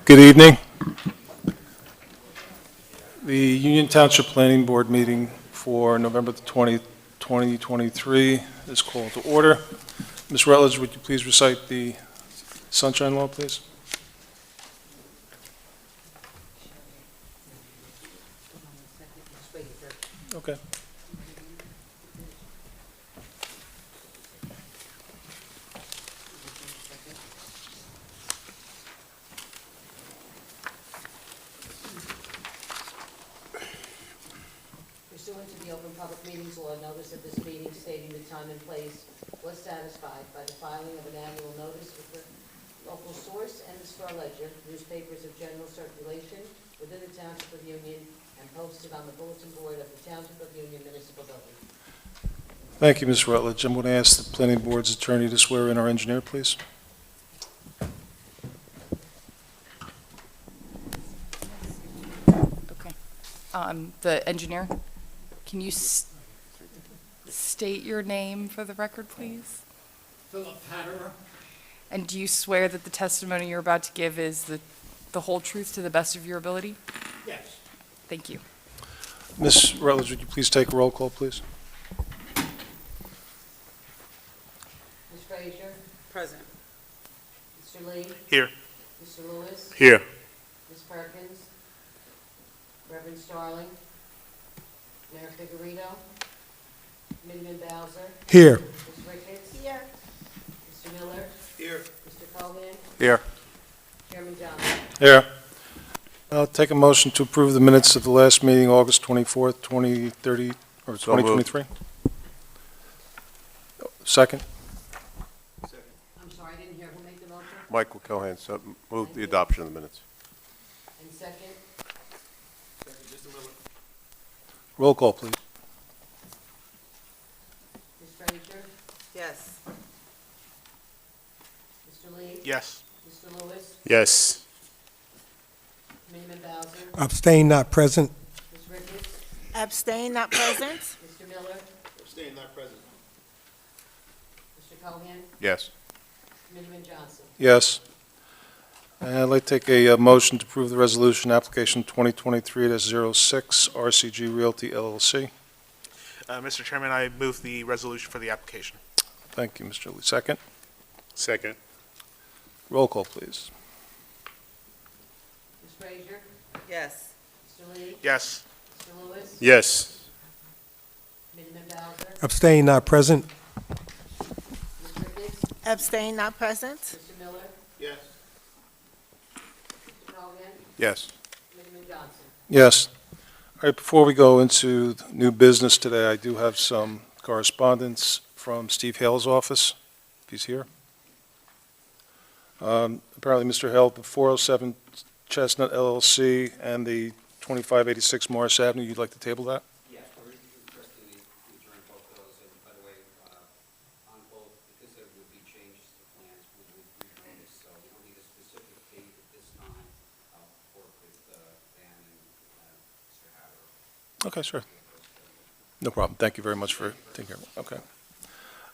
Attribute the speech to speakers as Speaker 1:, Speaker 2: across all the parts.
Speaker 1: Good evening. The Union Township Planning Board meeting for November the 20th, 2023 is called to order. Ms. Rutledge, would you please recite the sunshine law, please? Okay.
Speaker 2: Pursuant to the Open Public Meetings Law, notice of this meeting stating the time and place was satisfied by the filing of an annual notice with the local source and the Star Ledger, newspapers of general circulation within the Township of Union, and posted on the bulletin board of the Township of Union Municipal Building.
Speaker 1: Thank you, Ms. Rutledge. I'm going to ask the Planning Board's attorney to swear in our engineer, please.
Speaker 3: Okay. The engineer, can you state your name for the record, please?
Speaker 4: Philip Hatterer.
Speaker 3: And do you swear that the testimony you're about to give is the whole truth to the best of your ability?
Speaker 4: Yes.
Speaker 3: Thank you.
Speaker 1: Ms. Rutledge, would you please take a roll call, please?
Speaker 2: Ms. Frazier?
Speaker 5: Present.
Speaker 2: Mr. Lee?
Speaker 6: Here.
Speaker 2: Mr. Lewis?
Speaker 6: Here.
Speaker 2: Ms. Perkins? Reverend Starling? Mayor Figurito? Committeeman Bowser?
Speaker 4: Here.
Speaker 2: Ms. Ricketts? Here. Mr. Miller?
Speaker 6: Here.
Speaker 2: Mr. Cogan?
Speaker 1: Here.
Speaker 2: Chairman Johnson?
Speaker 1: Here. I'll take a motion to approve the minutes of the last meeting, August 24th, 2030, or
Speaker 6: So moved.
Speaker 1: 2023. Second?
Speaker 2: I'm sorry, I didn't hear. Who made the motion?
Speaker 6: Michael Cohen, so move the adoption of the minutes.
Speaker 2: And second?
Speaker 1: Roll call, please.
Speaker 2: Ms. Frazier?
Speaker 5: Yes.
Speaker 2: Mr. Lee?
Speaker 6: Yes.
Speaker 2: Mr. Lewis?
Speaker 6: Yes.
Speaker 2: Committeeman Bowser?
Speaker 4: Abstain, not present.
Speaker 2: Ms. Ricketts?
Speaker 5: Abstain, not present?
Speaker 2: Mr. Miller?
Speaker 6: Abstain, not present.
Speaker 2: Mr. Cohan?
Speaker 6: Yes.
Speaker 2: Committeeman Johnson?
Speaker 1: Yes. And I'd like to take a motion to approve the resolution application 2023-06 RCG Realty LLC.
Speaker 7: Mr. Chairman, I move the resolution for the application.
Speaker 1: Thank you, Mr. Lee. Second?
Speaker 6: Second.
Speaker 1: Roll call, please.
Speaker 2: Ms. Frazier?
Speaker 5: Yes.
Speaker 2: Mr. Lee?
Speaker 7: Yes.
Speaker 2: Mr. Lewis?
Speaker 6: Yes.
Speaker 2: Committeeman Bowser?
Speaker 4: Abstain, not present.
Speaker 2: Ms. Ricketts?
Speaker 5: Abstain, not present?
Speaker 2: Mr. Miller?
Speaker 6: Yes.
Speaker 2: Mr. Cohan?
Speaker 6: Yes.
Speaker 2: Committeeman Johnson?
Speaker 1: Yes. All right, before we go into new business today, I do have some correspondence from Steve Hale's office, if he's here. Apparently, Mr. Hale, the 407 Chestnut LLC and the 2586 Morris Avenue, you'd like to table that?
Speaker 8: Yes, we're requesting the adjourn both of those, and by the way, on both, because there would be changes to the plans, we would renotice, so we don't need a specific date at this time. I'll work with Dan and Mr. Hatter.
Speaker 1: Okay, sure. No problem. Thank you very much for taking care of it. Okay.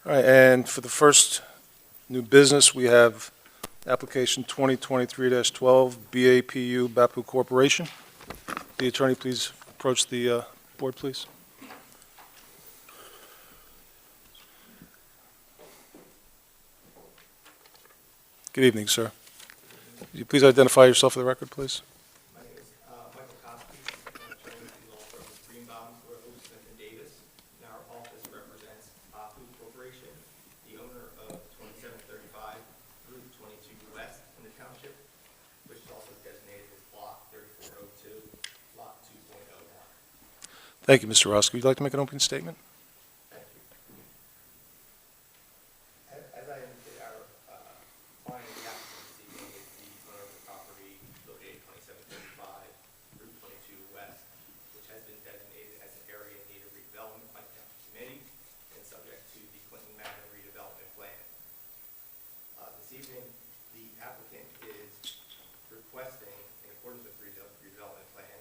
Speaker 1: All right, and for the first new business, we have application 2023-12 BAPU Bapu Corporation. The attorney, please approach the board, please. Good evening, sir. Could you please identify yourself for the record, please?
Speaker 9: My name is Michael Koski. I'm attorney at the law firm of Greenbaum, Smith and Davis. And our office represents Bapu Corporation, the owner of 2735 Route 22 West in the township, which is also designated as Block 3402, Lot 2.01.
Speaker 1: Thank you, Mr. Roski. Would you like to make an opening statement?
Speaker 9: Thank you. As I indicated, our client in the applicant this evening is the owner of the property located 2735 Route 22 West, which has been designated as an area in need of redevelopment by the Township Committee and subject to the Clinton Manor redevelopment plan. This evening, the applicant is requesting, in accordance with the redevelopment plan,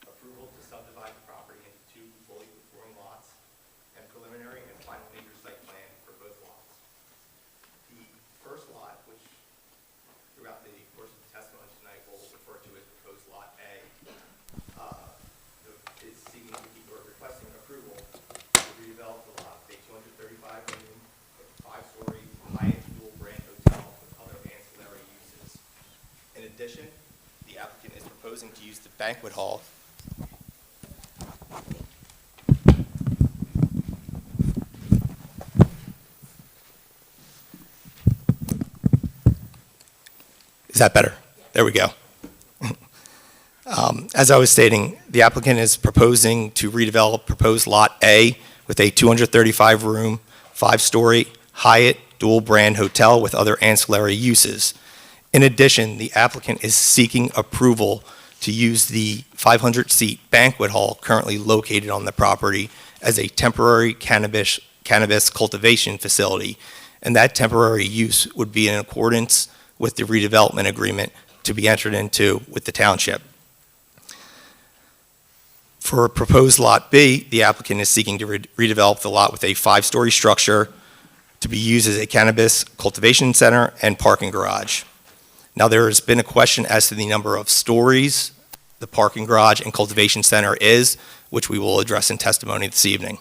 Speaker 9: approval to subdivide the property into two fully conforming lots addition, the applicant is proposing to use the banquet hall. Is that better? There we go. As I was stating, the applicant is proposing to redevelop proposed Lot A with a 235-room, 5-story Hyatt dual-brand hotel with other ancillary uses. In addition, the applicant is seeking approval to use the 500-seat banquet hall currently located on the property as a temporary cannabis cultivation facility, and that temporary use would be in accordance with the redevelopment agreement to be entered into with the township. For proposed Lot B, the applicant is seeking to redevelop the lot with a 5-story structure to be used as a cannabis cultivation center and parking garage. Now, there has been a question as to the number of stories the parking garage and cultivation center is, which we will address in testimony this evening.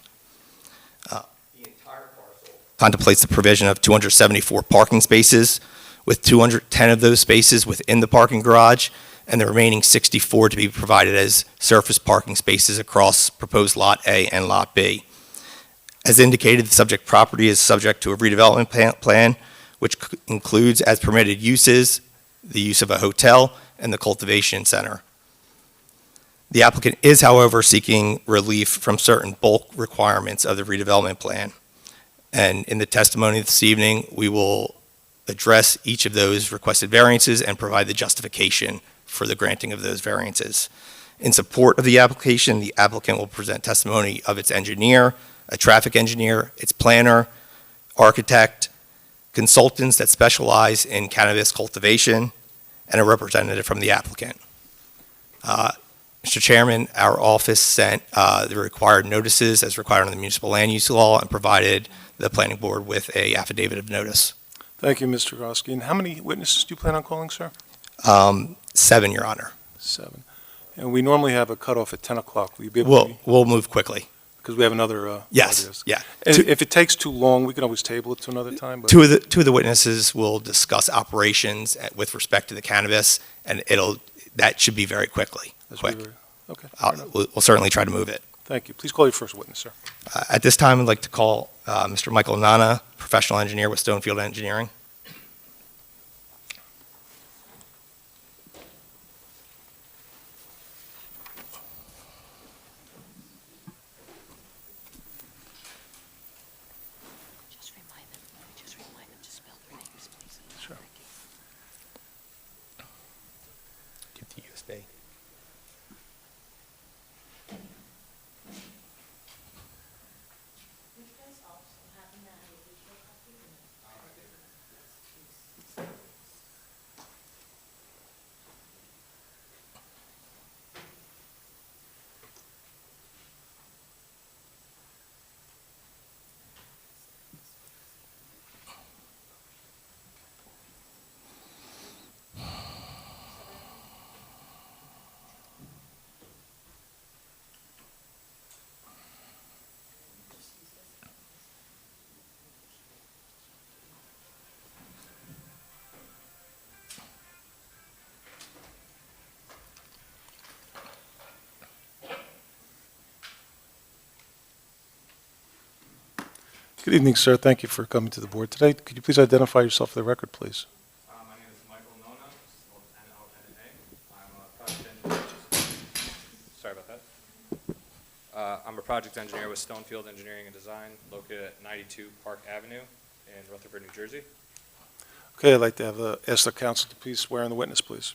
Speaker 9: The entire parcel contemplates the provision of 274 parking spaces, with 210 of those spaces within the parking garage, and the remaining 64 to be provided as surface parking spaces across proposed Lot A and Lot B. As indicated, the subject property is subject to a redevelopment plan, which includes as permitted uses, the use of a hotel, and the cultivation center. The applicant is, however, seeking relief from certain bulk requirements of the redevelopment plan. And in the testimony this evening, we will address each of those requested variances and provide the justification for the granting of those variances. In support of the application, the applicant will present testimony of its engineer, a traffic engineer, its planner, architect, consultants that specialize in cannabis cultivation, and a representative from the applicant. Mr. Chairman, our office sent the required notices as required under the municipal land use law and provided the planning board with a affidavit of notice.
Speaker 1: Thank you, Mr. Groski. And how many witnesses do you plan on calling, sir?
Speaker 9: 7, Your Honor.
Speaker 1: 7. And we normally have a cutoff at 10 o'clock. Will you be able to?
Speaker 9: We'll move quickly.
Speaker 1: Because we have another.
Speaker 9: Yes, yeah.
Speaker 1: If it takes too long, we can always table it to another time. But
Speaker 9: Two of the witnesses will discuss operations with respect to the cannabis, and that should be very quickly.
Speaker 1: that's
Speaker 9: Quick.
Speaker 1: really- Okay. fair enough.
Speaker 9: We'll certainly try to move it.
Speaker 1: Thank you. Please call your first witness, sir.
Speaker 9: At this time, I'd like to call Mr. Michael Nana, professional engineer with Stonefield Engineering.
Speaker 2: Just remind them to spell their names, please.
Speaker 1: Sure.
Speaker 9: Give the USB.
Speaker 1: Good evening, sir. Thank you for coming to the board today. Could you please identify yourself for the record, please?
Speaker 10: My name is Michael Nona, spelled N-O-N-A. I'm a project engineer. Sorry about that. I'm a project engineer with Stonefield Engineering and Design, located at 92 Park Avenue in Rutherford, New Jersey.
Speaker 1: Okay, I'd like to ask the council to please swear in the witness, please.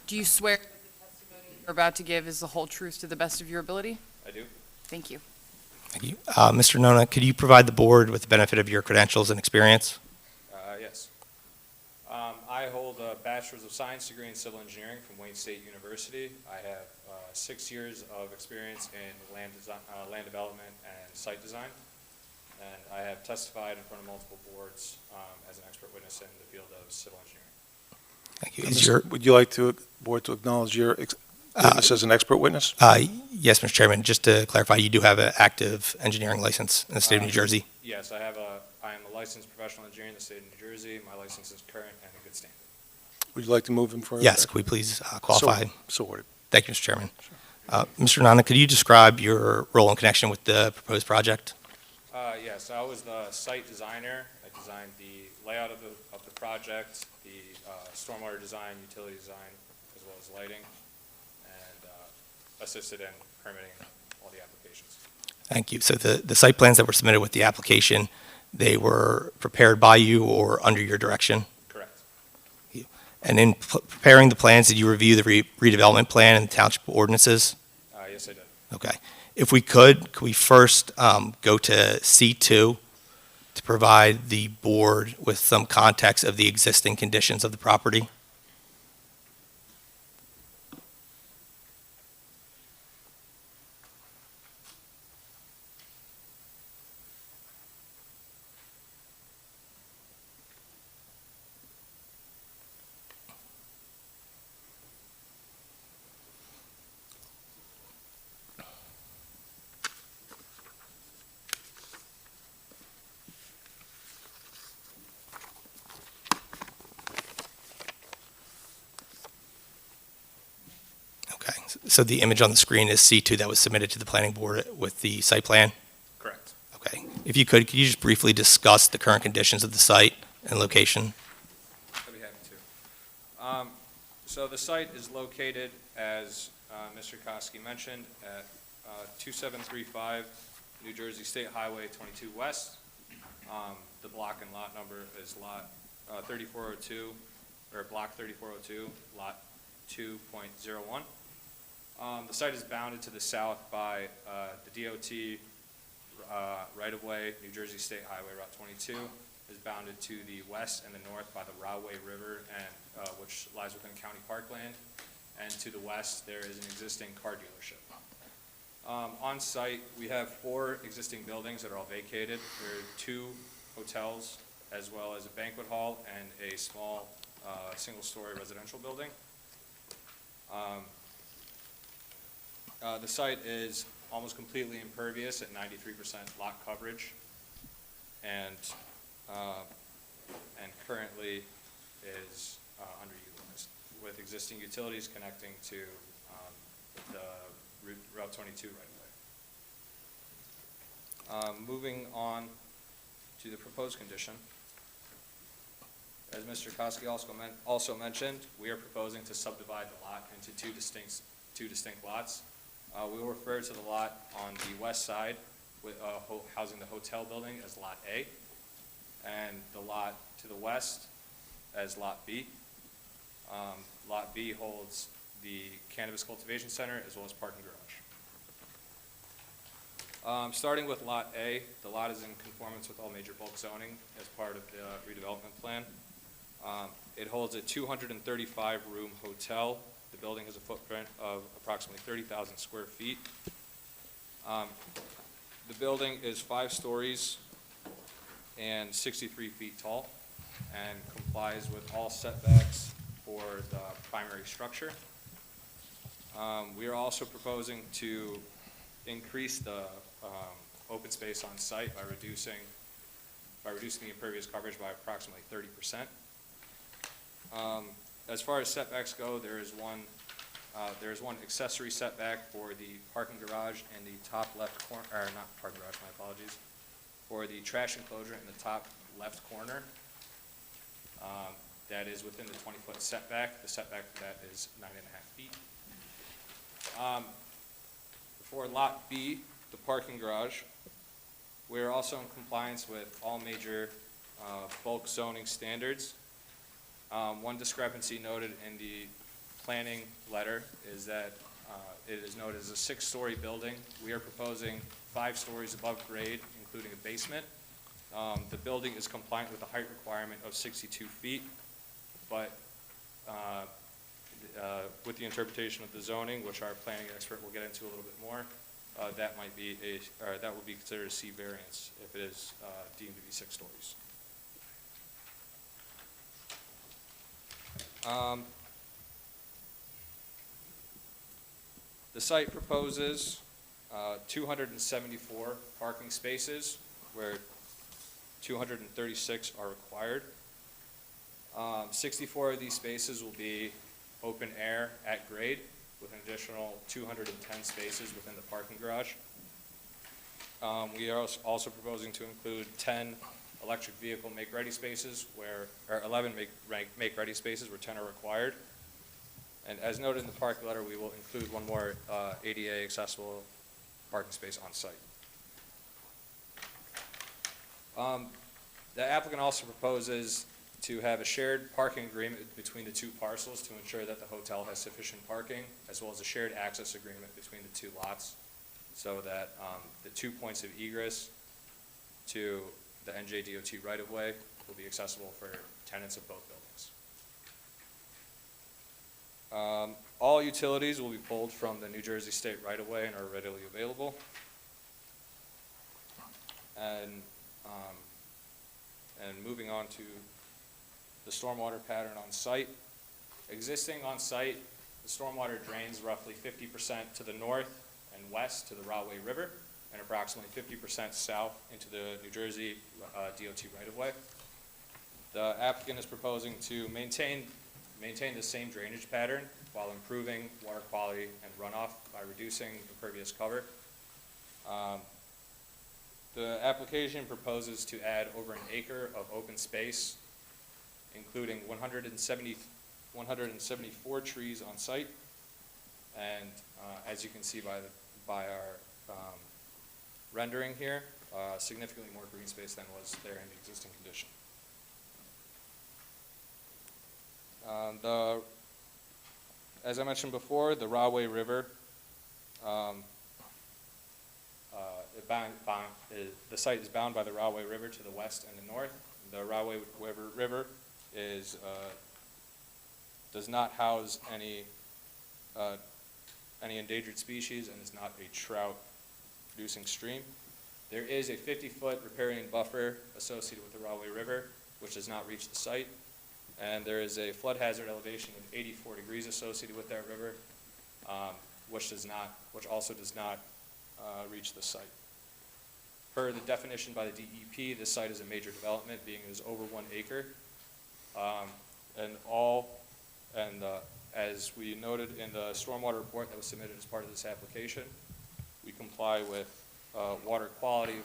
Speaker 3: Do you swear that the testimony you're about to give is the whole truth to the best of your ability?
Speaker 10: I do.
Speaker 3: Thank you.
Speaker 9: Thank you. Mr. Nona, could you provide the board with the benefit of your credentials and experience?
Speaker 10: Yes. I hold a Bachelor's of Science degree in Civil Engineering from Wayne State University. I have 6 years of experience in land development and site design. And I have testified in front of multiple boards as an expert witness in the field of civil engineering.
Speaker 9: Thank you.
Speaker 1: Would you like to board to acknowledge your witness as an expert witness?
Speaker 11: Yes, Mr. Chairman, just to clarify, you do have an active engineering license in the state of New Jersey?
Speaker 10: Yes, I am a licensed professional engineer in the state of New Jersey. My license is current and in good standing.
Speaker 1: Would you like to move him for?
Speaker 11: Yes, could we please qualify?
Speaker 1: So ordered.
Speaker 11: Thank you, Mr. Chairman. Mr. Nana, could you describe your role in connection with the proposed project?
Speaker 10: Yes, I was the site designer. I designed the layout of the project, the stormwater design, utility design, as well as lighting, and assisted in permitting all the applications.
Speaker 11: Thank you. So the site plans that were submitted with the application, they were prepared by you or under your direction?
Speaker 10: Correct.
Speaker 11: And in preparing the plans, did you review the redevelopment plan and the township ordinances?
Speaker 10: Yes, I did.
Speaker 11: Okay. If we could we first go to C2 to provide the board with some context of the existing conditions of the property? Okay. So the image on the screen is C2 that was submitted to the planning board with the site plan?
Speaker 10: Correct.
Speaker 11: Okay. If you could you just briefly discuss the current conditions of the site and location?
Speaker 10: I'd be happy to. So the site is located, as Mr. Koski mentioned, at 2735 New Jersey State Highway 22 West. The block and lot number is lot 3402, or block 3402, lot 2.01. The site is bounded to the south by the DOT right-of-way, New Jersey State Highway Route 22, is bounded to the west and the north by the Rahway River, and which lies within county parkland. And to the west, there is an existing car dealership. On site, we have 4 existing buildings that are all vacated. There are 2 hotels, as well as a banquet hall and a small single-story residential building. The site is almost completely impervious at 93% lot coverage, and currently is underutilized, with existing utilities connecting to the Route 22 right-of-way. Moving on to the proposed condition. As Mr. Koski also mentioned, we are proposing to subdivide the lot into two distinct lots. We will refer to the lot on the west side with housing the hotel building as Lot A, and the lot to the west as Lot B. Lot B holds the cannabis cultivation center as well as parking garage. Starting with Lot A, the lot is in conformance with all major bulk zoning as part of the redevelopment plan. It holds a 235-room hotel. The building has a footprint of approximately 30,000 square feet. The building is 5 stories and 63 feet tall and complies with all setbacks for the primary structure. We are also proposing to increase the open space on site by reducing the impervious coverage by approximately 30%. As far as setbacks go, there is one accessory setback for the parking garage in the top left corner, or not parking garage, my apologies, for the trash enclosure in the top left corner. That is within the 20-foot setback. The setback for that is 9.5 feet. For Lot B, the parking garage, we are also in compliance with all major bulk zoning standards. One discrepancy noted in the planning letter is that it is noted as a 6-story building. We are proposing 5 stories above grade, including a basement. The building is compliant with the height requirement of 62 feet, but with the interpretation of the zoning, which our planning expert will get into a little bit more, that would be considered a C variance if it is deemed to be 6 stories. The site proposes 274 parking spaces, where 236 are required. 64 of these spaces will be open air at grade, with an additional 210 spaces within the parking garage. We are also proposing to include 10 electric vehicle make-ready spaces, or 11 make-ready spaces where 10 are required. And as noted in the parking letter, we will include one more ADA accessible parking space on site. The applicant also proposes to have a shared parking agreement between the two parcels to ensure that the hotel has sufficient parking, as well as a shared access agreement between the two lots, so that the 2 points of egress to the NJDOT right-of-way will be accessible for tenants of both buildings. All utilities will be pulled from the New Jersey State right-of-way and are readily available. And moving on to the stormwater pattern on site. Existing on site, the stormwater drains roughly 50% to the north and west to the Rahway River, and approximately 50% south into the New Jersey DOT right-of-way. The applicant is proposing to maintain the same drainage pattern while improving water quality and runoff by reducing impervious cover. The application proposes to add over an acre of open space, including 174 trees on site, and as you can see by our rendering here, significantly more green space than was there in the existing condition. As I mentioned before, the Rahway River, the site is bound by the Rahway River to the west and the north. The Rahway River does not house any endangered species and is not a trout-producing stream. There is a 50-foot riparian buffer associated with the Rahway River, which does not reach the site, and there is a flood hazard elevation of 84 degrees associated with that river, which also does not reach the site. Per the definition by the DEP, this site is a major development, being it is over 1 acre. As we noted in the stormwater report that was submitted as part of this application, we comply with water quality,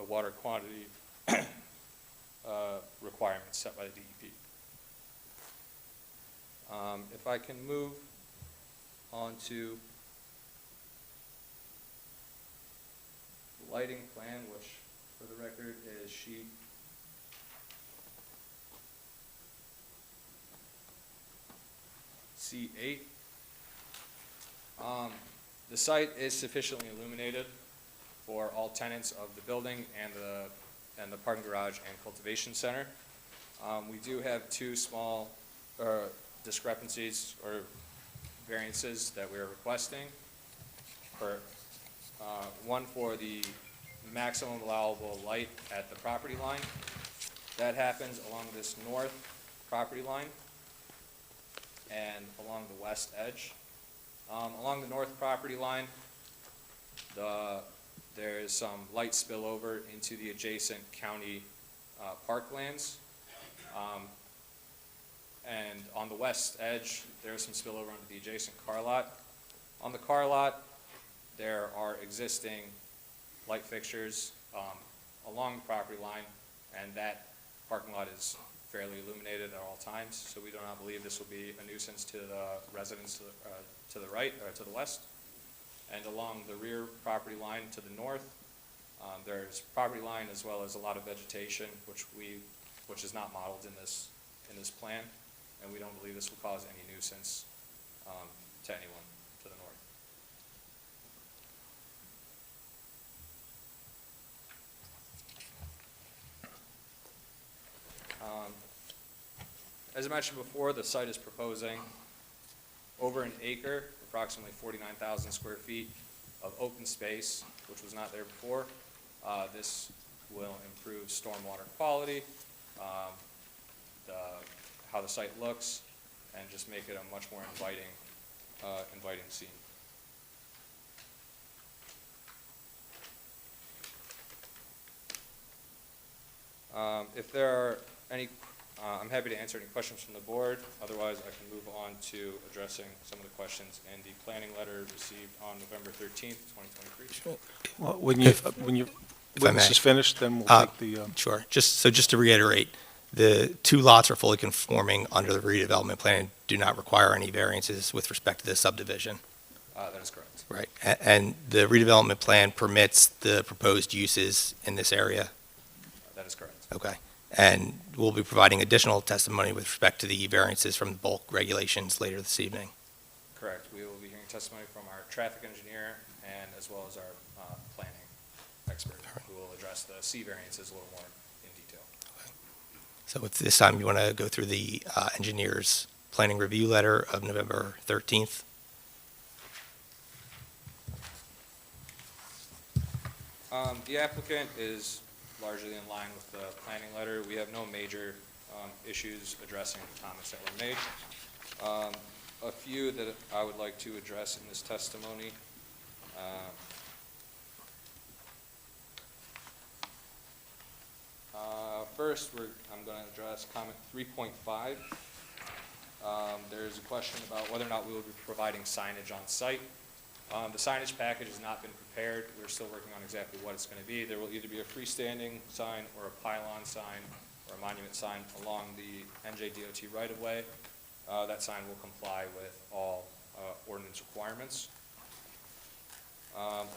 Speaker 10: water quantity requirements set by the DEP. If I can move on to the lighting plan, which for the record is sheet C8. The site is sufficiently illuminated for all tenants of the building and the parking garage and cultivation center. We do have two small discrepancies or variances that we are requesting. One for the maximum allowable light at the property line. That happens along this north property line and along the west edge. Along the north property line, there is some light spillover into the adjacent county parklands. And on the west edge, there is some spillover onto the adjacent car lot. On the car lot, there are existing light fixtures along the property line, and that parking lot is fairly illuminated at all times, so we do not believe this will be a nuisance to the residents to the right, or to the west. And along the rear property line to the north, there's property line as well as a lot of vegetation, which is not modeled in this plan, and we don't believe this will cause any nuisance to anyone to the north. As I mentioned before, the site is proposing over an acre, approximately 49,000 square feet of open space, which was not there before. This will improve stormwater quality, how the site looks, and just make it a much more inviting scene. If there are any, I'm happy to answer any questions from the board. Otherwise, I can move on to addressing some of the questions in the planning letter received on November 13th, 2023.
Speaker 1: Well, when your
Speaker 11: If I
Speaker 1: witness
Speaker 11: may.
Speaker 1: is finished, then we'll take the,
Speaker 11: Sure. Just to reiterate, the two lots are fully conforming under the redevelopment plan, and do not require any variances with respect to this subdivision.
Speaker 10: That is correct.
Speaker 11: Right. And the redevelopment plan permits the proposed uses in this area.
Speaker 10: That is correct.
Speaker 11: Okay. And we'll be providing additional testimony with respect to the variances from the bulk regulations later this evening.
Speaker 10: Correct. We will be hearing testimony from our traffic engineer and as well as our planning expert, who will address the C variances a little more in detail.
Speaker 11: So at this time, you want to go through the engineer's planning review letter of November 13th?
Speaker 10: The applicant is largely in line with the planning letter. We have no major issues addressing the comments that were made. A few that I would like to address in this testimony. First, I'm going to address comment 3.5. There's a question about whether or not we will be providing signage on site. The signage package has not been prepared. We're still working on exactly what it's going to be. There will either be a freestanding sign or a pylon sign or a monument sign along the NJDOT right-of-way. That sign will comply with all ordinance requirements.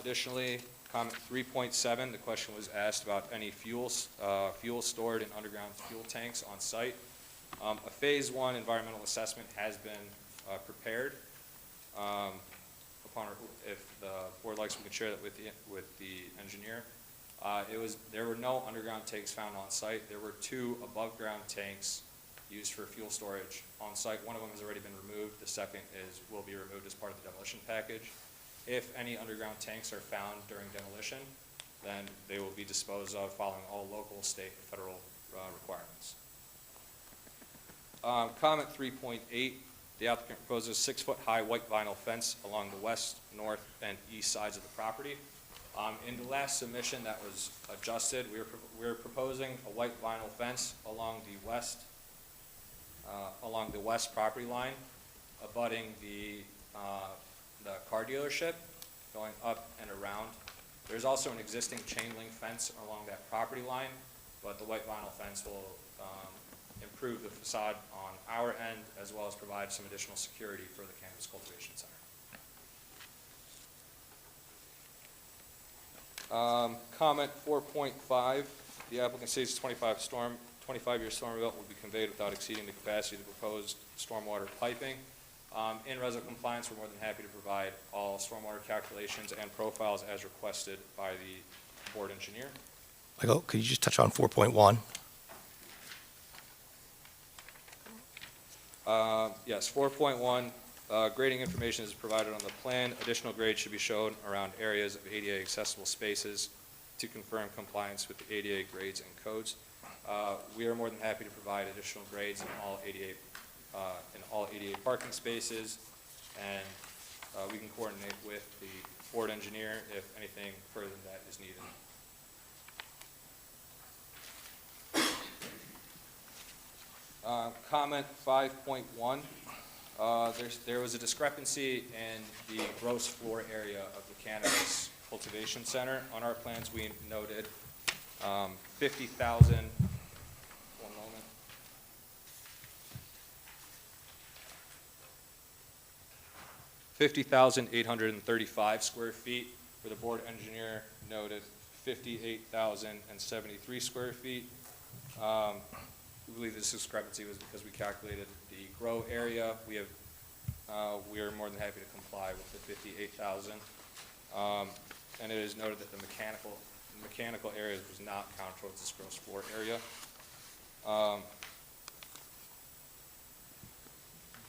Speaker 10: Additionally, comment 3.7, the question was asked about any fuel stored in underground fuel tanks on site. A phase 1 environmental assessment has been prepared. If the board likes, we can share that with the engineer. There were no underground tanks found on site. There were 2 above-ground tanks used for fuel storage on site. One of them has already been removed. The second will be removed as part of the demolition package. If any underground tanks are found during demolition, then they will be disposed of following all local, state, and federal requirements. Comment 3.8, the applicant proposes 6-foot-high white vinyl fence along the west, north, and east sides of the property. In the last submission that was adjusted, we're proposing a white vinyl fence along the west property line, abutting the car dealership, going up and around. There's also an existing chain link fence along that property line, but the white vinyl fence will improve the facade on our end, as well as provide some additional security for the Cannabis Cultivation Center. Comment 4.5, the applicant states 25-year storm event will be conveyed without exceeding the capacity of the proposed stormwater piping. In reso compliance, we're more than happy to provide all stormwater calculations and profiles as requested by the board engineer.
Speaker 11: Michael, could you just touch on 4.1?
Speaker 10: Yes, 4.1, grading information is provided on the plan. Additional grades should be shown around areas of ADA accessible spaces to confirm compliance with the ADA grades and codes. We are more than happy to provide additional grades in all ADA parking spaces, and we can coordinate with the board engineer if anything further than that is needed. Comment 5.1, there was a discrepancy in the gross floor area of the Cannabis Cultivation Center. On our plans, we noted 50,000, 50,835 square feet, where the board engineer noted 58,073 square feet. We believe this discrepancy was because we calculated the grow area. We are more than happy to comply with the 58,000. And it is noted that the mechanical area was not counted towards this gross floor area.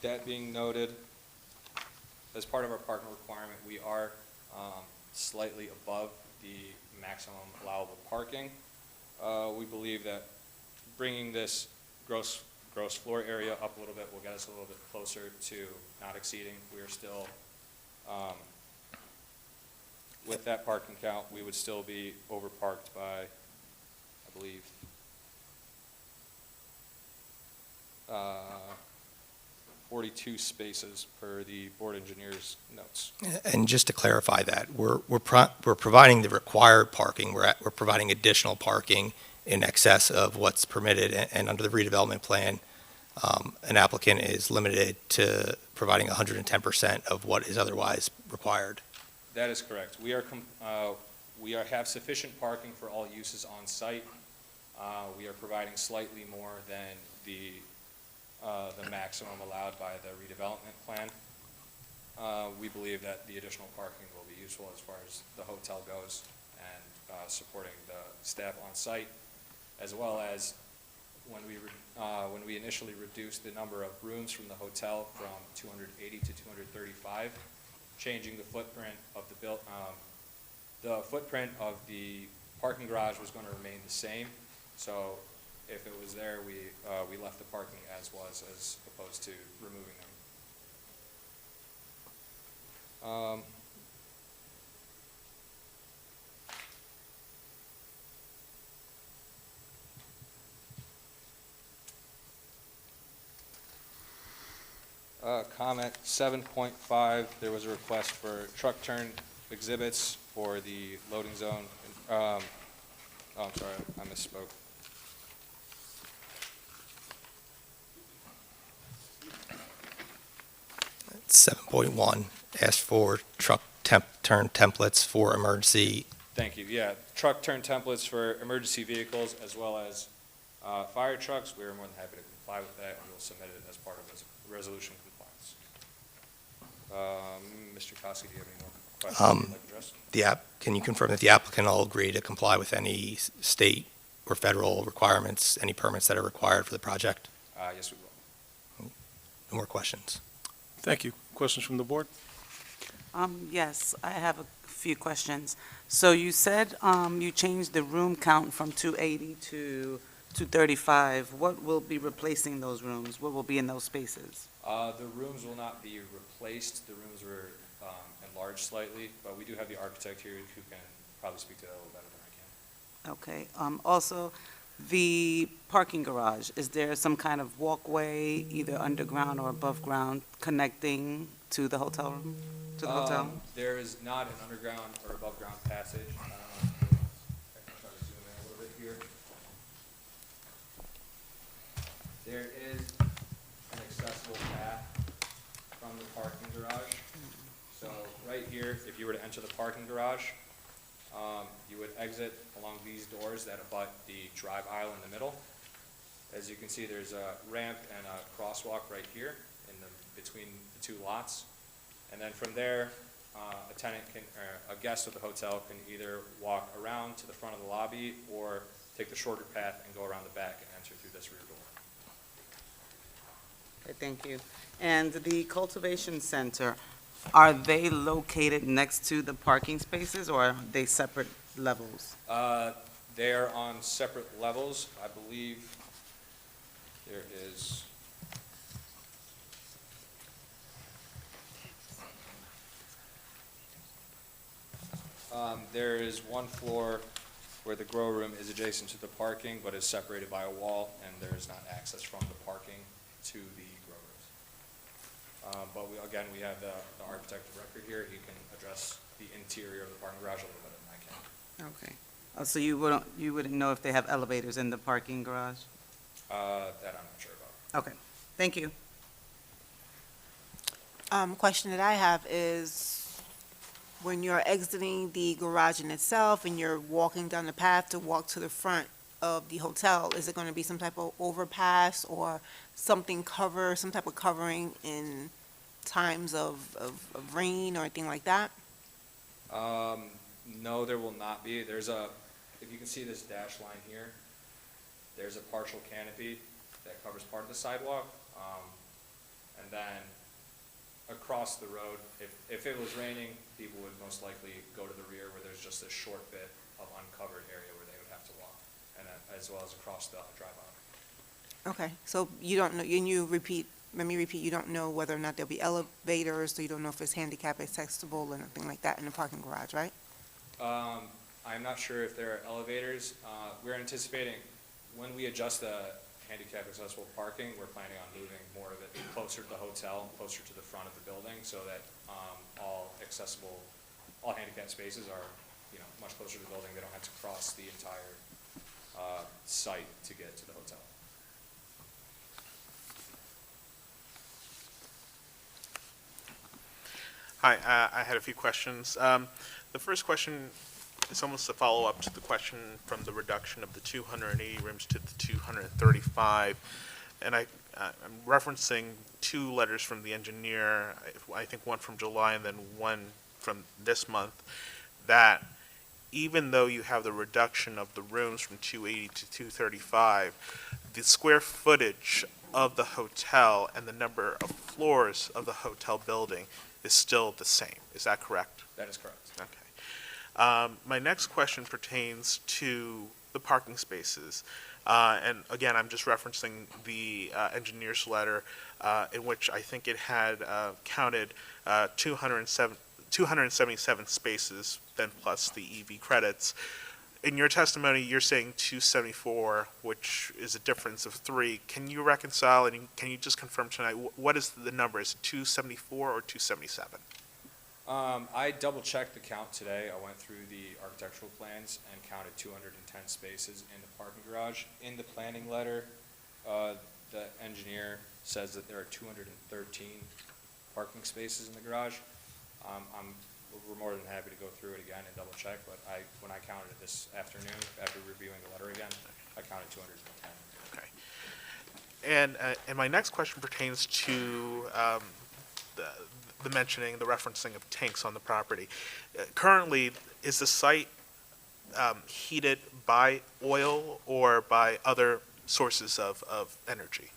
Speaker 10: That being noted, as part of our parking requirement, we are slightly above the maximum allowable parking. We believe that bringing this gross floor area up a little bit will get us a little bit closer to not exceeding. We are still, with that parking count, we would still be overparked by, I believe, 42 spaces per the board engineer's notes.
Speaker 11: And just to clarify that, we're providing the required parking. We're providing additional parking in excess of what's permitted, and under the redevelopment plan, an applicant is limited to providing 110% of what is otherwise required.
Speaker 10: That is correct. We have sufficient parking for all uses on site. We are providing slightly more than the maximum allowed by the redevelopment plan. We believe that the additional parking will be useful as far as the hotel goes and supporting the staff on site, as well as when we initially reduced the number of rooms from the hotel from 280 to 235, changing the footprint of the footprint of the parking garage was going to remain the same. So if it was there, we left the parking as was, as opposed to removing them. Comment 7.5, there was a request for truck turn exhibits for the loading zone. Oh, I'm sorry, I misspoke.
Speaker 11: It's 7.1, asked for truck turn templates for emergency.
Speaker 10: Thank you. Yeah, truck turn templates for emergency vehicles as well as fire trucks. We are more than happy to comply with that, and we'll submit it as part of resolution compliance. Mr. Kosky, do you have any more questions you'd like to address?
Speaker 11: Can you confirm that the applicant will agree to comply with any state or federal requirements, any permits that are required for the project?
Speaker 10: Yes, we will.
Speaker 11: No more questions.
Speaker 1: Thank you. Questions from the board?
Speaker 5: Yes, I have a few questions. So you said you changed the room count from 280 to 235. What will be replacing those rooms? What will be in those spaces?
Speaker 10: The rooms will not be replaced. The rooms were enlarged slightly, but we do have the architect here who can probably speak to that a little better than I can.
Speaker 5: Okay. Also, the parking garage, is there some kind of walkway, either underground or above ground, connecting to the hotel room, to the hotel?
Speaker 10: There is not an underground or above ground passage. I can try to zoom in a little bit here. There is an accessible path from the parking garage. So right here, if you were to enter the parking garage, you would exit along these doors that abut the drive aisle in the middle. As you can see, there's a ramp and a crosswalk right here between the two lots. And then from there, a guest of the hotel can either walk around to the front of the lobby or take the shorter path and go around the back and enter through this rear door.
Speaker 5: Okay, thank you. And the cultivation center, are they located next to the parking spaces, or are they separate levels?
Speaker 10: They are on separate levels. I believe there is. There is one floor where the grow room is adjacent to the parking, but is separated by a wall, and there is not access from the parking to the grow rooms. But we have the architect of record here. He can address the interior of the parking garage a little better than I can.
Speaker 5: Okay. Oh, so you wouldn't know if they have elevators in the parking garage?
Speaker 10: That I'm not sure about.
Speaker 5: Okay, thank you.
Speaker 12: Question that I have is, when you're exiting the garage in itself and you're walking down the path to walk to the front of the hotel, is it going to be some type of overpass or some type of covering in times of rain or anything like that?
Speaker 10: No, there will not be. If you can see this dash line here, there's a partial canopy that covers part of the sidewalk. And then across the road, if it was raining, people would most likely go to the rear where there's just a short bit of uncovered area where they would have to walk, and as well as across the drive aisle.
Speaker 12: Okay, so you don't know, let me repeat, you don't know whether or not there'll be elevators, so you don't know if it's handicap accessible or anything like that in the parking garage, right?
Speaker 10: I'm not sure if there are elevators. We're anticipating when we adjust the handicap accessible parking, we're planning on moving more of it closer to the hotel, closer to the front of the building, so that all handicap spaces are, much closer to the building. They don't have to cross the entire site to get to the hotel.
Speaker 7: Hi, I had a few questions. The first question is almost a follow-up to the question from the reduction of the 280 rooms to the 235. And I'm referencing two letters from the engineer, I think one from July and then one from this month, that even though you have the reduction of the rooms from 280 to 235, the square footage of the hotel and the number of floors of the hotel building is still the same. Is that correct?
Speaker 10: That is correct.
Speaker 7: Okay. My next question pertains to the parking spaces. And again, I'm just referencing the engineer's letter in which I think it had counted 277 spaces, then plus the EV credits. In your testimony, you're saying 274, which is a difference of 3. Can you reconcile, and can you just confirm tonight, what is the number? Is it 274 or 277?
Speaker 10: I double-checked the count today. I went through the architectural plans and counted 210 spaces in the parking garage. In the planning letter, the engineer says that there are 213 parking spaces in the garage. We're more than happy to go through it again and double-check, but when I counted it this afternoon, after reviewing the letter again, I counted 210.
Speaker 7: Okay. And my next question pertains to the mentioning, the referencing of tanks on the property. Currently, is the site heated by oil or by other sources of energy?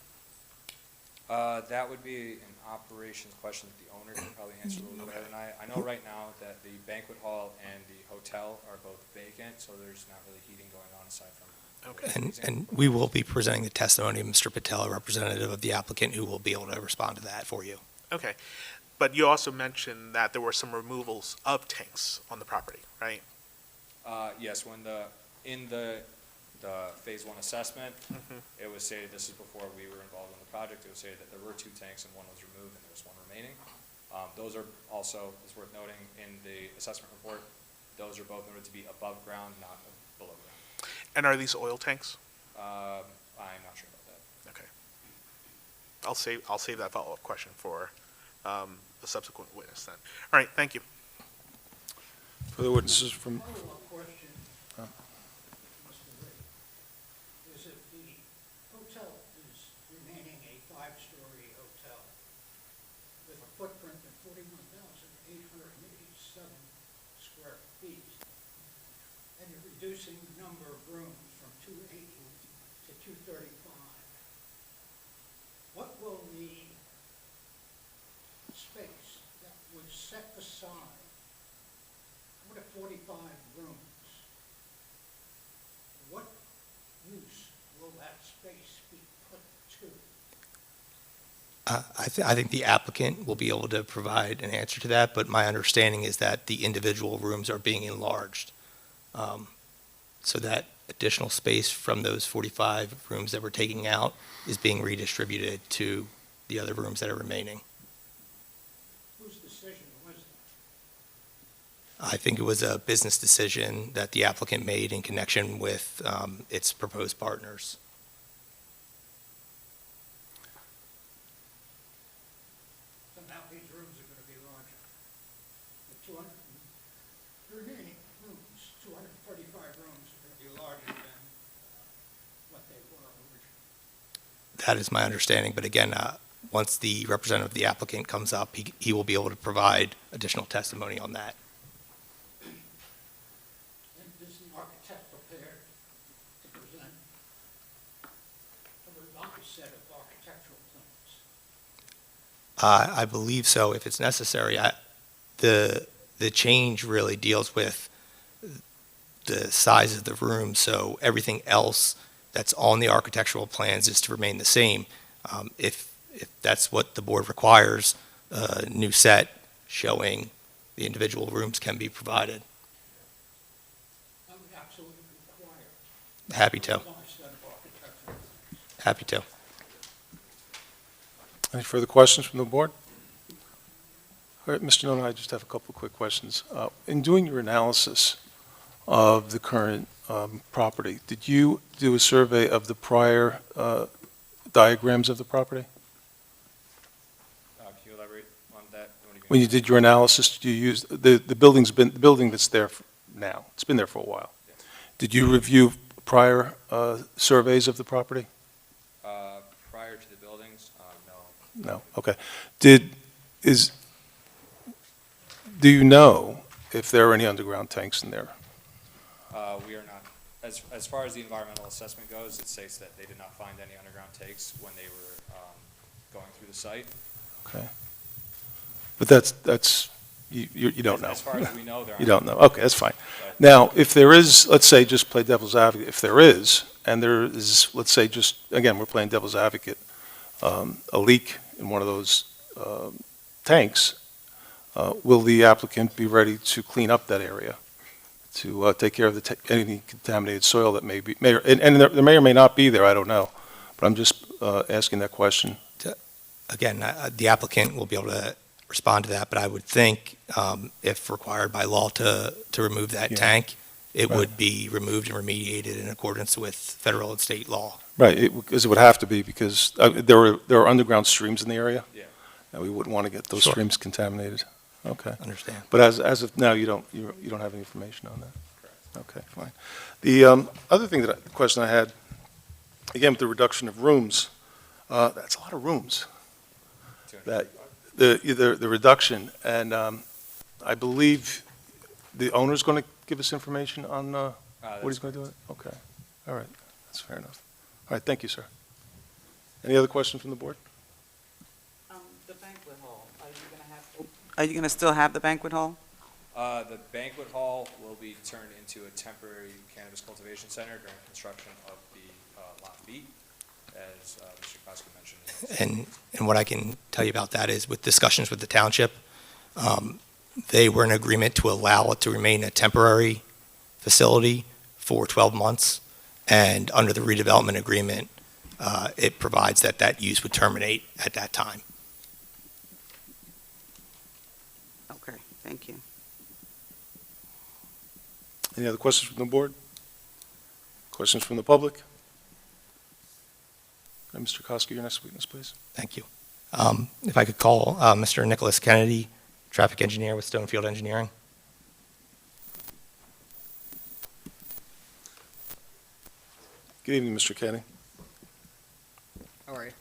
Speaker 10: That would be an operations question that the owner can probably answer a little bit better than I. I know right now that the banquet hall and the hotel are both vacant, so there's not really heating going on aside from.
Speaker 7: Okay.
Speaker 11: And we will be presenting the testimony of Mr. Patel, a representative of the applicant, who will be able to respond to that for you.
Speaker 7: Okay. But you also mentioned that there were some removals of tanks on the property, right?
Speaker 10: Yes, in the phase 1 assessment, it was stated, this is before we were involved in the project, it was stated that there were 2 tanks and one was removed and there was 1 remaining. Those are also, it's worth noting, in the assessment report, those are both noted to be above ground, not below ground.
Speaker 7: And are these oil tanks?
Speaker 10: I'm not sure about that.
Speaker 7: Okay. I'll save that follow-up question for the subsequent witness then. All right, thank you.
Speaker 1: Further witnesses from,
Speaker 4: Follow-up question, Mr. Lee, is if the hotel is remaining a 5-story hotel with a footprint of 41,887 square feet, and you're reducing the number of rooms from 280 to 235, what will the space that was set aside, what are 45 rooms? What use will that space be put to?
Speaker 11: I think the applicant will be able to provide an answer to that, but my understanding is that the individual rooms are being enlarged. So that additional space from those 45 rooms that we're taking out is being redistributed to the other rooms that are remaining.
Speaker 4: Whose decision was that?
Speaker 11: I think it was a business decision that the applicant made in connection with its proposed partners.
Speaker 4: So now these rooms are going to be larger. The remaining rooms, 235 rooms, are going to be larger than what they were originally.
Speaker 11: That is my understanding, but again, once the representative of the applicant comes up, he will be able to provide additional testimony on that.
Speaker 4: And is the architect prepared to present a revised set of architectural plans?
Speaker 11: I believe so, if it's necessary. The change really deals with the size of the room, so everything else that's on the architectural plans is to remain the same. If that's what the board requires, a new set showing the individual rooms can be provided.
Speaker 4: I would absolutely require
Speaker 11: Happy to.
Speaker 4: a revised set of architectural plans.
Speaker 11: Happy to.
Speaker 1: Any further questions from the board? All right, Mr. Nolan, I just have a couple of quick questions. In doing your analysis of the current property, did you do a survey of the prior diagrams of the property?
Speaker 10: Can you elaborate on that? What do you
Speaker 1: When
Speaker 10: mean?
Speaker 1: you did your analysis, did you use, the building that's there now, it's been there for a while.
Speaker 10: Yeah.
Speaker 1: Did you review prior surveys of the property?
Speaker 10: Prior to the buildings, no.
Speaker 1: No, okay. Do you know if there are any underground tanks in there?
Speaker 10: We are not, as far as the environmental assessment goes, it states that they did not find any underground takes when they were going through the site.
Speaker 1: Okay. But that's, you don't know.
Speaker 10: As far as we know, there aren't.
Speaker 1: You don't know, okay, that's fine.
Speaker 10: But-
Speaker 1: Now, if there is, let's say, just play devil's advocate, if there is, and there is, let's say, just, again, we're playing devil's advocate, a leak in one of those tanks, will the applicant be ready to clean up that area, to take care of any contaminated soil that may be, and there may or may not be there, I don't know, but I'm just asking that question.
Speaker 11: Again, the applicant will be able to respond to that, but I would think if required by law to remove that
Speaker 1: Yeah.
Speaker 11: tank, it
Speaker 1: Right.
Speaker 11: would be removed and remediated in accordance with federal and state law.
Speaker 1: Right, because it would have to be, because there are underground streams in the area.
Speaker 10: Yeah.
Speaker 1: And we wouldn't want to get those
Speaker 11: Sure.
Speaker 1: streams contaminated. Okay.
Speaker 11: Understand?
Speaker 1: But as of now, you don't have any information on that?
Speaker 10: Correct.
Speaker 1: Okay, fine. The other thing question I had, again, with the reduction of rooms, that's a lot of rooms, that, the reduction, and I believe the owner's going to give us information on what he's going to do with it? Okay, all right, that's fair enough. All right, thank you, sir. Any other questions from the board?
Speaker 5: The banquet hall, are you gonna still have the banquet hall?
Speaker 10: The banquet hall will be turned into a temporary cannabis cultivation center during construction of the Lot B, as Mr. Koski mentioned.
Speaker 11: And what I can tell you about that is with discussions with the township, they were in agreement to allow it to remain a temporary facility for 12 months. And under the redevelopment agreement, it provides that that use would terminate at that time.
Speaker 5: Okay, thank you.
Speaker 1: Any other questions from the board? Questions from the public? Mr. Koski, your next witness, please.
Speaker 11: Thank you. If I could call Mr. Nicholas Kennedy, traffic engineer with Stonefield Engineering.
Speaker 1: Good evening, Mr. Kenny.
Speaker 13: How are you?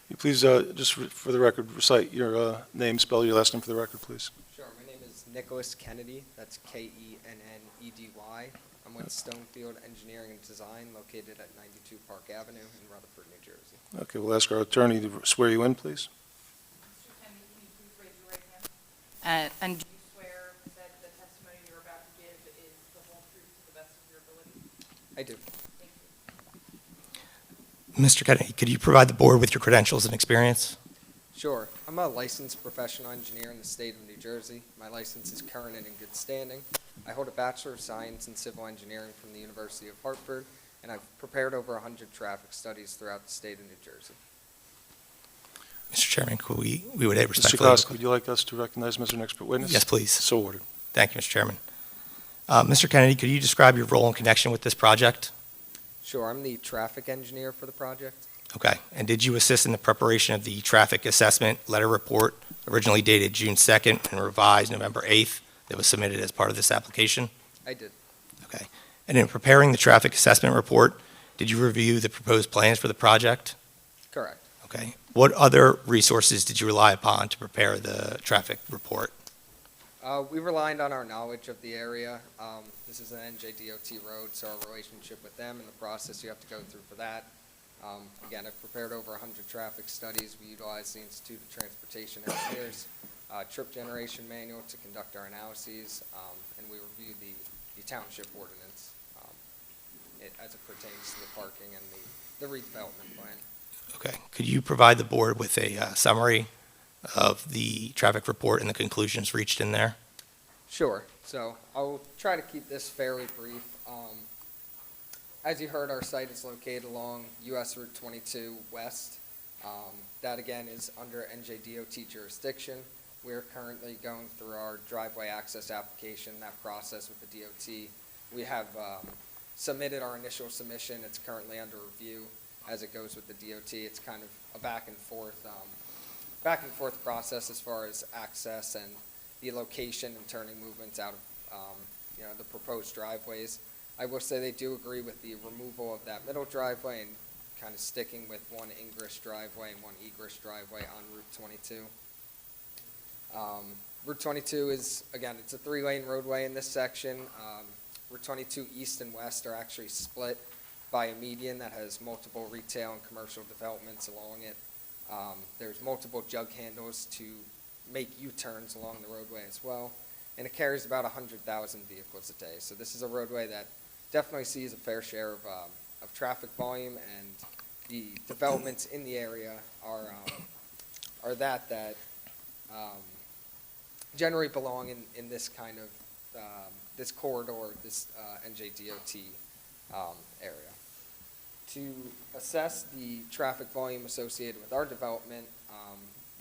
Speaker 1: You please, just for the record, recite your name, spell your last name for the record, please.
Speaker 13: Sure, my name is Nicholas Kennedy, that's Kennedy. I'm with Stonefield Engineering and Design, located at 92 Park Avenue in Rutherford, New Jersey.
Speaker 1: Okay, we'll ask our attorney to swear you in, please.
Speaker 3: Mr. Kennedy, can you please raise your right hand? And do you swear that the testimony you're about to give is the whole truth to the best of your ability?
Speaker 13: I do.
Speaker 3: Thank you.
Speaker 11: Mr. Kennedy, could you provide the board with your credentials and experience?
Speaker 13: Sure, I'm a licensed professional engineer in the state of New Jersey. My license is current and in good standing. I hold a Bachelor of Science in Civil Engineering from the University of Hartford, and I've prepared over 100 traffic studies throughout the state of New Jersey.
Speaker 11: Mr. Chairman, could we would
Speaker 1: Mr.
Speaker 11: respectfully...
Speaker 1: Koski, would you like us to recognize him as an expert witness?
Speaker 11: Yes, please.
Speaker 1: So ordered.
Speaker 11: Thank you, Mr. Chairman. Mr. Kennedy, could you describe your role in connection with this project?
Speaker 13: Sure, I'm the traffic engineer for the project.
Speaker 11: Okay. And did you assist in the preparation of the traffic assessment letter report originally dated June 2nd and revised November 8th that was submitted as part of this application?
Speaker 13: I did.
Speaker 11: Okay. And in preparing the traffic assessment report, did you review the proposed plans for the project?
Speaker 13: Correct.
Speaker 11: Okay. What other resources did you rely upon to prepare the traffic report?
Speaker 13: We relied on our knowledge of the area. This is an NJDOT road, so our relationship with them and the process you have to go through for that. Again, I've prepared over 100 traffic studies. We utilize the Institute of Transportation Engineers, trip generation manual to conduct our analyses, and we review the township ordinance as it pertains to the parking and the redevelopment plan.
Speaker 11: Okay. Could you provide the board with a summary of the traffic report and the conclusions reached in there?
Speaker 13: Sure. So I'll try to keep this fairly brief. As you heard, our site is located along US Route 22 West. That again is under NJDOT jurisdiction. We're currently going through our driveway access application, that process with the DOT. We have submitted our initial submission. It's currently under review as it goes with the DOT. It's kind of a back and forth process as far as access and the location and turning movements out of, the proposed driveways. I will say they do agree with the removal of that middle driveway and kind of sticking with one ingress driveway and one egress driveway on Route 22. Route 22 is, again, it's a 3-lane roadway in this section. Route 22 east and west are actually split by a median that has multiple retail and commercial developments along it. There's multiple jug handles to make U-turns along the roadway as well, and it carries about 100,000 vehicles a day. So this is a roadway that definitely sees a fair share of traffic volume, and the developments in the area are that generally belong in this kind of, this corridor, this NJDOT area. To assess the traffic volume associated with our development,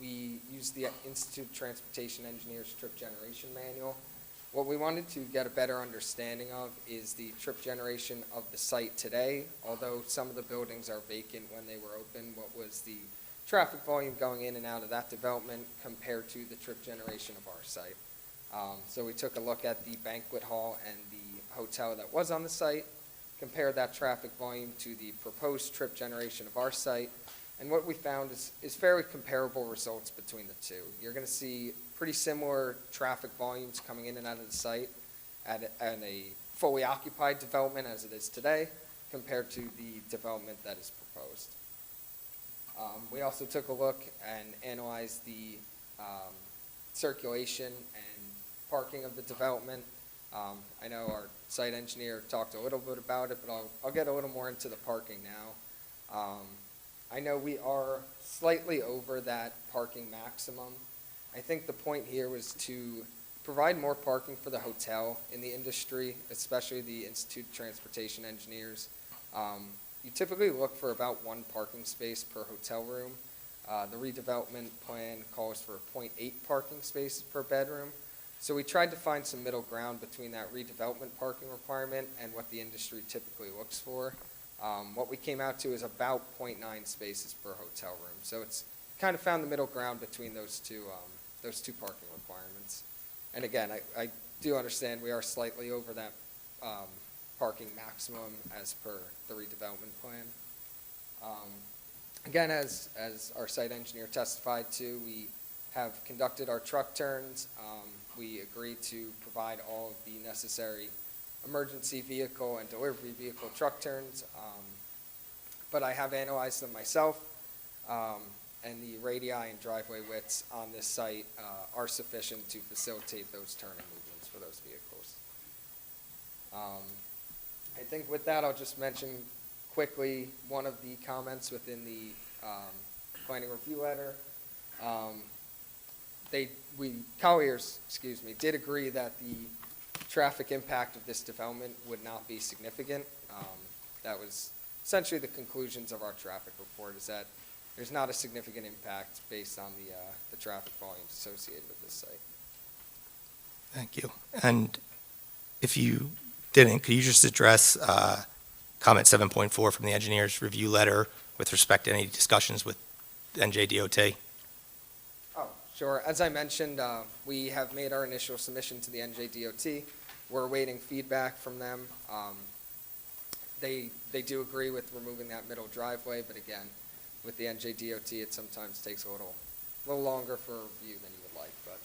Speaker 13: we used the Institute of Transportation Engineers Trip Generation Manual. What we wanted to get a better understanding of is the trip generation of the site today. Although some of the buildings are vacant when they were open, what was the traffic volume going in and out of that development compared to the trip generation of our site? So we took a look at the banquet hall and the hotel that was on the site, compared that traffic volume to the proposed trip generation of our site, and what we found is fairly comparable results between the two. You're going to see pretty similar traffic volumes coming in and out of the site at a fully occupied development as it is today, compared to the development that is proposed. We also took a look and analyzed the circulation and parking of the development. I know our site engineer talked a little bit about it, but I'll get a little more into the parking now. I know we are slightly over that parking maximum. I think the point here was to provide more parking for the hotel in the industry, especially the Institute of Transportation Engineers. You typically look for about 1 parking space per hotel room. The redevelopment plan calls for 0.8 parking spaces per bedroom. So we tried to find some middle ground between that redevelopment parking requirement and what the industry typically looks for. What we came out to is about 0.9 spaces per hotel room. So it's kind of found the middle ground between those two parking requirements. And again, I do understand we are slightly over that parking maximum as per the redevelopment plan. Again, as our site engineer testified to, we have conducted our truck turns. We agreed to provide all of the necessary emergency vehicle and delivery vehicle truck turns, but I have analyzed them myself, and the radii and driveway widths on this site are sufficient to facilitate those turning movements for those vehicles. I think with that, I'll just mention quickly one of the comments within the planning review letter. Colliers, did agree that the traffic impact of this development would not be significant. That was essentially the conclusions of our traffic report, is that there's not a significant impact based on the traffic volumes associated with this site.
Speaker 11: Thank you. And if you didn't, could you just address comment 7.4 from the engineer's review letter with respect to any discussions with NJDOT?
Speaker 13: Oh, sure. As I mentioned, we have made our initial submission to the NJDOT. We're awaiting feedback from them. They do agree with removing that middle driveway, but again, with the NJDOT, it sometimes takes a little longer for review than you would like, but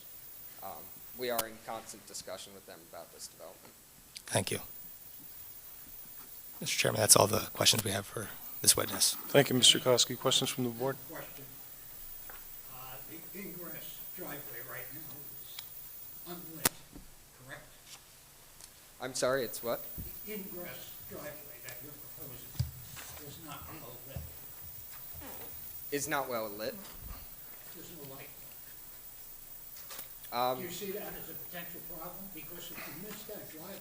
Speaker 13: we are in constant discussion with them about this development.
Speaker 11: Thank you. Mr. Chairman, that's all the questions we have for this witness.
Speaker 1: Thank you, Mr. Kosky. Questions from the board?
Speaker 4: Question. The ingress driveway right now is unlit, correct?
Speaker 13: I'm sorry, it's what?
Speaker 4: The ingress driveway that you're proposing is not well lit.
Speaker 13: Is not well lit.
Speaker 4: There's no light. Do
Speaker 13: Um,
Speaker 4: you see that as a potential problem? Because if you miss that driveway,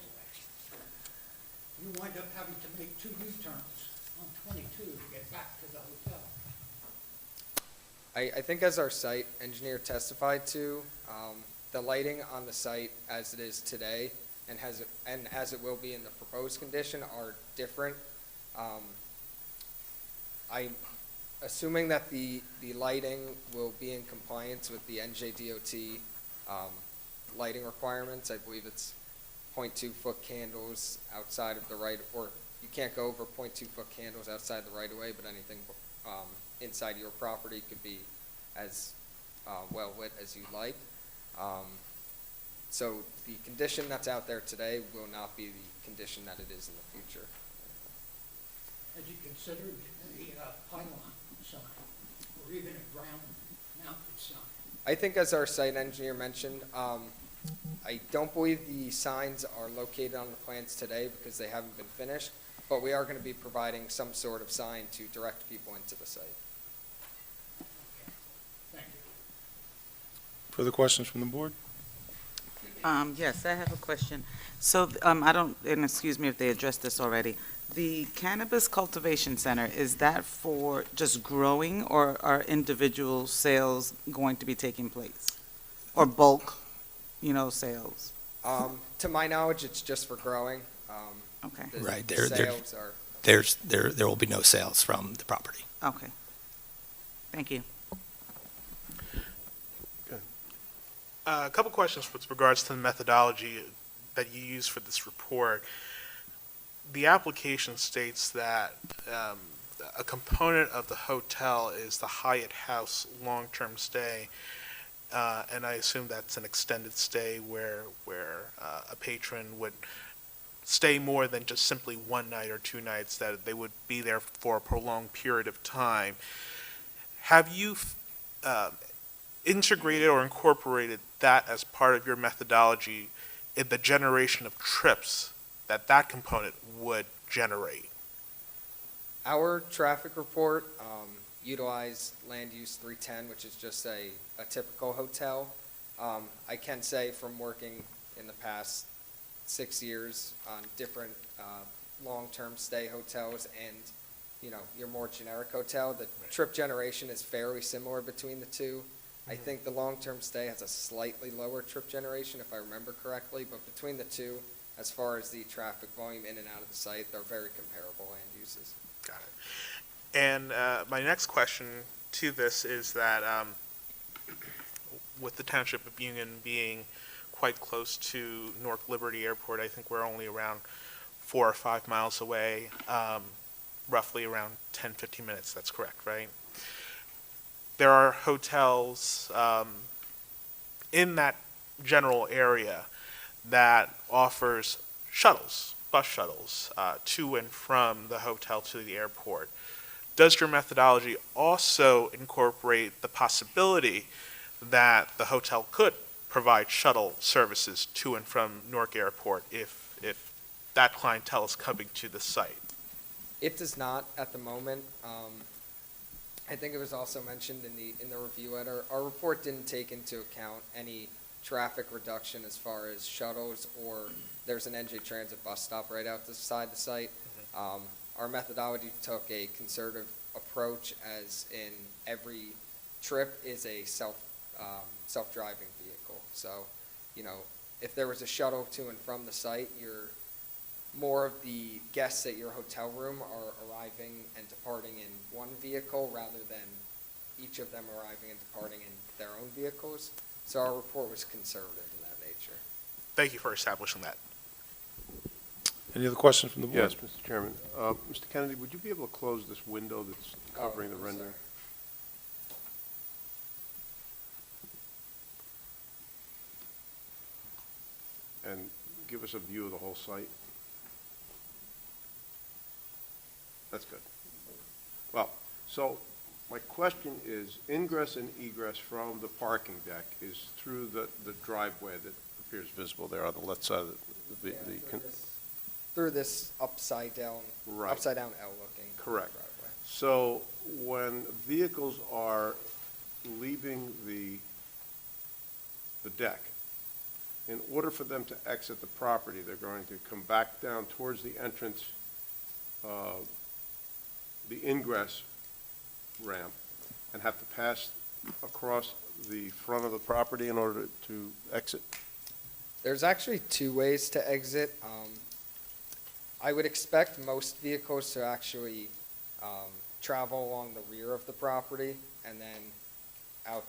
Speaker 4: you wind up having to make 2 U-turns on 22 to get back to the hotel.
Speaker 13: I think as our site engineer testified to, the lighting on the site as it is today and as it will be in the proposed condition are different. I'm assuming that the lighting will be in compliance with the NJDOT lighting requirements. I believe it's 0.2-foot candles outside of the or you can't go over 0.2-foot candles outside the right-of-way, but anything inside your property could be as well lit as you like. So the condition that's out there today will not be the condition that it is in the future.
Speaker 4: Had you considered a pylon sign or even a ground-mounted sign?
Speaker 13: I think as our site engineer mentioned, I don't believe the signs are located on the plans today because they haven't been finished, but we are going to be providing some sort of sign to direct people into the site.
Speaker 4: Thank you.
Speaker 1: Further questions from the board?
Speaker 5: Yes, I have a question. So, I don't, and excuse me if they addressed this already. The Cannabis Cultivation Center, is that for just growing, or are individual sales going to be taking place? Or bulk, sales?
Speaker 13: To my knowledge, it's just for growing.
Speaker 5: Okay,
Speaker 13: The
Speaker 11: Right,
Speaker 13: sales are.
Speaker 11: There will be no sales from the property.
Speaker 5: okay. Thank you.
Speaker 7: A couple questions with regards to the methodology that you use for this report. The application states that a component of the hotel is the Hyatt House long-term stay, and I assume that's an extended stay where a patron would stay more than just simply 1 night or 2 nights, that they would be there for a prolonged period of time. Have you integrated or incorporated that as part of your methodology in the generation of trips that component would generate?
Speaker 13: Our traffic report utilized land use 310, which is just a typical hotel. I can say from working in the past 6 years on different long-term stay hotels and your more generic hotel, the trip generation is fairly similar between the two. I think the long-term stay has a slightly lower trip generation, if I remember correctly, but between the two, as far as the traffic volume in and out of the site, they're very comparable land uses.
Speaker 7: Got it. And my next question to this is that with the Township of Union being quite close to Newark Liberty Airport, I think we're only around 4 or 5 miles away, roughly around 10, 15 minutes. That's correct, right? There are hotels in that general area that offers shuttles, bus shuttles, to and from the hotel to the airport. Does your methodology also incorporate the possibility that the hotel could provide shuttle services to and from Newark Airport if that clientele is coming to the site?
Speaker 13: It does not at the moment. I think it was also mentioned in the review letter. Our report didn't take into account any traffic reduction as far as shuttles, or there's an NJ Transit bus stop right outside the site. Our methodology took a conservative approach, as in every trip is a self-driving vehicle. So, if there was a shuttle to and from the site, more of the guests at your hotel room are arriving and departing in one vehicle rather than each of them arriving and departing in their own vehicles. So our report was conservative in that nature.
Speaker 7: Thank you for establishing that.
Speaker 1: Any other questions from the board?
Speaker 6: Yes, Mr. Chairman. Mr. Kennedy, would you be able to close this window that's covering the
Speaker 13: I'm
Speaker 6: render?
Speaker 13: sorry.
Speaker 6: And give us a view of the whole site? That's good. Well, so my question is, ingress and egress from the parking deck is through the driveway that appears visible there on the left side of the
Speaker 13: Through this upside down L looking
Speaker 6: Correct.
Speaker 13: driveway.
Speaker 6: So when vehicles are leaving the deck, in order for them to exit the property, they're going to come back down towards the entrance, the ingress ramp, and have to pass across the front of the property in order to exit?
Speaker 13: There's actually two ways to exit. I would expect most vehicles to actually travel along the rear of the property and then out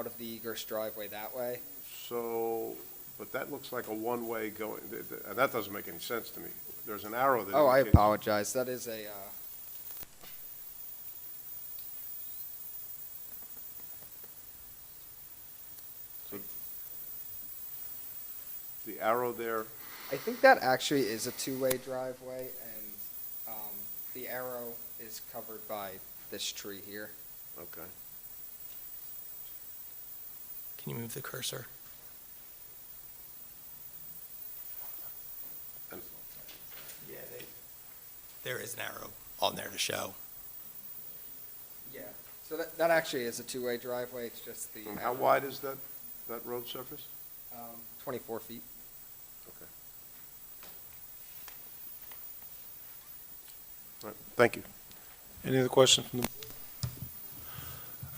Speaker 13: of the egress driveway that way.
Speaker 6: So, but that looks like a one-way going, and that doesn't make any sense to me. There's an arrow that
Speaker 13: Oh, I
Speaker 6: indicates-
Speaker 13: apologize. That is a,
Speaker 6: The arrow there,
Speaker 13: I think that actually is a two-way driveway, and the arrow is covered by this tree here.
Speaker 6: okay.
Speaker 11: Can you move the cursor?
Speaker 6: And-
Speaker 11: Yeah, there is an arrow on there to show.
Speaker 13: Yeah. So that actually is a two-way driveway. It's just the.
Speaker 6: And how wide is that road surface?
Speaker 13: 24 feet.
Speaker 6: Okay. All right, thank you.
Speaker 1: Any other questions from the board?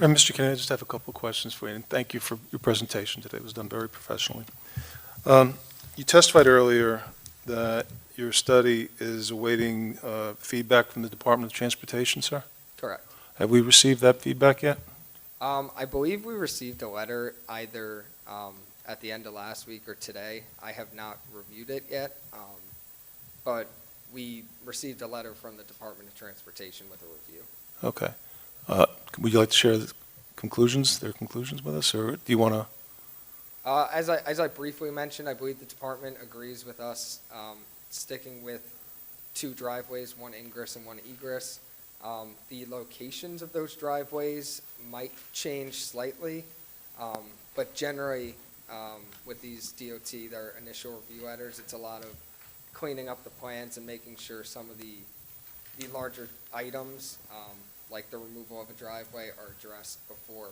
Speaker 1: All right, Mr. Kennedy, I just have a couple of questions for you, and thank you for your presentation today. It was done very professionally. You testified earlier that your study is awaiting feedback from the Department of Transportation, sir?
Speaker 13: Correct.
Speaker 1: Have we received that feedback yet?
Speaker 13: I believe we received a letter either at the end of last week or today. I have not reviewed it yet, but we received a letter from the Department of Transportation with a review.
Speaker 1: Okay. Would you like to share their conclusions with us, or do you want to?
Speaker 13: As I briefly mentioned, I believe the department agrees with us sticking with two driveways, one ingress and one egress. The locations of those driveways might change slightly, but generally, with these DOT, their initial review letters, it's a lot of cleaning up the plans and making sure some of the larger items, like the removal of a driveway, are addressed before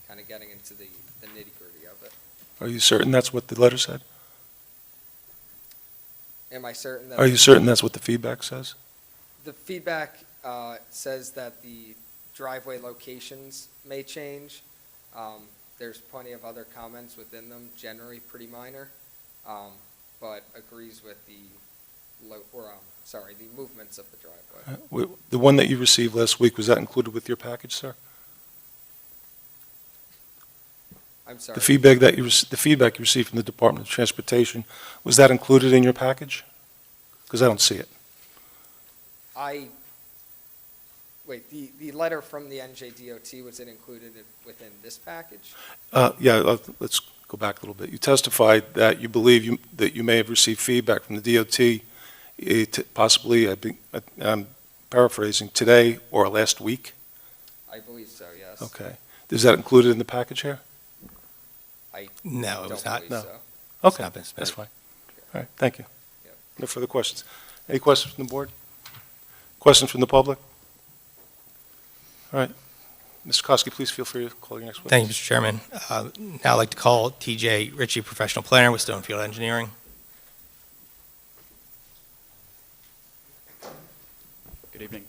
Speaker 13: kind of getting into the nitty-gritty of it.
Speaker 1: Are you certain that's what the letter said?
Speaker 13: Am I certain that?
Speaker 1: Are you certain that's what the feedback says?
Speaker 13: The feedback says that the driveway locations may change. There's plenty of other comments within them, generally pretty minor, but agrees with the movements of the driveway.
Speaker 1: The one that you received last week, was that included with your package, sir?
Speaker 13: I'm sorry.
Speaker 1: The feedback you received from the Department of Transportation, was that included in your package? Because I don't see it.
Speaker 13: Wait, the letter from the NJDOT, was it included within this package?
Speaker 1: Let's go back a little bit. You testified that you believe that you may have received feedback from the DOT, possibly, I'm paraphrasing, today or last week?
Speaker 13: I believe so, yes.
Speaker 1: Okay. Is that included in the package here?
Speaker 11: No, it was
Speaker 13: Don't
Speaker 11: not.
Speaker 13: believe
Speaker 1: No.
Speaker 13: so.
Speaker 11: It's
Speaker 1: Okay,
Speaker 11: not been
Speaker 1: that's
Speaker 11: specified.
Speaker 1: fine. All right, thank you.
Speaker 13: Yep.
Speaker 1: No further questions. Any questions from the board? Questions from the public? All right. Mr. Kosky, please feel free to call your next witness.
Speaker 11: Thank you, Mr. Chairman. Now I'd like to call TJ Ritchie, professional planner with Stonefield Engineering.
Speaker 14: Good evening.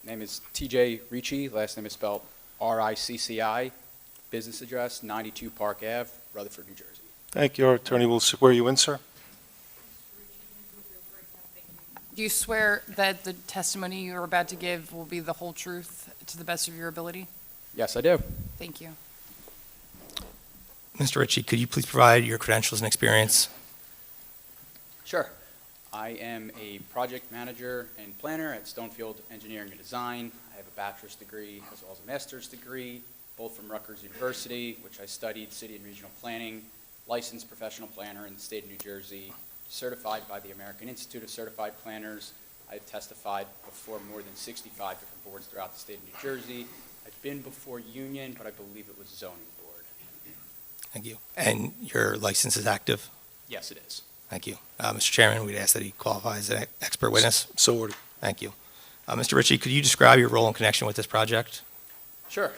Speaker 14: Name is TJ Ricci, last name is spelled R-I-C-C-I. Business address, 92 Park Ave, Rutherford, New Jersey.
Speaker 1: Thank you. Our attorney will swear you in, sir.
Speaker 3: Do you swear that the testimony you're about to give will be the whole truth to the best of your ability?
Speaker 14: Yes, I do.
Speaker 3: Thank you.
Speaker 11: Mr. Ritchie, could you please provide your credentials and experience?
Speaker 14: Sure. I am a project manager and planner at Stonefield Engineering and Design. I have a bachelor's degree as well as a master's degree, both from Rutgers University, which I studied city and regional planning, licensed professional planner in the state of New Jersey, certified by the American Institute of Certified Planners. I've testified before more than 65 different boards throughout the state of New Jersey. I've been before Union, but I believe it was zoning board.
Speaker 11: Thank you. And your license is active?
Speaker 14: Yes, it is.
Speaker 11: Thank you. Mr. Chairman, we'd ask that he qualify as an expert witness.
Speaker 1: So ordered.
Speaker 11: Thank you. Mr. Ritchie, could you describe your role in connection with this project?
Speaker 14: Sure.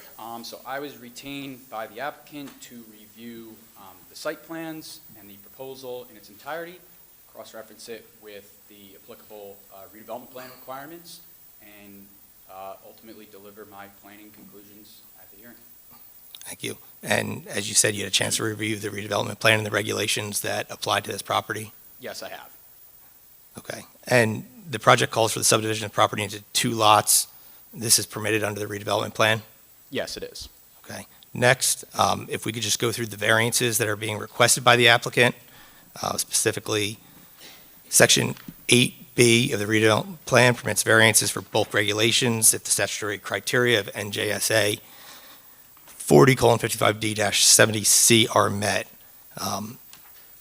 Speaker 14: So I was retained by the applicant to review the site plans and the proposal in its entirety, cross-reference it with the applicable redevelopment plan requirements, and ultimately deliver my planning conclusions at the hearing.
Speaker 11: Thank you. And as you said, you had a chance to review the redevelopment plan and the regulations that apply to this property?
Speaker 14: Yes, I have.
Speaker 11: Okay. And the project calls for the subdivision of property into 2 lots. This is permitted under the redevelopment plan?
Speaker 14: Yes, it is.
Speaker 11: Okay. Next, if we could just go through the variances that are being requested by the applicant, specifically Section 8B of the redevelopment plan permits variances for bulk regulations if the statutory criteria of NJSA 40:55D-70C are met.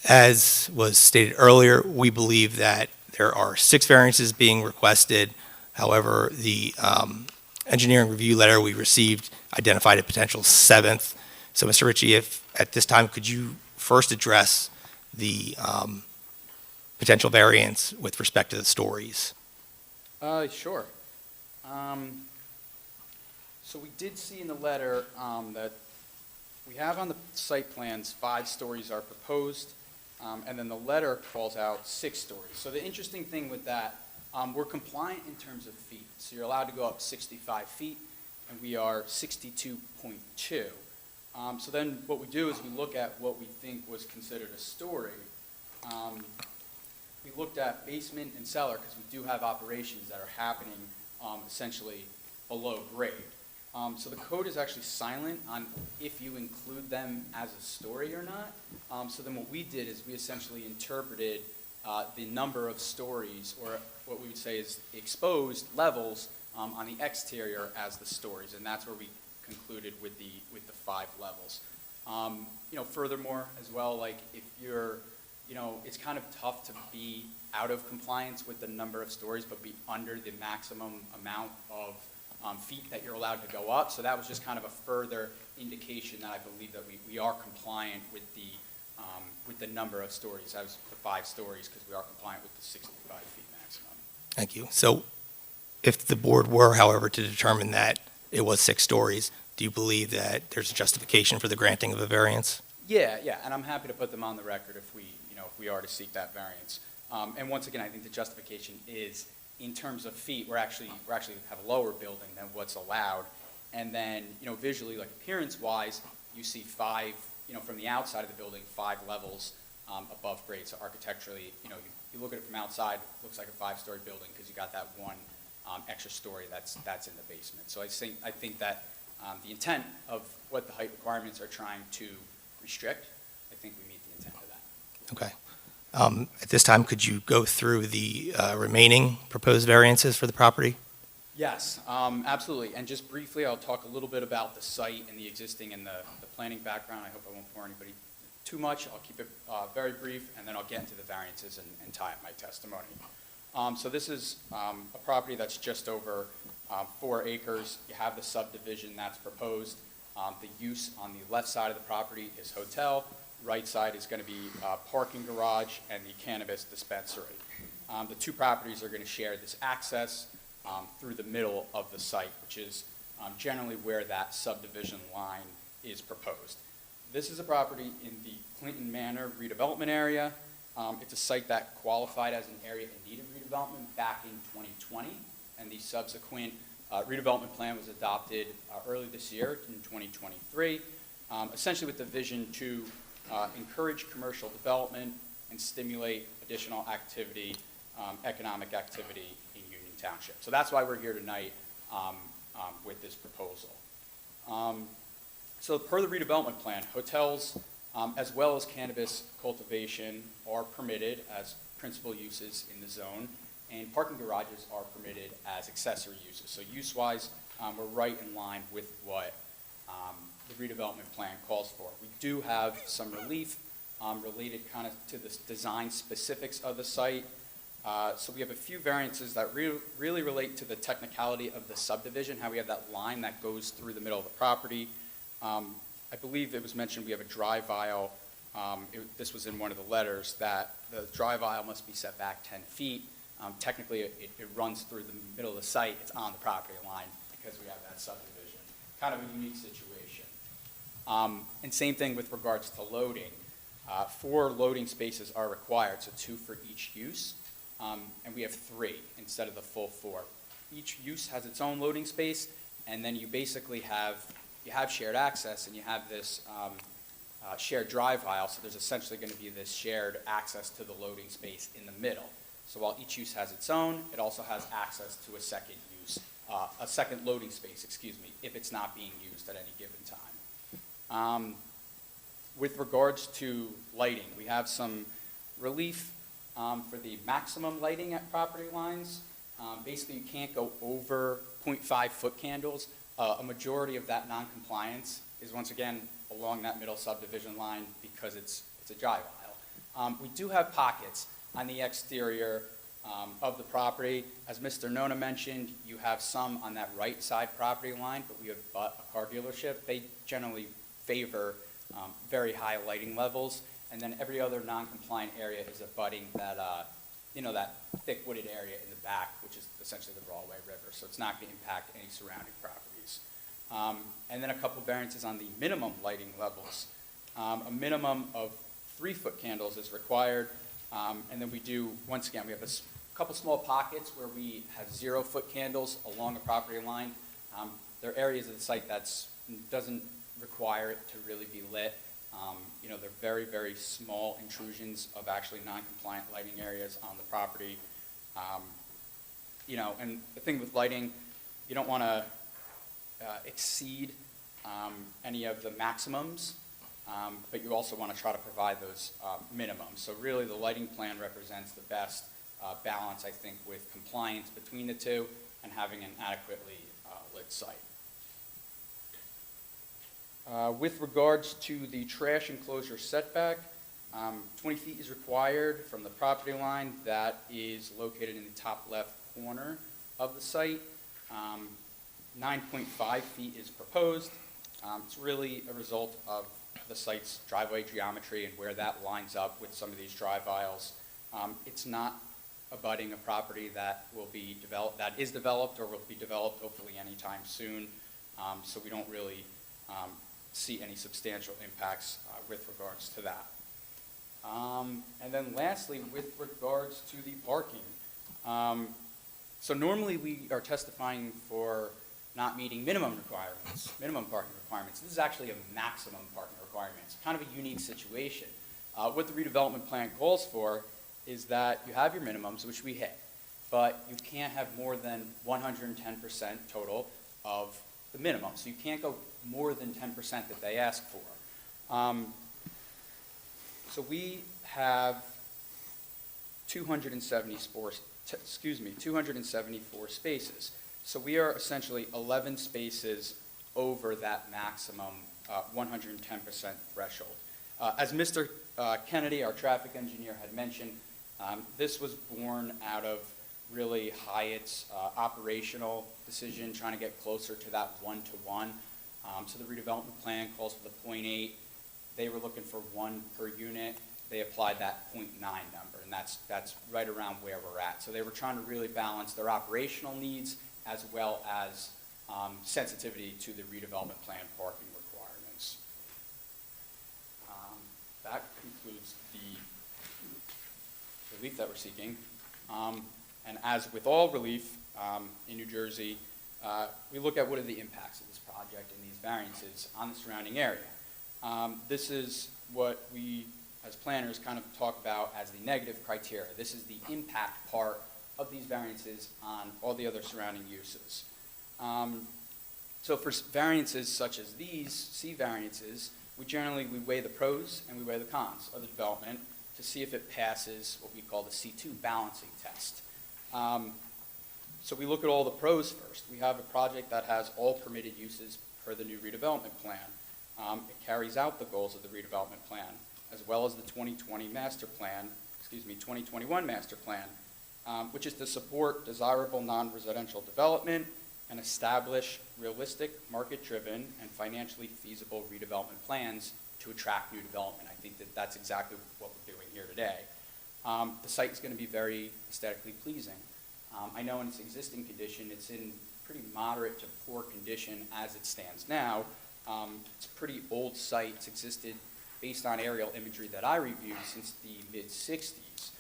Speaker 11: As was stated earlier, we believe that there are 6 variances being requested. However, the engineering review letter we received identified a potential 7th. So, Mr. Ritchie, if at this time, could you first address the potential variance with respect to the stories?
Speaker 14: Sure. So we did see in the letter that we have on the site plans 5 stories are proposed, and then the letter calls out 6 stories. So the interesting thing with that, we're compliant in terms of feet. So you're allowed to go up 65 feet, and we are 62.2. So then what we do is we look at what we think was considered a story. We looked at basement and cellar because we do have operations that are happening essentially below grade. So the code is actually silent on if you include them as a story or not. So then what we did is we essentially interpreted the number of stories, or what we would say is exposed levels on the exterior as the stories, and that's where we concluded with the 5 levels. Furthermore, as well, like if you're, it's kind of tough to be out of compliance with the number of stories, but be under the maximum amount of feet that you're allowed to go up. So that was just kind of a further indication that I believe that we are compliant with the number of stories, as the 5 stories, because we are compliant with the 65 feet maximum.
Speaker 11: Thank you. So if the board were, however, to determine that it was 6 stories, do you believe that there's a justification for the granting of a variance?
Speaker 14: Yeah, and I'm happy to put them on the record if we are to seek that variance. And once again, I think the justification is, in terms of feet, we're actually have a lower building than what's allowed. And then, visually, like appearance-wise, you see 5, from the outside of the building, 5 levels above grade. So architecturally, you look at it from outside, it looks like a 5-story building because you got that one extra story that's in the basement. So I think that the intent of what the height requirements are trying to restrict, I think we meet the intent of that.
Speaker 11: Okay. At this time, could you go through the remaining proposed variances for the property?
Speaker 14: Yes, absolutely. And just briefly, I'll talk a little bit about the site and the existing and the planning background. I hope I won't bore anybody too much. I'll keep it very brief, and then I'll get into the variances and tie up my testimony. So this is a property that's just over 4 acres. You have the subdivision that's proposed. The use on the left side of the property is hotel. Right side is going to be parking garage and the cannabis dispensary. The 2 properties are going to share this access through the middle of the site, which is generally where that subdivision line is proposed. This is a property in the Clinton Manor redevelopment area. It's a site that qualified as an area in need of redevelopment back in 2020, and the subsequent redevelopment plan was adopted early this year in 2023, essentially with the vision to encourage commercial development and stimulate additional activity, economic activity in Union Township. So that's why we're here tonight with this proposal. So per the redevelopment plan, hotels as well as cannabis cultivation are permitted as principal uses in the zone, and parking garages are permitted as accessory uses. So use-wise, we're right in line with what the redevelopment plan calls for. We do have some relief related kind of to the design specifics of the site. So we have a few variances that really relate to the technicality of the subdivision, how we have that line that goes through the middle of the property. I believe it was mentioned we have a drive aisle. This was in one of the letters, that the drive aisle must be set back 10 feet. Technically, it runs through the middle of the site. It's on the property line because we have that subdivision. kind of a unique situation. And same thing with regards to loading. 4 loading spaces are required, so 2 for each use, and we have 3 instead of the full 4. Each use has its own loading space, and then you basically have shared access, and you have this shared drive aisle, so there's essentially going to be this shared access to the loading space in the middle. So while each use has its own, it also has access to a second use, a second loading space, if it's not being used at any given time. With regards to lighting, we have some relief for the maximum lighting at property lines. Basically, you can't go over 0.5 foot candles. A majority of that non-compliance is, once again, along that middle subdivision line because it's a drive aisle. We do have pockets on the exterior of the property. As Mr. Nona mentioned, you have some on that right side property line, but we have a car dealership. They generally favor very high lighting levels, and then every other non-compliant area is abutting that, that thick wooded area in the back, which is essentially the Rawway River, so it's not going to impact any surrounding properties. And then a couple variances on the minimum lighting levels. A minimum of 3-foot candles is required, and then we do, once again, we have a couple small pockets where we have 0-foot candles along the property line. There are areas of the site that doesn't require it to really be lit. They're very, very small intrusions of actually non-compliant lighting areas on the property. And the thing with lighting, you don't want to exceed any of the maximums, but you also want to try to provide those minimums. So really, the lighting plan represents the best balance, I think, with compliance between the two and having an adequately lit site. With regards to the trash enclosure setback, 20 feet is required from the property line. That is located in the top left corner of the site. 9.5 feet is proposed. It's really a result of the site's driveway geometry and where that lines up with some of these drive aisles. It's not abutting a property that will be developed, that is developed or will be developed hopefully anytime soon. So we don't really see any substantial impacts with regards to that. And then lastly, with regards to the parking. So normally we are testifying for not meeting minimum parking requirements. This is actually a maximum parking requirement. It's kind of a unique situation. What the redevelopment plan calls for is that you have your minimums, which we hit, but you can't have more than 110% total of the minimum. So you can't go more than 10% that they ask for. So we have 274 spaces. So we are essentially 11 spaces over that maximum 110% threshold. As Mr. Kennedy, our traffic engineer, had mentioned, this was born out of really Hyatt's operational decision, trying to get closer to that 1-to-1. So the redevelopment plan calls for the 0.8. They were looking for 1 per unit. They applied that 0.9 number, and that's right around where we're at. So they were trying to really balance their operational needs as well as sensitivity to the redevelopment plan parking requirements. That concludes the relief that we're seeking. And as with all relief in New Jersey, we look at what are the impacts of this project and these variances on the surrounding area. This is what we, as planners, kind of talk about as the negative criteria. This is the impact part of these variances on all the other surrounding uses. So for variances such as these, C variances, we weigh the pros and we weigh the cons of the development to see if it passes what we call the C2 balancing test. So we look at all the pros first. We have a project that has all permitted uses per the new redevelopment plan. It carries out the goals of the redevelopment plan, as well as the 2021 master plan, which is to support desirable non-residential development and establish realistic, market-driven, and financially feasible redevelopment plans to attract new development. I think that that's exactly what we're doing here today. The site is going to be very aesthetically pleasing. I know in its existing condition, it's in pretty moderate to poor condition as it stands now. It's a pretty old site. It's existed based on aerial imagery that I reviewed since the mid-'60s.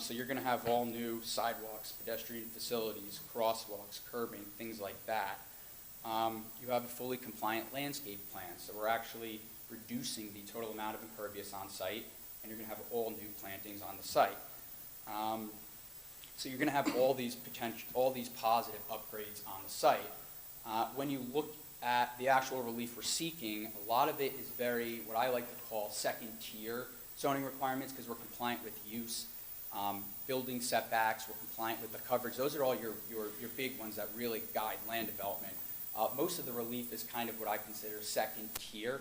Speaker 14: So you're going to have all new sidewalks, pedestrian facilities, crosswalks, curbing, things like that. You have a fully compliant landscape plan, so we're actually reducing the total amount of impervious on site, and you're going to have all new plantings on the site. So you're going to have all these positive upgrades on the site. When you look at the actual relief we're seeking, a lot of it is very, what I like to call second-tier zoning requirements, because we're compliant with use, building setbacks, we're compliant with the coverage. Those are all your big ones that really guide land development. Most of the relief is kind of what I consider second-tier,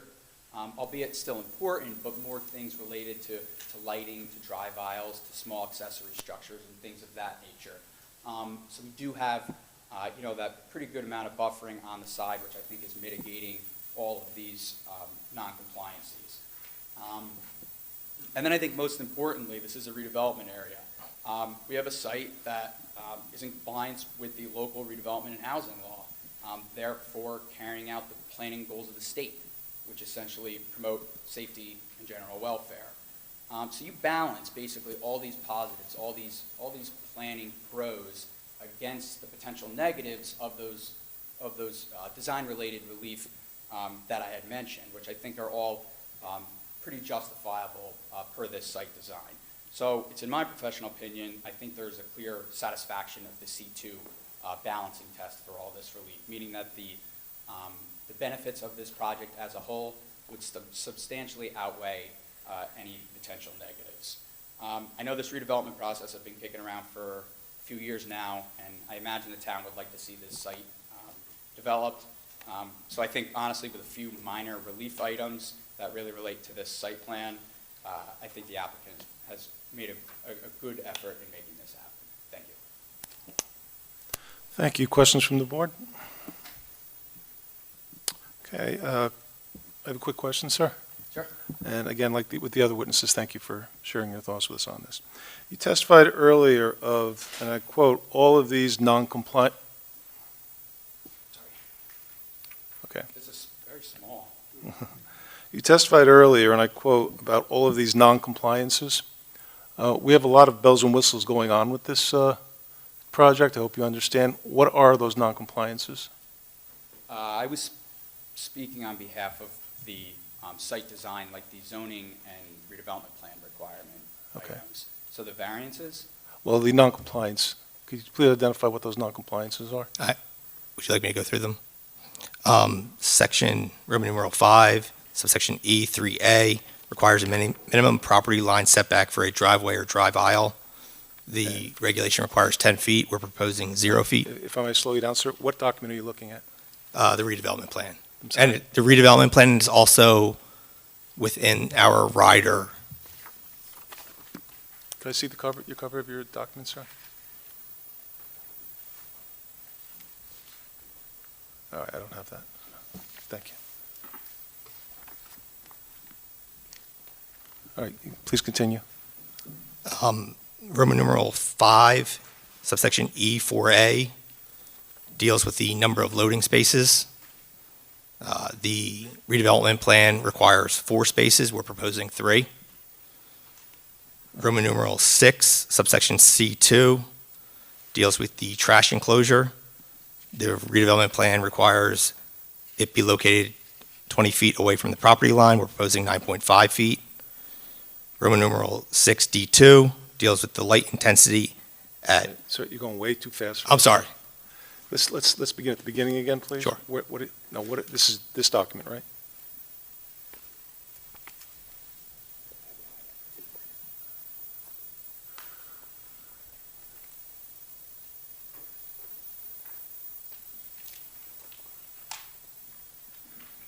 Speaker 14: albeit still important, but more things related to lighting, to drive aisles, to small accessory structures and things of that nature. So we do have that pretty good amount of buffering on the side, which I think is mitigating all of these non-compliances. And then I think most importantly, this is a redevelopment area. We have a site that is in compliance with the local redevelopment and housing law, therefore carrying out the planning goals of the state, which essentially promote safety and general welfare. So you balance basically all these positives, all these planning pros against the potential negatives of those design-related relief that I had mentioned, which I think are all pretty justifiable per this site design. So it's in my professional opinion, I think there's a clear satisfaction of the C2 balancing test for all this relief, meaning that the benefits of this project as a whole would substantially outweigh any potential negatives. I know this redevelopment process has been kicking around for a few years now, and I imagine the town would like to see this site developed. So I think honestly with a few minor relief items that really relate to this site plan, I think the applicant has made a good effort in making this happen. Thank you.
Speaker 1: Thank you. Questions from the board? Okay, I have a quick question, sir.
Speaker 14: Sure.
Speaker 1: And again, like with the other witnesses, thank you for sharing your thoughts with us on this. You testified earlier of, and I quote, all of these non-compliant.
Speaker 14: Sorry.
Speaker 1: Okay.
Speaker 14: This is very small.
Speaker 1: You testified earlier, and I quote, about all of these non-compliances. We have a lot of bells and whistles going on with this project. I hope you understand. What are those non-compliances?
Speaker 14: I was speaking on behalf of the site design, like the zoning and redevelopment plan requirement items. So the variances?
Speaker 1: Well, the non-compliance. Could you please identify what those non-compliances are?
Speaker 11: Would you like me to go through them? Section Roman numeral 5, subsection E3A requires a minimum property line setback for a driveway or drive aisle. The regulation requires 10 feet. We're proposing 0 feet.
Speaker 1: If I may slow you down, sir, what document are you looking at?
Speaker 11: The redevelopment plan. And the redevelopment plan is also within our rider.
Speaker 1: Can I see the cover, your cover of your document, sir? All right, I don't have that. Thank you. All right, please continue.
Speaker 11: Roman numeral 5, subsection E4A, deals with the number of loading spaces. The redevelopment plan requires 4 spaces. We're proposing 3. Roman numeral 6, subsection C2, deals with the trash enclosure. The redevelopment plan requires it be located 20 feet away from the property line. We're proposing 9.5 feet. Roman numeral 6D2 deals with the light intensity at...
Speaker 1: Sir, you're going way too fast.
Speaker 11: I'm sorry.
Speaker 1: Let's begin at the beginning again, please.
Speaker 11: Sure.
Speaker 1: This is this document, right?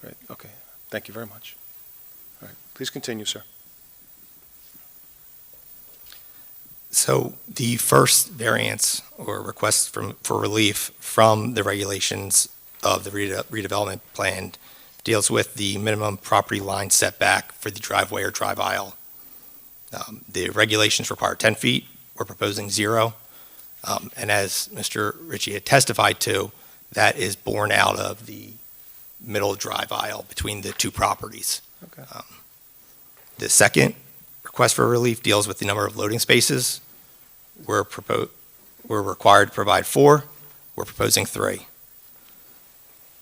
Speaker 1: Right, okay. Thank you very much. All right, please continue, sir.
Speaker 11: So the first variance or request for relief from the regulations of the redevelopment plan deals with the minimum property line setback for the driveway or drive aisle. The regulations require 10 feet. We're proposing 0. And as Mr. Ritchie had testified to, that is born out of the middle drive aisle between the two properties.
Speaker 1: Okay.
Speaker 11: The second request for relief deals with the number of loading spaces. We're required to provide 4. We're proposing 3.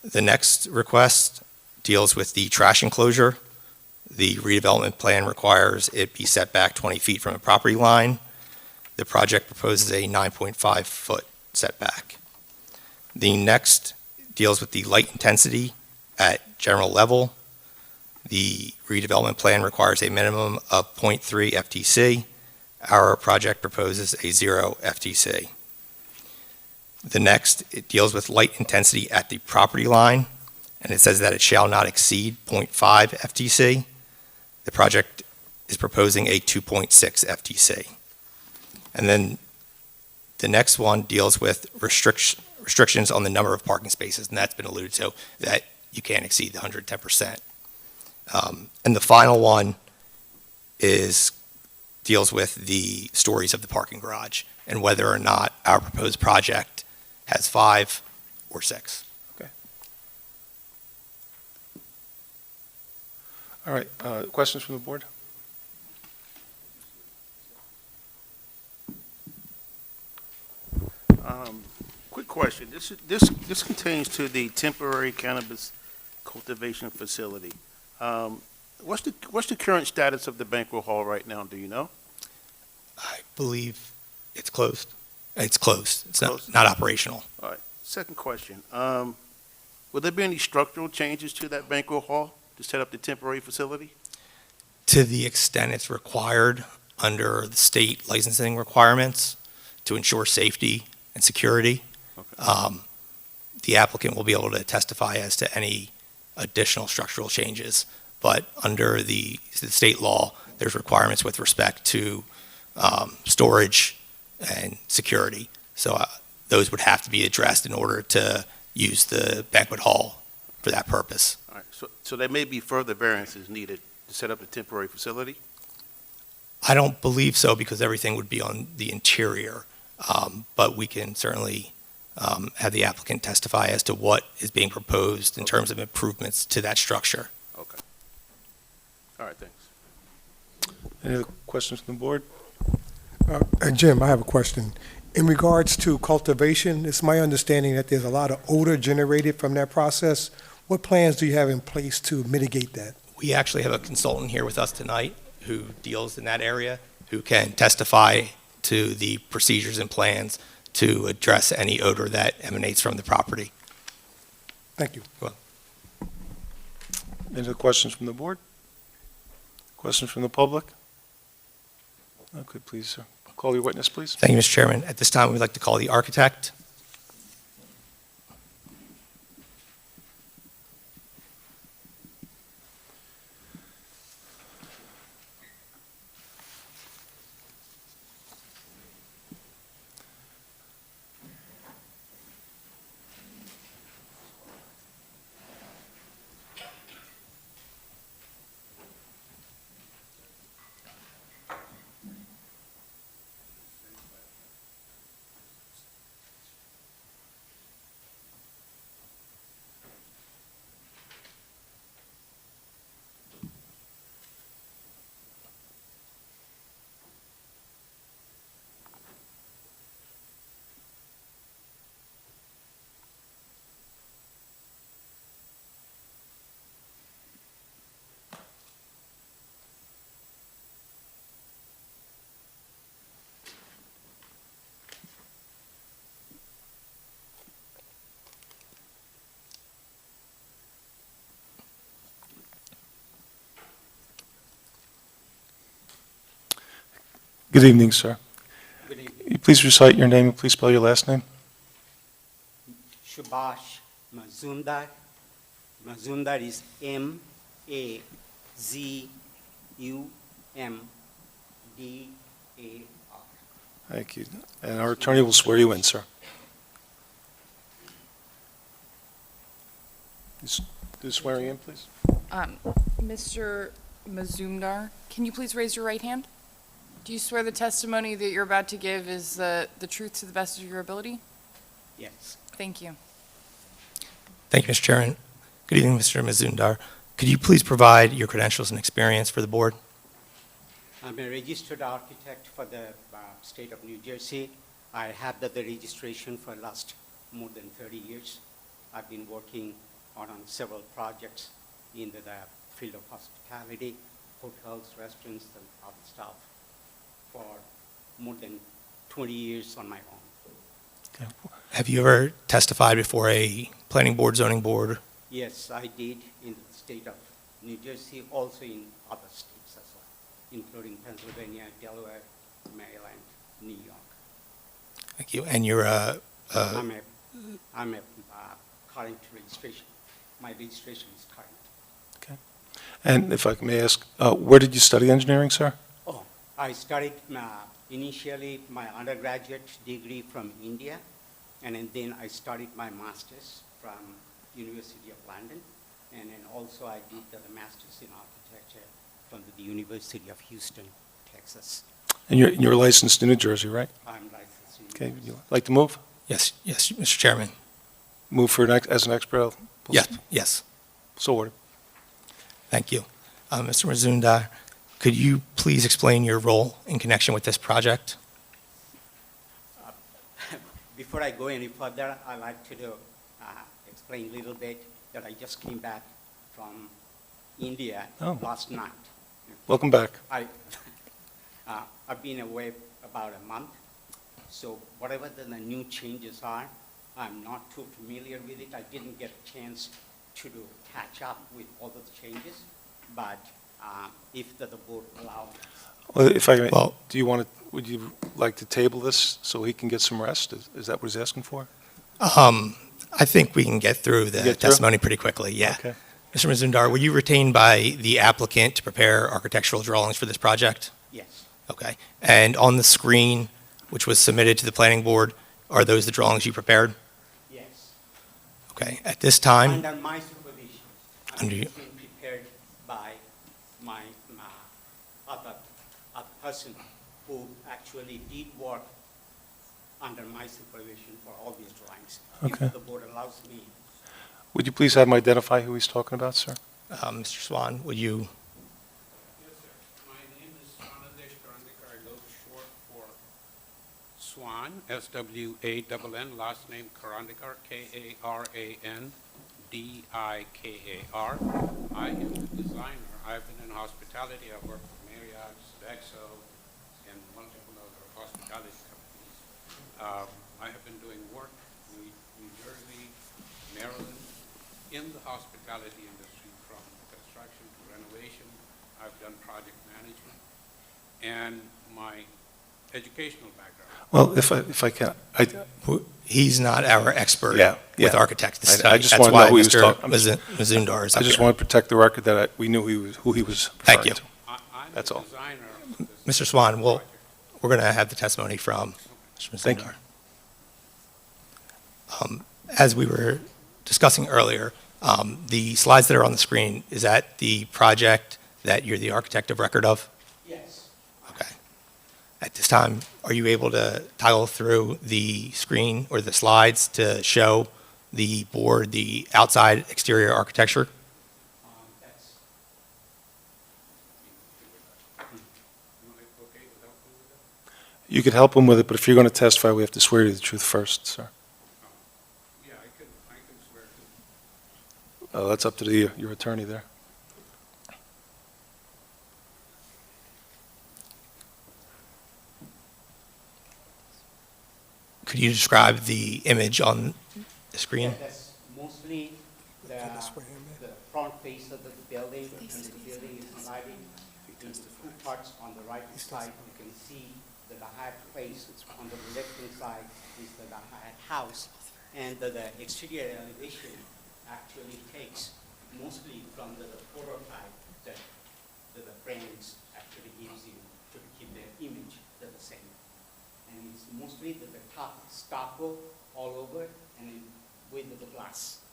Speaker 11: The next request deals with the trash enclosure. The redevelopment plan requires it be set back 20 feet from a property line. The project proposes a 9.5-foot setback. The next deals with the light intensity at general level. The redevelopment plan requires a minimum of 0.3 FTC. Our project proposes a 0 FTC. The next, it deals with light intensity at the property line, and it says that it shall not exceed 0.5 FTC. The project is proposing a 2.6 FTC. And then the next one deals with restrictions on the number of parking spaces, and that's been alluded to, that you can't exceed the 110%. And the final one deals with the stories of the parking garage and whether or not our proposed project has 5 or 6.
Speaker 1: All right, questions from the board?
Speaker 15: Quick question. This contains to the temporary cannabis cultivation facility. What's the current status of the banquet hall right now? Do you know?
Speaker 11: I believe it's closed. It's closed. It's
Speaker 15: Closed?
Speaker 11: not operational.
Speaker 15: All right. Second question. Will there be any structural changes to that banquet hall to set up the temporary facility?
Speaker 11: To the extent it's required under the state licensing requirements to ensure safety and security, the applicant will be able to testify as to any additional structural changes. But under the state law, there's requirements with respect to storage and security. So those would have to be addressed in order to use the banquet hall for that purpose.
Speaker 15: All right. So there may be further variances needed to set up the temporary facility?
Speaker 11: I don't believe so because everything would be on the interior. But we can certainly have the applicant testify as to what is being proposed in terms of improvements to that structure.
Speaker 15: Okay. All right, thanks.
Speaker 1: Any other questions from the board?
Speaker 16: Jim, I have a question. In regards to cultivation, it's my understanding that there's a lot of odor generated from that process. What plans do you have in place to mitigate that?
Speaker 11: We actually have a consultant here with us tonight who deals in that area, who can testify to the procedures and plans to address any odor that emanates from the property.
Speaker 16: Thank you.
Speaker 11: Well,
Speaker 1: Any other questions from the board? Questions from the public? Okay, please, sir. Call your witness, please.
Speaker 11: thank you, Mr. Chairman. At this time, we'd like to call the architect.
Speaker 1: Good evening, sir.
Speaker 8: Good evening.
Speaker 1: Will you please recite your name and please spell your last name?
Speaker 8: Subhash Mazumdar. Mazumdar is M-A-Z-U-M-D-A-R.
Speaker 1: Thank you. And our attorney will swear you in, sir. Please do the swearing in, please.
Speaker 3: Mr. Mazumdar, can you please raise your right hand? Do you swear the testimony that you're about to give is the truth to the best of your ability?
Speaker 8: Yes.
Speaker 3: Thank you.
Speaker 11: Thank you, Mr. Chairman. Good evening, Mr. Mazumdar. Could you please provide your credentials and experience for the board?
Speaker 8: I'm a registered architect for the state of New Jersey. I have the registration for last more than 30 years. I've been working on several projects in the field of hospitality, hotels, restaurants, and other stuff for more than 20 years on my own.
Speaker 11: Have you ever testified before a planning board, zoning board?
Speaker 8: Yes, I did in the state of New Jersey, also in other states as well, including Pennsylvania, Delaware, Maryland, New York.
Speaker 11: Thank you. And you're
Speaker 8: I'm a current registration. My registration is current.
Speaker 1: And if I may ask, where did you study engineering, sir?
Speaker 8: Oh, I studied initially my undergraduate degree from India, and then I studied my master's from University of London, and then also I did the master's in architecture from the University of Houston, Texas.
Speaker 1: And you're licensed in New Jersey, right?
Speaker 8: I'm licensed in
Speaker 1: Okay, would you like to move?
Speaker 11: Yes, Mr. Chairman.
Speaker 1: Move for as an expert?
Speaker 11: Yes.
Speaker 1: So ordered.
Speaker 11: Thank you. Mr. Mazumdar, could you please explain your role in connection with this project?
Speaker 8: Before I go any further, I'd like to explain a little bit that I just came back from India last night.
Speaker 1: Welcome back.
Speaker 8: I've been away about a month, so whatever the new changes are, I'm not too familiar with it. I didn't get a chance to catch up with all the changes, but if the board allows.
Speaker 1: Well, if I may, would you like to table this so he can get some rest? Is that what he's asking for?
Speaker 11: I think we can get through the testimony pretty quickly, yeah.
Speaker 1: Okay.
Speaker 11: Mr. Mazumdar, were you retained by the applicant to prepare architectural drawings for this project?
Speaker 8: Yes.
Speaker 11: Okay. And on the screen, which was submitted to the planning board, are those the drawings you prepared?
Speaker 8: Yes.
Speaker 11: Okay. At this time?
Speaker 8: Under my supervision.
Speaker 11: Under you.
Speaker 8: It's been prepared by my other person who actually did work under my supervision for all these drawings.
Speaker 1: Okay.
Speaker 8: If the board allows me.
Speaker 1: Would you please have him identify who he's talking about, sir?
Speaker 11: Mr. Swan, would you?
Speaker 4: Yes, sir. My name is Swanadesh Karandikar. I go short for Swan, S-W-A-N-N, last name Karandikar, K-A-R-A-N-D-I-K-A-R. I am a designer. I've been in hospitality. I've worked for Marriott, Sodexo, and multiple other hospitality companies. I have been doing work in New Jersey, Maryland, in the hospitality industry, from construction to renovation. I've done project management, and my educational background.
Speaker 1: Well, if I can,
Speaker 11: He's not our expert
Speaker 1: Yeah,
Speaker 11: with
Speaker 1: yeah.
Speaker 11: architects.
Speaker 1: I just want to know who he was talking.
Speaker 11: Mazumdar is
Speaker 1: I
Speaker 11: up
Speaker 1: just
Speaker 11: here.
Speaker 1: want to protect the record that we knew who he was
Speaker 11: Thank
Speaker 1: referring
Speaker 11: you.
Speaker 1: to.
Speaker 4: I'm
Speaker 1: That's
Speaker 4: a
Speaker 1: all.
Speaker 4: designer.
Speaker 11: Mr. Swan, we're going to have the testimony from Mr. Mazumdar.
Speaker 1: Thank you.
Speaker 11: As we were discussing earlier, the slides that are on the screen, is that the project that you're the architect of record of?
Speaker 8: Yes.
Speaker 11: Okay. At this time, are you able to toggle through the screen or the slides to show the board, the outside exterior architecture?
Speaker 8: That's.
Speaker 1: You could help him with it, but if you're going to testify, we have to swear to the truth first, sir.
Speaker 4: Yeah, I can swear to.
Speaker 1: That's up to your attorney there.
Speaker 11: Could you describe the image on the screen?
Speaker 8: That's mostly the front face of the building, and the building is divided into two parts. On the right side, you can see that the Hyatt Place. On the left-hand side is the Hyatt House, and the exterior elevation actually takes mostly from the prototype that the brands actually gives you to keep their image the same. And it's mostly the top stucco all over, and with the glass,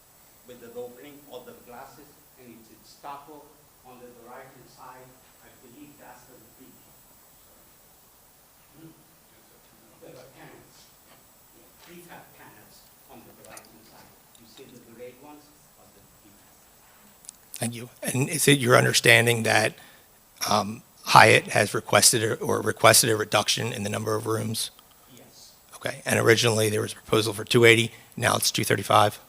Speaker 8: with the opening of the glasses, and it's stucco on the right-hand side. I believe that's the big. The panels, prefab panels on the right-hand side. You see the great ones or the deep ones.
Speaker 11: Thank you. And is it your understanding that Hyatt has requested a reduction in the number of rooms?
Speaker 8: Yes,
Speaker 11: Okay, and originally there was a proposal for 280, now it's 235?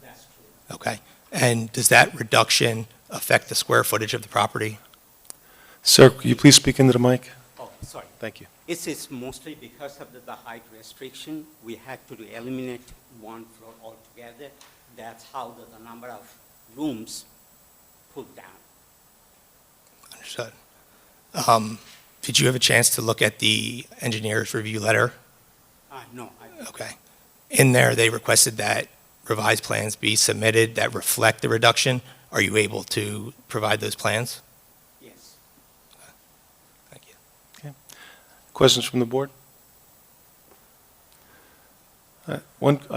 Speaker 8: that's true.
Speaker 11: Okay, and does that reduction affect the square footage of the property?
Speaker 1: Sir, could you please speak into the mic?
Speaker 8: Oh, sorry.
Speaker 1: Thank you.
Speaker 8: It is mostly because of the height restriction. We had to eliminate one floor altogether. That's how the number of rooms put down.
Speaker 11: Understood. Did you have a chance to look at the engineer's review letter?
Speaker 8: No,
Speaker 11: Okay. In there, they requested that revised plans be submitted that reflect the reduction. Are you able to provide those plans?
Speaker 8: yes.
Speaker 11: Thank you.
Speaker 1: Questions from the board? I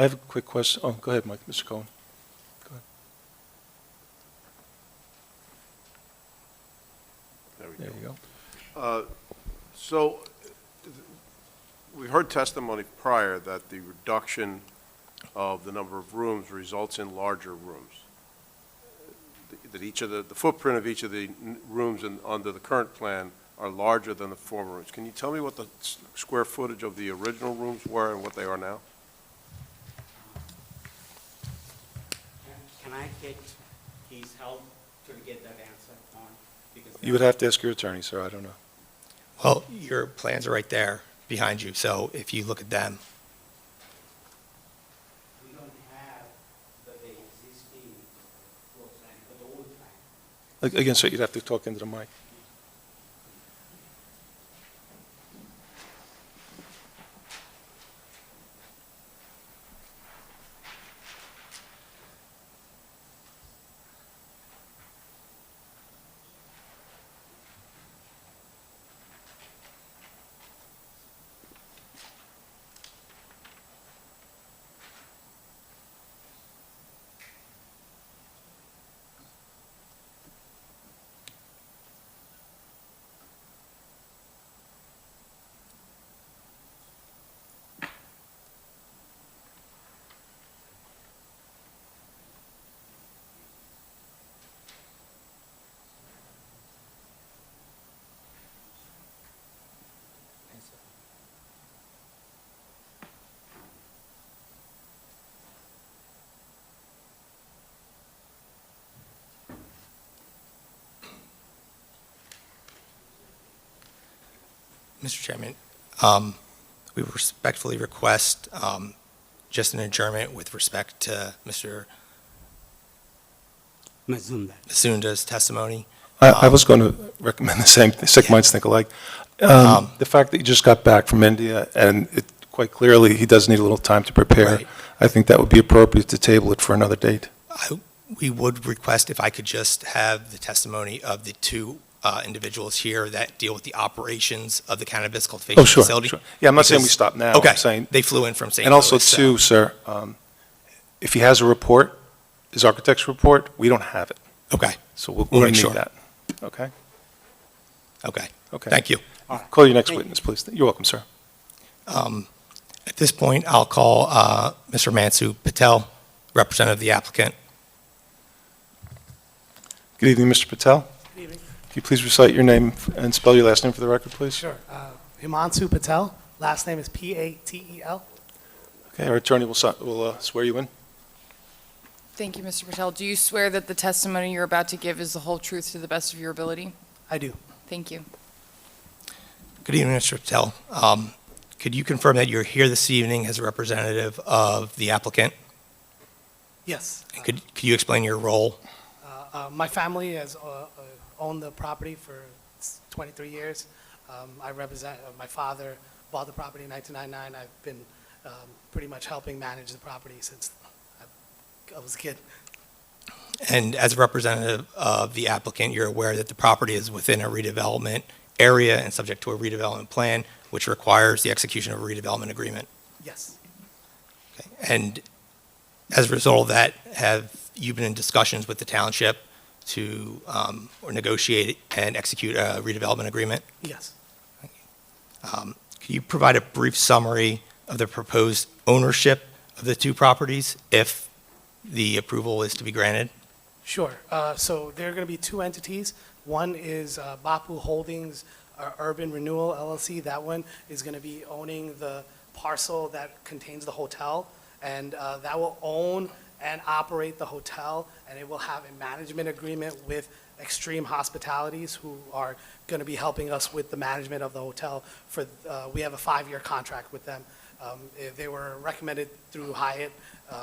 Speaker 1: have a quick question. Oh, go ahead, Mike, Mr. Cohen. Go ahead. There you go.
Speaker 6: So, we heard testimony prior that the reduction of the number of rooms results in larger rooms. That each of the footprint of each of the rooms under the current plan are larger than the former rooms. Can you tell me what the square footage of the original rooms were and what they are now?
Speaker 8: Can I get his help to get that answer on? Because
Speaker 1: You would have to ask your attorney, sir, I don't know.
Speaker 11: Well, your plans are right there behind you, so if you look at them,
Speaker 8: we don't have the existing floor plan, but the old plan.
Speaker 1: Again, sir, you'd have to talk into the mic.
Speaker 11: Mr. Chairman, we respectfully request just an adjournment with respect to Mr. Masunda's testimony.
Speaker 1: I was going to recommend the same, sick minds think alike. The fact that you just got back from India, and it quite clearly, he does need a little time to prepare.
Speaker 11: Right.
Speaker 1: I think that would be appropriate to table it for another date.
Speaker 11: We would request if I could just have the testimony of the two individuals here that deal with the operations of the cannabis cultivation
Speaker 1: Oh, sure,
Speaker 11: facility.
Speaker 1: sure. Yeah, I'm not saying we
Speaker 11: Because-
Speaker 1: stop now.
Speaker 11: Okay,
Speaker 1: I'm saying,
Speaker 11: they flew in from St.
Speaker 1: and also
Speaker 11: Louis, so-
Speaker 1: too, sir, if he has a report, his architect's report, we don't have it.
Speaker 11: Okay,
Speaker 1: So we'll
Speaker 11: We'll make
Speaker 1: need
Speaker 11: sure.
Speaker 1: that. Okay?
Speaker 11: okay.
Speaker 1: Okay.
Speaker 11: Thank you.
Speaker 1: Call your next witness, please. You're welcome, sir.
Speaker 11: At this point, I'll call Mr. Mansu Patel, representative of the applicant.
Speaker 1: Good evening, Mr. Patel.
Speaker 17: Good evening.
Speaker 1: Can you please recite your name and spell your last name for the record, please?
Speaker 17: Sure. Himansu Patel. Last name is Patel.
Speaker 1: Okay, our attorney will swear you in.
Speaker 3: Thank you, Mr. Patel. Do you swear that the testimony you're about to give is the whole truth to the best of your ability?
Speaker 17: I do.
Speaker 3: Thank you.
Speaker 11: Good evening, Mr. Patel. Could you confirm that you're here this evening as a representative of the applicant?
Speaker 17: Yes.
Speaker 11: And could you explain your role?
Speaker 17: My family has owned the property for 23 years. I represent, my father bought the property in 1999. I've been pretty much helping manage the property since I was a kid.
Speaker 11: And as a representative of the applicant, you're aware that the property is within a redevelopment area and subject to a redevelopment plan, which requires the execution of a redevelopment agreement.
Speaker 17: Yes.
Speaker 11: Okay. And as a result of that, have you been in discussions with the township to or negotiate and execute a redevelopment agreement?
Speaker 17: Yes.
Speaker 11: Could you provide a brief summary of the proposed ownership of the two properties, if the approval is to be granted?
Speaker 17: Sure. So there are going to be two entities. One is Bapu Holdings Urban Renewal LLC. That one is going to be owning the parcel that contains the hotel, and that will own and operate the hotel, and it will have a management agreement with Extreme Hospitalities, who are going to be helping us with the management of the hotel. We have a 5-year contract with them. They were recommended through Hyatt.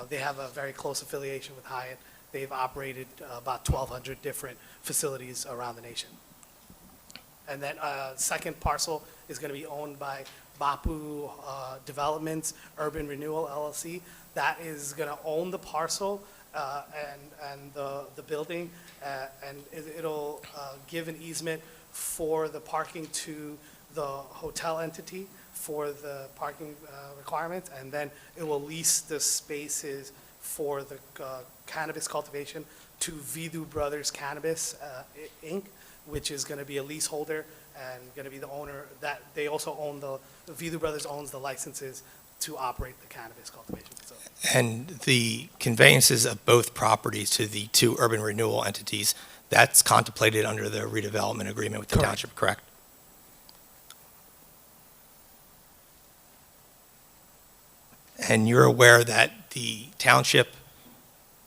Speaker 17: They have a very close affiliation with Hyatt. They've operated about 1,200 different facilities around the nation. And then second parcel is going to be owned by Bapu Developments Urban Renewal LLC. That is going to own the parcel and the building, and it'll give an easement for the parking to the hotel entity for the parking requirements, and then it will lease the spaces for the cannabis cultivation to Vidu Brothers Cannabis Inc., which is going to be a leaseholder and going to be the owner. That they also own the Vidu Brothers owns the licenses to operate the cannabis cultivation facility.
Speaker 11: And the conveyances of both properties to the two urban renewal entities, that's contemplated under the redevelopment agreement with the
Speaker 17: Correct.
Speaker 11: township, correct? And you're aware that the township,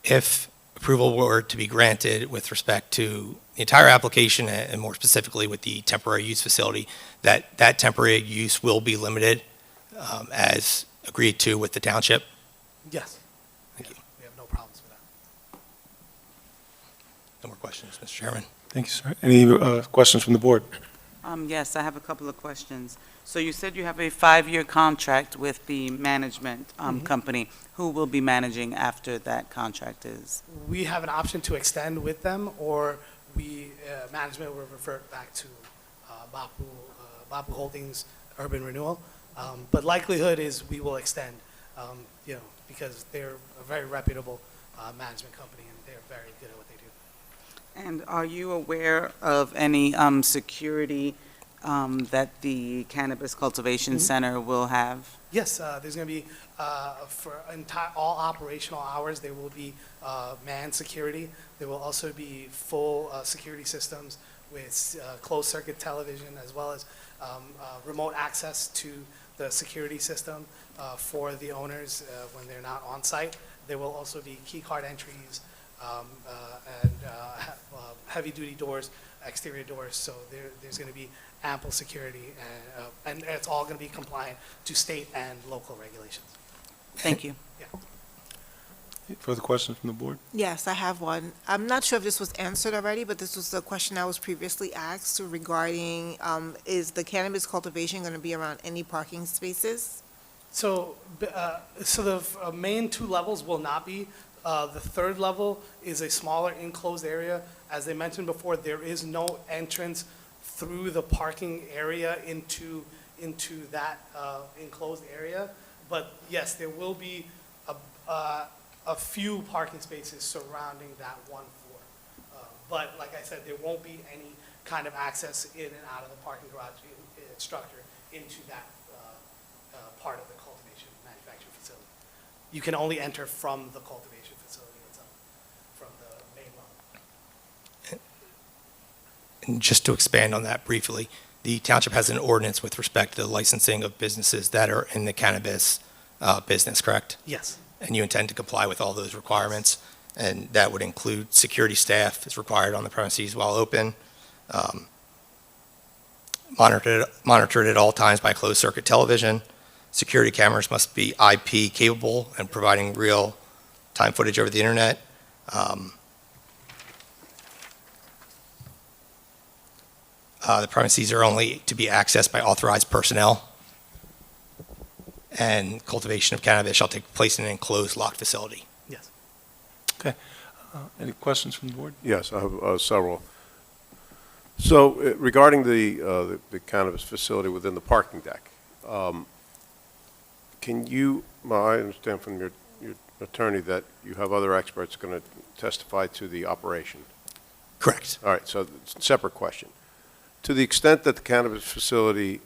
Speaker 11: if approval were to be granted with respect to the entire application and more specifically with the temporary use facility, that that temporary use will be limited as agreed to with the township?
Speaker 17: Yes.
Speaker 11: Thank you.
Speaker 17: We have no problems with that.
Speaker 11: No more questions, Mr. Chairman.
Speaker 1: Thank you, sir. Any questions from the board?
Speaker 5: Yes, I have a couple of questions. So you said you have a 5-year contract with the management company. Who will be managing after that contract is?
Speaker 17: We have an option to extend with them, or management will revert back to Bapu Holdings Urban Renewal. But likelihood is we will extend, because they're a very reputable management company, and they're very good at what they do.
Speaker 5: And are you aware of any security that the Cannabis Cultivation Center will have?
Speaker 17: Yes, there's going to be, for all operational hours, there will be manned security. There will also be full security systems with closed-circuit television, as well as remote access to the security system for the owners when they're not on site. There will also be key card entries and heavy-duty doors, exterior doors, so there's going to be ample security, and it's all going to be compliant to state and local regulations.
Speaker 5: Thank you.
Speaker 1: Further questions from the board?
Speaker 12: Yes, I have one. I'm not sure if this was answered already, but this was the question I was previously asked regarding, is the cannabis cultivation going to be around any parking spaces?
Speaker 17: So the main 2 levels will not be. The 3rd level is a smaller enclosed area. As I mentioned before, there is no entrance through the parking area into that enclosed area. But yes, there will be a few parking spaces surrounding that 1 floor. But like I said, there won't be any kind of access in and out of the parking garage structure into that part of the cultivation manufacturing facility. You can only enter from the cultivation facility itself, from the main level.
Speaker 11: And just to expand on that briefly, the township has an ordinance with respect to the licensing of businesses that are in the cannabis business, correct?
Speaker 17: Yes.
Speaker 11: And you intend to comply with all those requirements, and that would include security staff is required on the premises while open, monitored at all times by closed-circuit television. Security cameras must be IP capable and providing real-time footage over the internet. The premises are only to be accessed by authorized personnel, and cultivation of cannabis shall take place in an enclosed, locked facility.
Speaker 17: Yes.
Speaker 1: Okay. Any questions from the board?
Speaker 6: Yes, I have several. So regarding the cannabis facility within the parking deck, can you, well, I understand from your attorney that you have other experts going to testify to the operation.
Speaker 11: Correct.
Speaker 6: All right, so it's a separate question. To the extent that the cannabis facility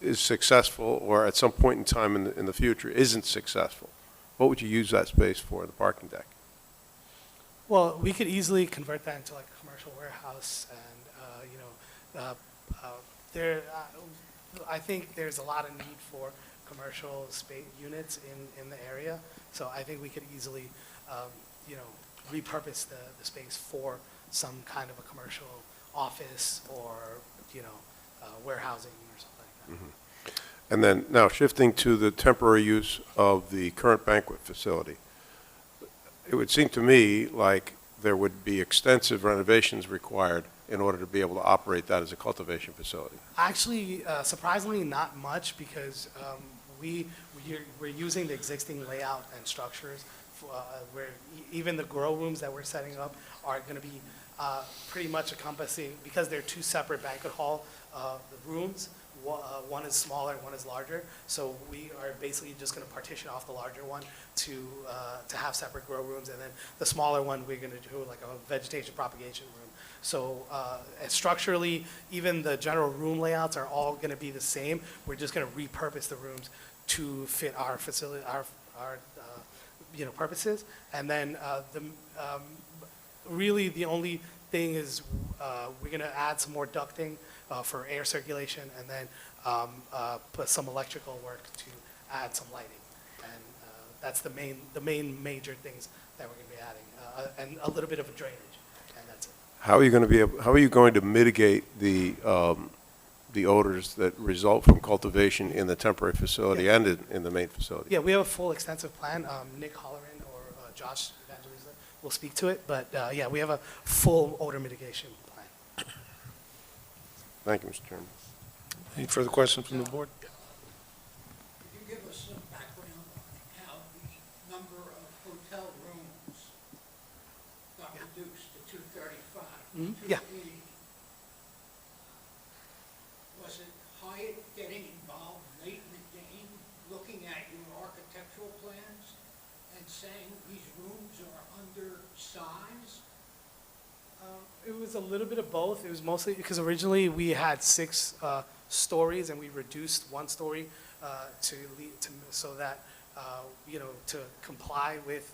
Speaker 6: is successful, or at some point in time in the future isn't successful, What would you use that space for, the parking deck?
Speaker 17: Well, we could easily convert that into like a commercial warehouse and, I think there's a lot of need for commercial space units in the area. So I think we could easily, repurpose the space for some kind of a commercial office or, warehousing or something like that.
Speaker 6: And then, now shifting to the temporary use of the current banquet facility. It would seem to me like there would be extensive renovations required in order to be able to operate that as a cultivation facility.
Speaker 17: Actually, surprisingly, not much because we're using the existing layout and structures. Where even the grow rooms that we're setting up are going to be pretty much encompassing, because they're two separate banquet hall rooms. One is smaller, one is larger. So we are basically just going to partition off the larger one to have separate grow rooms, and then the smaller one we're going to do like a vegetation propagation room. So structurally, even the general room layouts are all going to be the same. We're just going to repurpose the rooms to fit our facility, our purposes. And then really the only thing is we're going to add some more ducting for air circulation, and then put some electrical work to add some lighting. And that's the main major things that we're going to be adding, and a little bit of a drainage, and that's it.
Speaker 6: How are you going to mitigate the odors that result from cultivation in the temporary facility and in the main facility?
Speaker 17: Yeah, we have a full extensive plan. Nick Holleran or Josh Evangelista will speak to it, but yeah, we have a full odor mitigation plan.
Speaker 6: Thank you, Mr. Chairman.
Speaker 1: Any further questions from the board?
Speaker 18: Could you give us some background on how the number of hotel rooms got reduced to 235?
Speaker 17: Yeah.
Speaker 18: 280? Was it Hyatt getting involved late in the game, looking at your architectural plans and saying these rooms are undersized?
Speaker 17: It was a little bit of both. It was mostly because originally we had 6 stories, and we reduced 1 story so that to comply with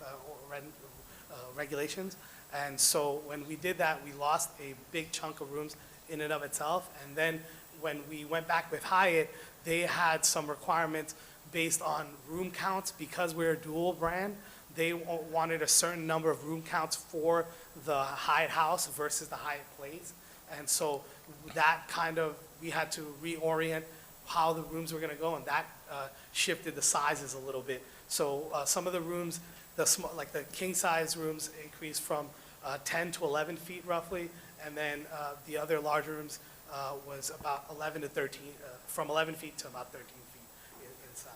Speaker 17: regulations. And so when we did that, we lost a big chunk of rooms in and of itself. And then when we went back with Hyatt, they had some requirements based on room counts. Because we're a dual brand, they wanted a certain number of room counts for the Hyatt House versus the Hyatt Place. And so that we had to reorient how the rooms were going to go, and that shifted the sizes a little bit. So some of the rooms, like the king-size rooms, increased from 10 to 11 feet roughly, and then the other larger rooms was about 11 to 13, from 11 feet to about 13 feet in size.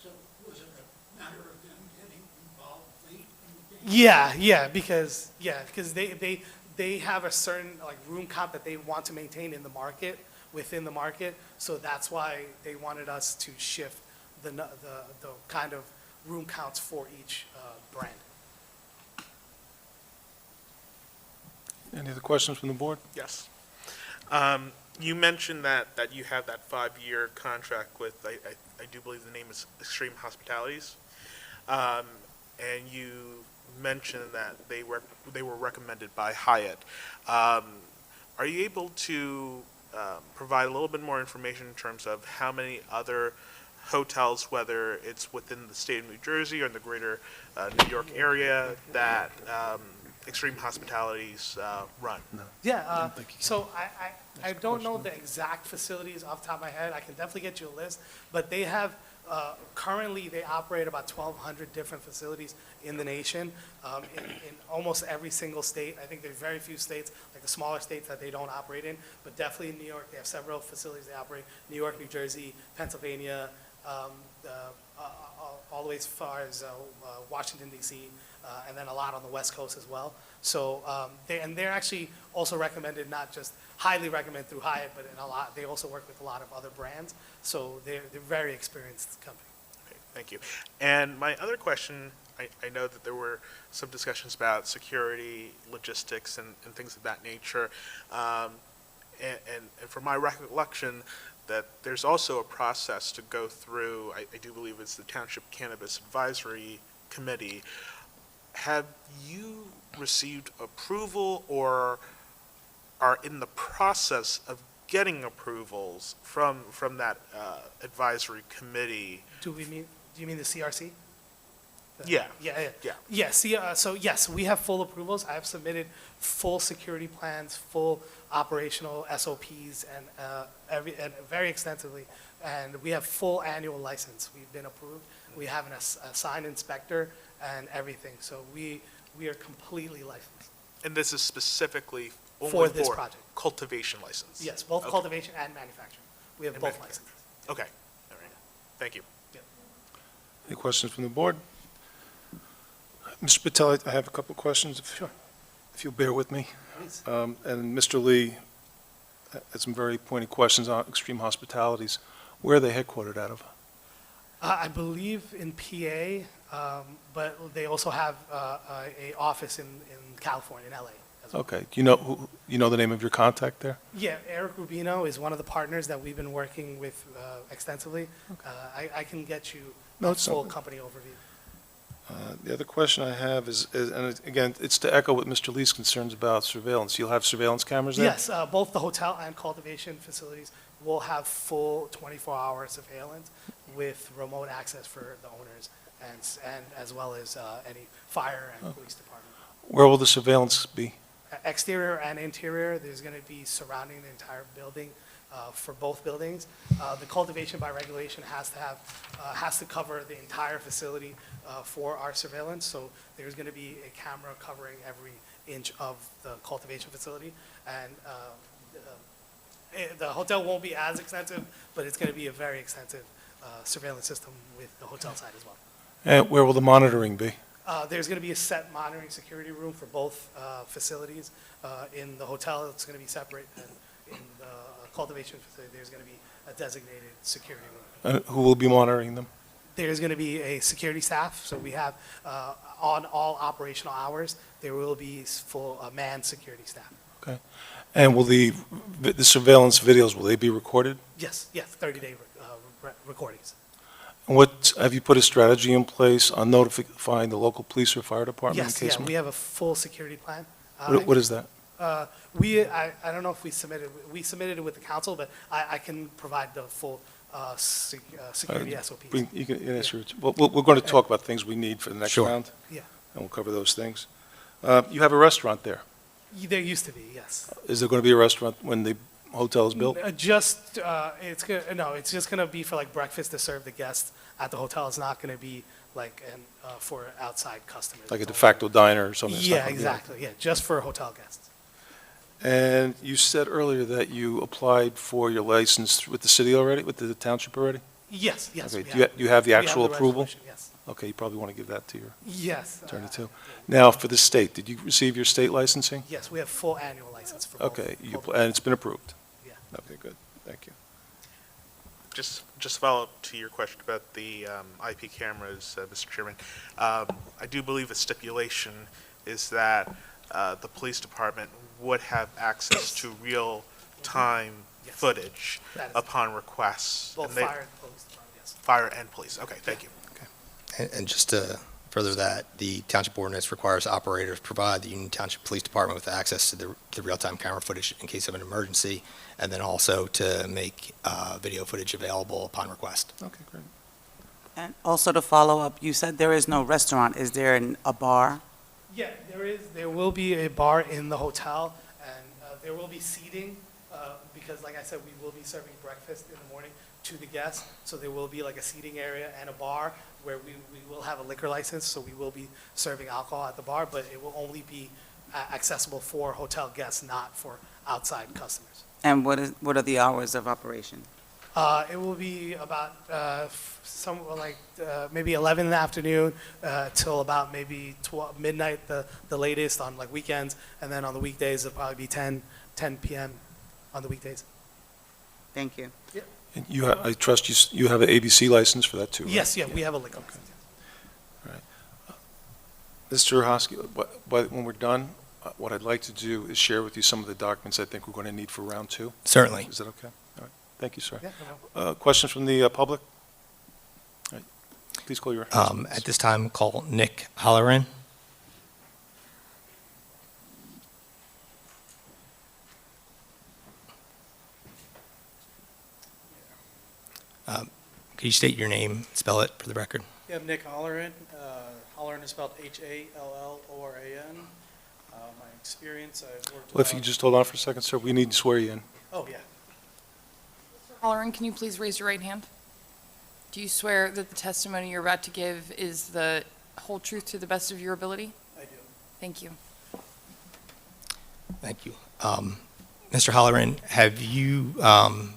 Speaker 18: So was it a matter of them getting involved late in the game?
Speaker 17: Yeah, because they have a certain like room count that they want to maintain in the market, within the market. So that's why they wanted us to shift the kind of room counts for each brand.
Speaker 1: Any other questions from the board?
Speaker 7: Yes. You mentioned that you have that 5-year contract with, I do believe the name is Extreme Hospitalities. And you mentioned that they were recommended by Hyatt. Are you able to provide a little bit more information in terms of how many other hotels, whether it's within the state of New Jersey or in the greater New York area, that Extreme Hospitalities run?
Speaker 17: Yeah, so I don't know the exact facilities off the top of my head. I can definitely get you a list, but they have, currently they operate about 1,200 different facilities in the nation, in almost every single state. I think there's very few states, like the smaller states, that they don't operate in, but definitely in New York, they have several facilities they operate. New York, New Jersey, Pennsylvania, all the way as far as Washington, D.C., and then a lot on the West Coast as well. So they're actually also recommended, not just highly recommended through Hyatt, but they also work with a lot of other brands. So they're a very experienced company.
Speaker 7: Okay, thank you. And my other question, I know that there were some discussions about security, logistics, and things of that nature. And from my recollection, that there's also a process to go through, I do believe it's the Township Cannabis Advisory Committee. Have you received approval or are in the process of getting approvals from that advisory committee?
Speaker 17: Do you mean the CRC?
Speaker 7: Yeah.
Speaker 17: Yeah.
Speaker 7: Yeah.
Speaker 17: Yes, so yes, we have full approvals. I have submitted full security plans, full operational SOPs, and very extensively. And we have full annual license. We've been approved. We have an assigned inspector and everything. So we are completely licensed.
Speaker 7: And this is specifically only
Speaker 17: For this project.
Speaker 7: cultivation license?
Speaker 17: Yes, both
Speaker 7: Okay.
Speaker 17: cultivation and manufacturing. We have
Speaker 7: And
Speaker 17: both
Speaker 7: manufacturing.
Speaker 17: licenses.
Speaker 7: Okay, all right. Thank you.
Speaker 1: Any questions from the board? Mr. Patel, I have a couple of questions. If you'll bear with me.
Speaker 17: Please.
Speaker 1: And Mr. Lee had some very pointed questions on Extreme Hospitalities. Where are they headquartered out of?
Speaker 17: I believe in PA, but they also have a office in California, in LA as well.
Speaker 1: Okay. Do you know the name of your contact there?
Speaker 17: Yeah, Eric Rubino is one of the partners that we've been working with extensively. I can get you
Speaker 1: No,
Speaker 17: a
Speaker 1: it's
Speaker 17: full
Speaker 1: not-
Speaker 17: company overview.
Speaker 1: The other question I have is, and again, it's to echo what Mr. Lee's concerns about surveillance. You'll have surveillance cameras there?
Speaker 17: Yes, both the hotel and cultivation facilities will have full 24-hour surveillance with remote access for the owners and as well as any fire and police department.
Speaker 1: Where will the surveillance be?
Speaker 17: Exterior and interior, there's going to be surrounding the entire building for both buildings. The cultivation by regulation has to cover the entire facility for our surveillance. So there's going to be a camera covering every inch of the cultivation facility. And the hotel won't be as extensive, but it's going to be a very extensive surveillance system with the hotel side as well.
Speaker 1: And where will the monitoring be?
Speaker 17: There's going to be a set monitoring security room for both facilities. In the hotel, it's going to be separate, and in the cultivation facility, there's going to be a designated security room.
Speaker 1: Who will be monitoring them?
Speaker 17: There's going to be a security staff, so we have, on all operational hours, there will be full manned security staff.
Speaker 1: Okay. And will the surveillance videos, will they be recorded?
Speaker 17: Yes, 30-day recordings.
Speaker 1: And what, have you put a strategy in place on notifying the local police or fire department in
Speaker 17: Yes,
Speaker 1: case?
Speaker 17: yeah, we have a full security plan.
Speaker 1: What is that?
Speaker 17: I don't know if we submitted it with the council, but I can provide the full security SOPs.
Speaker 1: You can answer it. We're going to talk about things we need for the next
Speaker 11: Sure.
Speaker 1: round.
Speaker 17: Yeah.
Speaker 1: And we'll cover those things. You have a restaurant there.
Speaker 17: There used to be, yes.
Speaker 1: Is there going to be a restaurant when the hotel is built?
Speaker 17: It's just gonna be for like breakfast to serve the guests at the hotel. It's not gonna be like for outside customers.
Speaker 1: Like a de facto diner or something? It's not
Speaker 17: Yeah,
Speaker 1: gonna be
Speaker 17: exactly, yeah, just for hotel guests.
Speaker 1: And you said earlier that you applied for your license with the city already, with the township already?
Speaker 17: Yes.
Speaker 1: Okay,
Speaker 17: we
Speaker 1: do you have the
Speaker 17: we have
Speaker 1: actual
Speaker 17: the
Speaker 1: approval?
Speaker 17: resolution, Yes.
Speaker 1: Okay, you probably want to give that to your
Speaker 17: Yes.
Speaker 1: attorney too. Now, for the state, did you receive your state licensing?
Speaker 17: Yes, we have full annual license for both.
Speaker 1: Okay, and it's been approved?
Speaker 17: Yeah.
Speaker 1: Okay, good, thank you.
Speaker 7: Just to follow up to your question about the IP cameras, Mr. Chairman, I do believe a stipulation is that the police department would have access to real-time
Speaker 17: Yes.
Speaker 7: footage
Speaker 17: That is-
Speaker 7: upon requests.
Speaker 17: Both
Speaker 7: and they-
Speaker 17: fire and police department, yes.
Speaker 7: Fire and police, okay, thank you.
Speaker 11: And just to further that, the township ordinance requires operators provide the Union Township Police Department with access to the real-time camera footage in case of an emergency, and then also to make video footage available upon request.
Speaker 1: Okay, great.
Speaker 5: And also to follow up, you said there is no restaurant. Is there a bar?
Speaker 17: Yeah, there will be a bar in the hotel, and there will be seating, because like I said, we will be serving breakfast in the morning to the guests, so there will be like a seating area and a bar where we will have a liquor license, so we will be serving alcohol at the bar, but it will only be accessible for hotel guests, not for outside customers.
Speaker 5: And what are the hours of operation?
Speaker 17: It will be about maybe 11 in the afternoon till about maybe midnight, the latest on like weekends, and then on the weekdays it'll probably be 10 p.m. on the weekdays.
Speaker 5: Thank you.
Speaker 1: And I trust you have an ABC license for that too, right?
Speaker 17: Yes, we have a liquor license.
Speaker 1: Mr. Hosky, when we're done, what I'd like to do is share with you some of the documents I think we're going to need for round two.
Speaker 11: Certainly.
Speaker 1: Is that okay? All right. Thank you, sir.
Speaker 17: Yeah, no problem.
Speaker 1: Questions from the public? All right. Please call your.
Speaker 11: At this time, call Nick Halloran. Could you state your name, spell it for the record?
Speaker 19: Yeah, I'm Nick Holleran. Holleran is spelled Hallloran. My experience, I've worked.
Speaker 1: Well, if you could just hold on for a second, sir, we need to swear you in.
Speaker 19: Oh, yeah.
Speaker 3: Mr. Halloran, can you please raise your right hand? Do you swear that the testimony you're about to give is the whole truth to the best of your ability?
Speaker 19: I do.
Speaker 3: Thank you.
Speaker 11: Thank you. Mr. Halloran, have you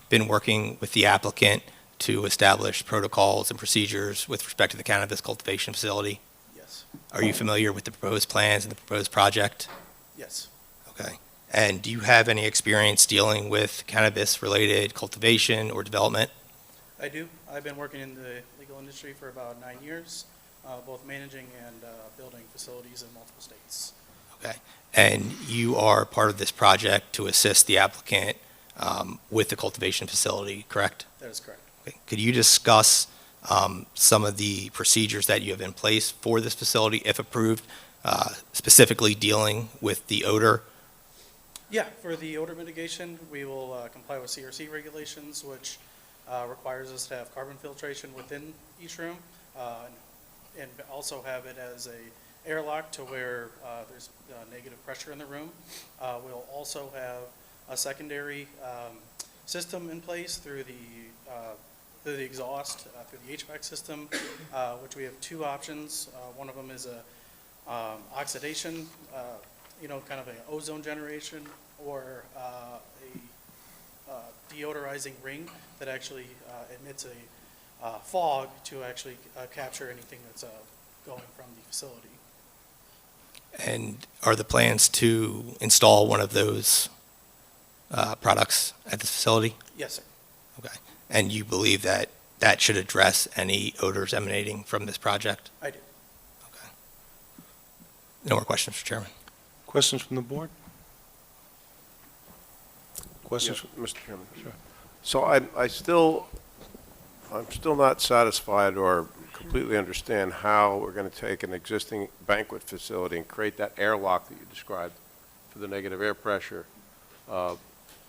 Speaker 11: been working with the applicant to establish protocols and procedures with respect to the cannabis cultivation facility?
Speaker 19: Yes.
Speaker 11: Are you familiar with the proposed plans and the proposed project?
Speaker 19: Yes.
Speaker 11: Okay. And do you have any experience dealing with cannabis-related cultivation or development?
Speaker 19: I do. I've been working in the legal industry for about 9 years, both managing and building facilities in multiple states.
Speaker 11: Okay. And you are part of this project to assist the applicant with the cultivation facility, correct?
Speaker 19: That is correct.
Speaker 11: Okay. Could you discuss some of the procedures that you have in place for this facility, if approved, specifically dealing with the odor?
Speaker 19: Yeah, for the odor mitigation, we will comply with CRC regulations, which requires us to have carbon filtration within each room, and also have it as a airlock to where there's negative pressure in the room. We'll also have a secondary system in place through the exhaust, through the HVAC system, which we have 2 options. One of them is a oxidation, kind of an ozone generation, or a deodorizing ring that actually emits a fog to actually capture anything that's going from the facility.
Speaker 11: And are the plans to install one of those products at this facility?
Speaker 19: Yes, sir.
Speaker 11: Okay. And you believe that that should address any odors emanating from this project?
Speaker 19: I do.
Speaker 11: Okay. No more questions, Mr. Chairman.
Speaker 1: Questions from the board? Questions?
Speaker 6: Yes, Mr. Chairman. Sure. So I'm still not satisfied or completely understand how we're going to take an existing banquet facility and create that airlock that you described for the negative air pressure.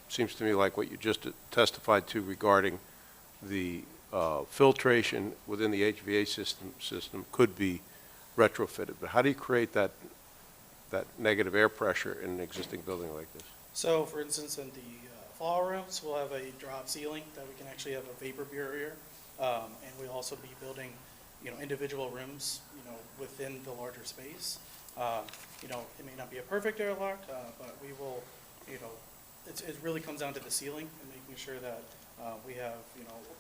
Speaker 6: Seems to me like what you just testified to regarding the filtration within the HVAC system could be retrofitted. But how do you create that negative air pressure in an existing building like this?
Speaker 19: So, for instance, in the flower rooms, we'll have a drop ceiling that we can actually have a vapor barrier, and we'll also be building, individual rooms, within the larger space. It may not be a perfect airlock, but we will, it really comes down to the ceiling and making sure that we have,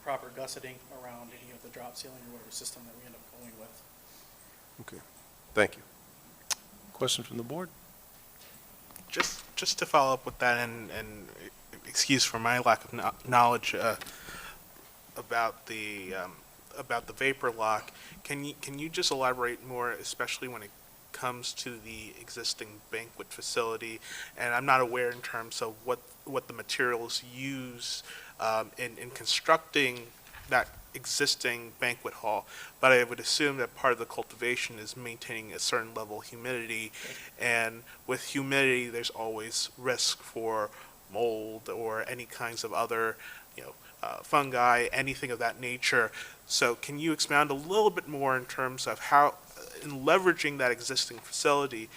Speaker 19: proper gusseting around any of the drop ceiling or whatever system that we end up going with.
Speaker 6: Okay, thank you.
Speaker 1: Questions from the board?
Speaker 7: Just to follow up with that, and excuse for my lack of knowledge about the vapor lock, can you just elaborate more, especially when it comes to the existing banquet facility? And I'm not aware in terms of what the materials used in constructing that existing banquet hall, but I would assume that part of the cultivation is maintaining a certain level of humidity, and with humidity there's always risk for mold or any kinds of other fungi, anything of that nature. So can you expound a little bit more in terms of how, in leveraging that existing facility,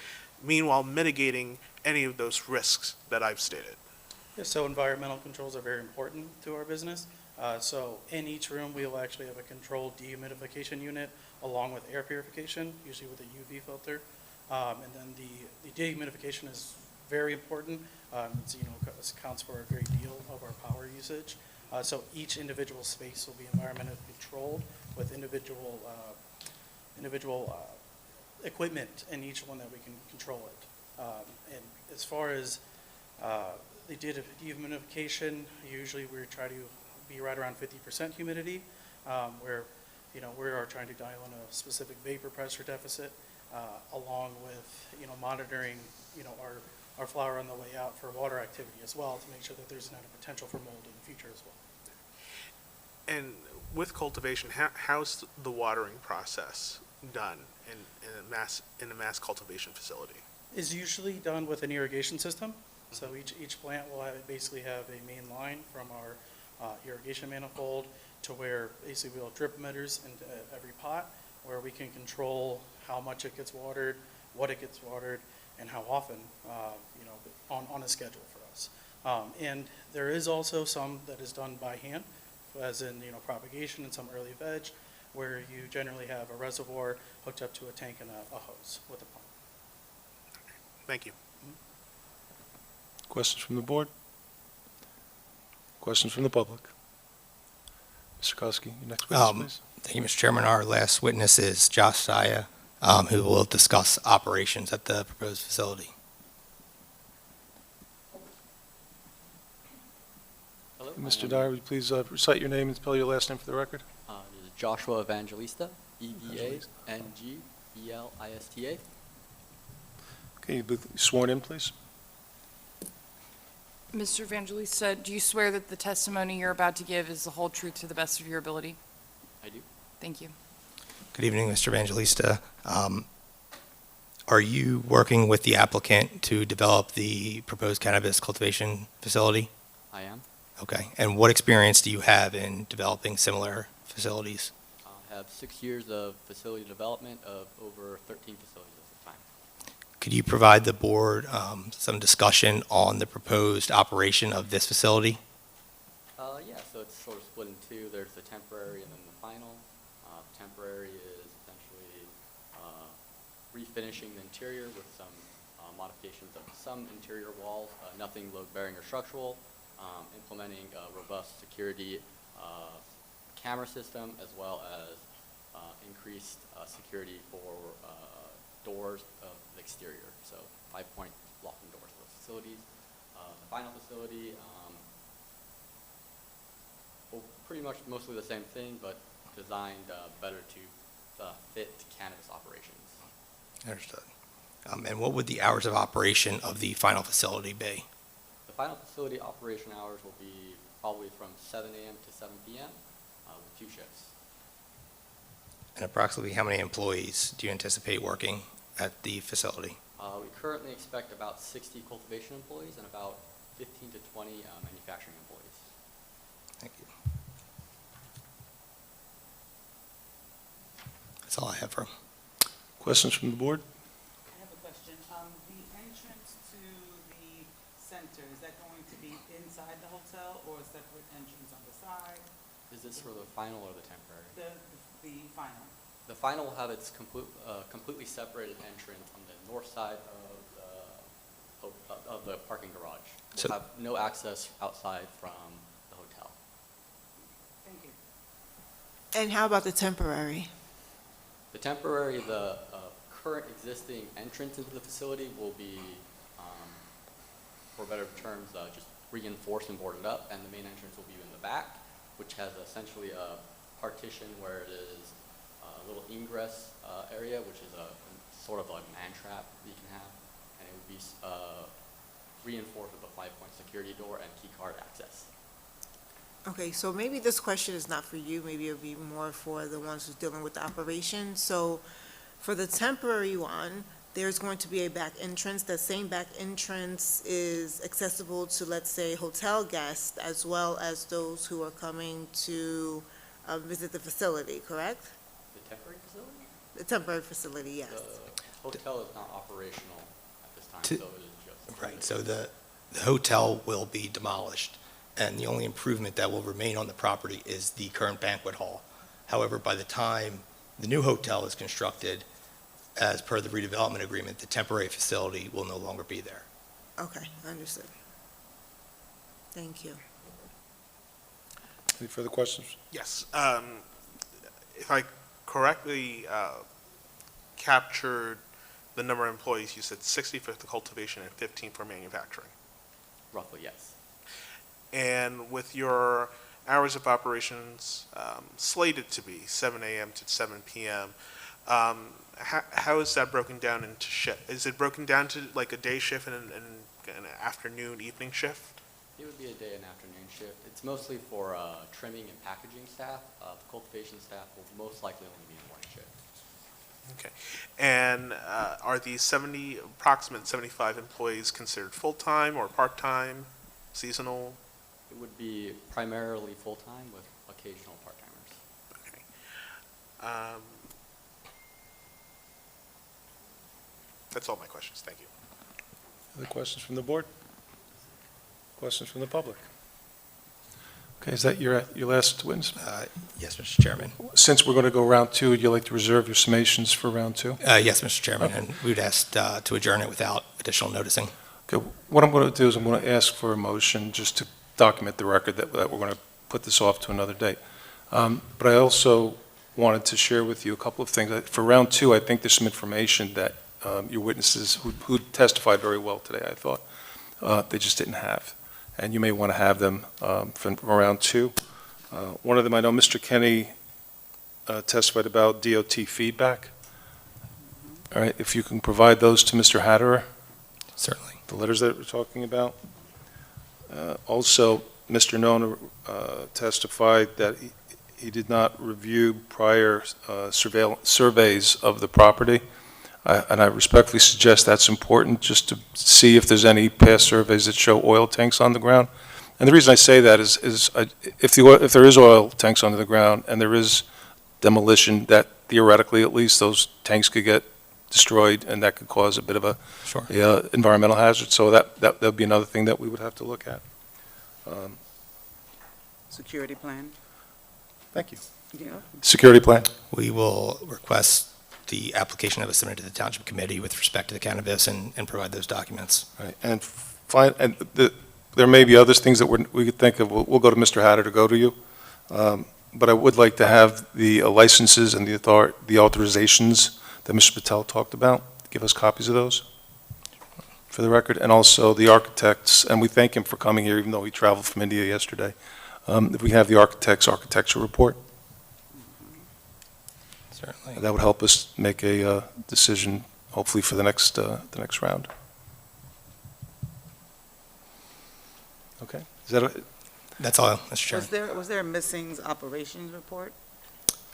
Speaker 7: meanwhile mitigating any of those risks that I've stated?
Speaker 19: Yeah, so environmental controls are very important to our business. So in each room, we will actually have a controlled dehumidification unit along with air purification, usually with a UV filter. And then the dehumidification is very important. It accounts for a great deal of our power usage. So each individual space will be environmentally controlled with individual equipment in each one that we can control it. And as far as the dehumidification, usually we try to be right around 50% humidity, where we are trying to dial in a specific vapor pressure deficit, along with monitoring our flower on the way out for water activity as well, to make sure that there's not a potential for mold in the future as well.
Speaker 7: And with cultivation, how's the watering process done in a mass cultivation facility?
Speaker 19: Is usually done with an irrigation system. So each plant will basically have a main line from our irrigation manifold to where basically we'll have drip emitters into every pot, where we can control how much it gets watered, what it gets watered, and how often, on a schedule for us. And there is also some that is done by hand, as in, propagation and some early veg, where you generally have a reservoir hooked up to a tank and a hose with a pump.
Speaker 7: Thank you.
Speaker 1: Questions from the board? Questions from the public? Mr. Koski, your next witness, please.
Speaker 11: Thank you, Mr. Chairman. Our last witness is Josh Saya, who will discuss operations at the proposed facility.
Speaker 14: Hello.
Speaker 1: Mr. Dyer, would you please recite your name and spell your last name for the record?
Speaker 14: This is Joshua Evangelista, Evangelista.
Speaker 1: Okay, you be sworn in, please.
Speaker 3: Mr. Evangelista, do you swear that the testimony you're about to give is the whole truth to the best of your ability?
Speaker 14: I do.
Speaker 3: Thank you.
Speaker 11: Good evening, Mr. Evangelista. Are you working with the applicant to develop the proposed cannabis cultivation facility?
Speaker 14: I am.
Speaker 11: Okay. And what experience do you have in developing similar facilities?
Speaker 14: I have 6 years of facility development of over 13 facilities at the time.
Speaker 11: Could you provide the board some discussion on the proposed operation of this facility?
Speaker 14: Yeah, so it's sort of split in two. There's the temporary and then the final. Temporary is essentially refinishing the interior with some modifications of some interior walls, nothing load-bearing or structural, implementing a robust security camera system, as well as increased security for doors of the exterior, so 5-point locking doors for those facilities. The final facility, well, pretty much mostly the same thing, but designed better to fit cannabis operations.
Speaker 11: Understood. And what would the hours of operation of the final facility be?
Speaker 14: The final facility operation hours will be probably from 7 a.m. to 7 p.m. With 2 shifts.
Speaker 11: And approximately how many employees do you anticipate working at the facility?
Speaker 14: We currently expect about 60 cultivation employees and about 15 to 20 manufacturing employees.
Speaker 11: Thank you. That's all I have for him.
Speaker 1: Questions from the board?
Speaker 5: I have a question. The entrance to the center, is that going to be inside the hotel or a separate entrance on the side?
Speaker 14: Is this for the final or the temporary?
Speaker 5: The final.
Speaker 14: The final will have its completely separated entrance on the north side of the parking garage. We'll have no access outside from the hotel.
Speaker 5: Thank you.
Speaker 12: And how about the temporary?
Speaker 14: The temporary, the current existing entrance into the facility will be, for better terms, just reinforced and boarded up, and the main entrance will be in the back, which has essentially a partition where it is a little ingress area, which is a sort of a man trap that you can have, and it would be reinforced with a 5-point security door and key card access.
Speaker 12: Okay, so maybe this question is not for you, maybe it'll be more for the ones who's dealing with the operation. So for the temporary one, there's going to be a back entrance. That same back entrance is accessible to, let's say, hotel guests as well as those who are coming to visit the facility, correct?
Speaker 14: The temporary facility?
Speaker 12: The temporary facility, yes.
Speaker 14: The hotel is not operational at this time,
Speaker 11: To-
Speaker 14: so it is just.
Speaker 11: Right, so the hotel will be demolished, and the only improvement that will remain on the property is the current banquet hall. However, by the time the new hotel is constructed, as per the redevelopment agreement, the temporary facility will no longer be there.
Speaker 12: Okay, understood. Thank you.
Speaker 1: Any further questions?
Speaker 7: Yes. If I correctly captured the number of employees, you said 60 for the cultivation and 15 for manufacturing.
Speaker 14: Roughly, yes.
Speaker 7: And with your hours of operations slated to be 7 a.m. to 7 p.m., how is that broken down into shift? Is it broken down to like a day shift and an afternoon, evening shift?
Speaker 14: It would be a day and afternoon shift. It's mostly for trimming and packaging staff. The cultivation staff will most likely only be a morning shift.
Speaker 7: Okay. And are the approximate 75 employees considered full-time or part-time, seasonal?
Speaker 14: It would be primarily full-time with occasional part-timers.
Speaker 7: Okay. That's all my questions. Thank you.
Speaker 1: Other questions from the board? Questions from the public? Okay, is that your last witness?
Speaker 11: Yes, Mr. Chairman.
Speaker 1: Since we're going to go round two, would you like to reserve your summations for round two?
Speaker 11: Yes, Mr. Chairman,
Speaker 1: Okay.
Speaker 11: and we would ask to adjourn it without additional noticing.
Speaker 1: Okay, what I'm going to do is I'm going to ask for a motion just to document the record that we're going to put this off to another date. But I also wanted to share with you a couple of things. For round two, I think there's some information that your witnesses who testified very well today, I thought, they just didn't have. And you may want to have them from round two. One of them, I know Mr. Kenny testified about DOT feedback. All right, if you can provide those to Mr. Hatterer.
Speaker 11: Certainly.
Speaker 1: The letters that we're talking about. Also, Mr. Nona testified that he did not review prior surveys of the property. And I respectfully suggest that's important, just to see if there's any past surveys that show oil tanks on the ground. And the reason I say that is if there is oil tanks under the ground and there is demolition, that theoretically at least those tanks could get destroyed and that could cause a bit of a environmental hazard. So that would be another thing that we would have to look at.
Speaker 5: Security plan?
Speaker 1: Thank you.
Speaker 5: Yeah.
Speaker 1: Security plan.
Speaker 11: We will request the application that was submitted to the Township Committee with respect to the cannabis and provide those documents.
Speaker 1: Right, and there may be other things that we could think of. We'll go to Mr. Hatter to go to you. But I would like to have the licenses and the authorizations that Mr. Patel talked about. Give us copies of those for the record. And also the architects, and we thank him for coming here even though he traveled from India yesterday. If we have the architect's architecture report.
Speaker 11: Certainly.
Speaker 1: That would help us make a decision, hopefully for the next round. Okay, is that
Speaker 11: That's all, Mr. Chairman.
Speaker 5: Was there a missing operations report?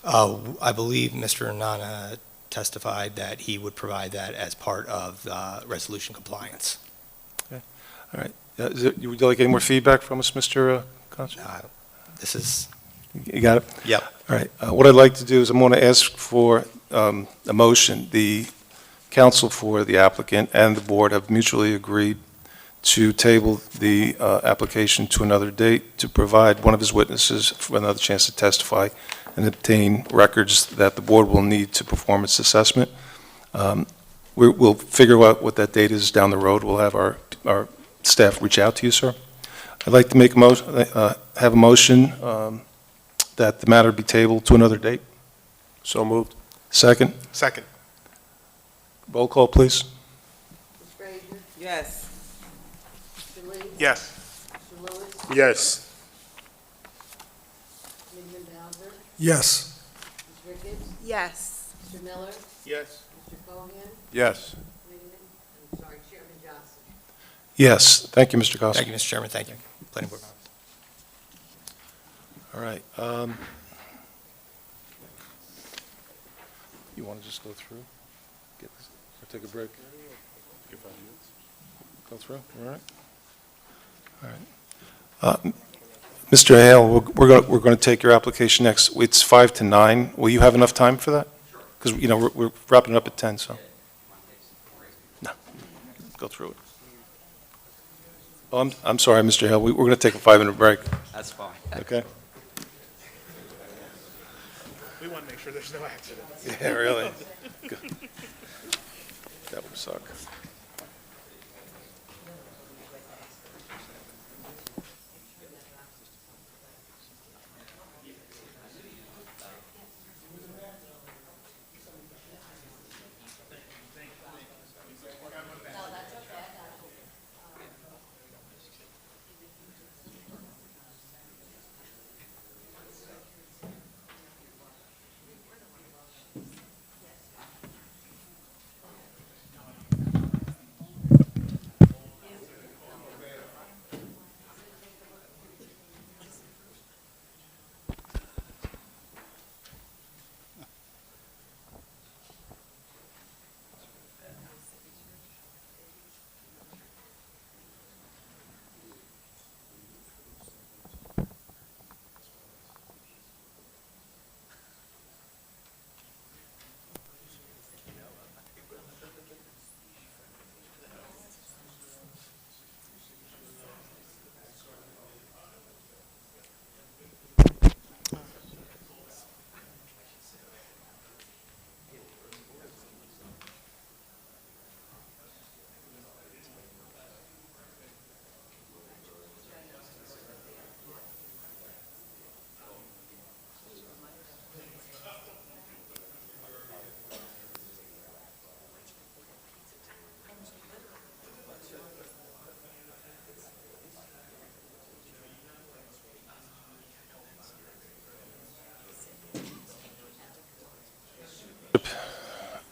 Speaker 11: I believe Mr. Nana testified that he would provide that as part of resolution compliance.
Speaker 1: Okay, all right. Would you like any more feedback from us, Mr. Constable?
Speaker 11: This is...
Speaker 1: You got it?
Speaker 11: Yep.
Speaker 1: All right. What I'd like to do is I'm going to ask for a motion. The counsel for the applicant and the board have mutually agreed to table the application to another date to provide one of his witnesses for another chance to testify and obtain records that the board will need to perform its assessment. We'll figure out what that date is down the road. We'll have our staff reach out to you, sir. I'd like to make have a motion that the matter be tabled to another date.
Speaker 6: So moved.
Speaker 1: Second?
Speaker 7: Second.
Speaker 1: Roll call, please.
Speaker 2: Ms. Frazier?
Speaker 5: Yes.
Speaker 2: Mr. Lee?
Speaker 7: Yes.
Speaker 2: Mr. Lewis?
Speaker 6: Yes.
Speaker 2: Ms. Bowser?
Speaker 16: Yes.
Speaker 2: Ms. Ricketts?
Speaker 12: Yes.
Speaker 2: Mr. Miller?
Speaker 6: Yes.
Speaker 2: Mr. Cohan?
Speaker 6: Yes.
Speaker 2: I'm sorry, Chairman Johnson.
Speaker 1: Yes. Thank you, Mr. Costa.
Speaker 11: Thank you, Mr. Chairman. Thank you. Planning board.
Speaker 1: All right. You want to just go through? Get this, or take a break? Go through, all right? All right. Mr. Hale, we're going to take your application next. It's 5 to 9. Will you have enough time for that? Because, you know, we're wrapping it up at 10, so. No, go through it. Oh, I'm sorry, Mr. Hale. We're going to take a 5-minute break.
Speaker 14: That's fine.
Speaker 1: Okay?
Speaker 7: We want to make sure there's no accidents.
Speaker 1: Yeah, really? Good. That would suck.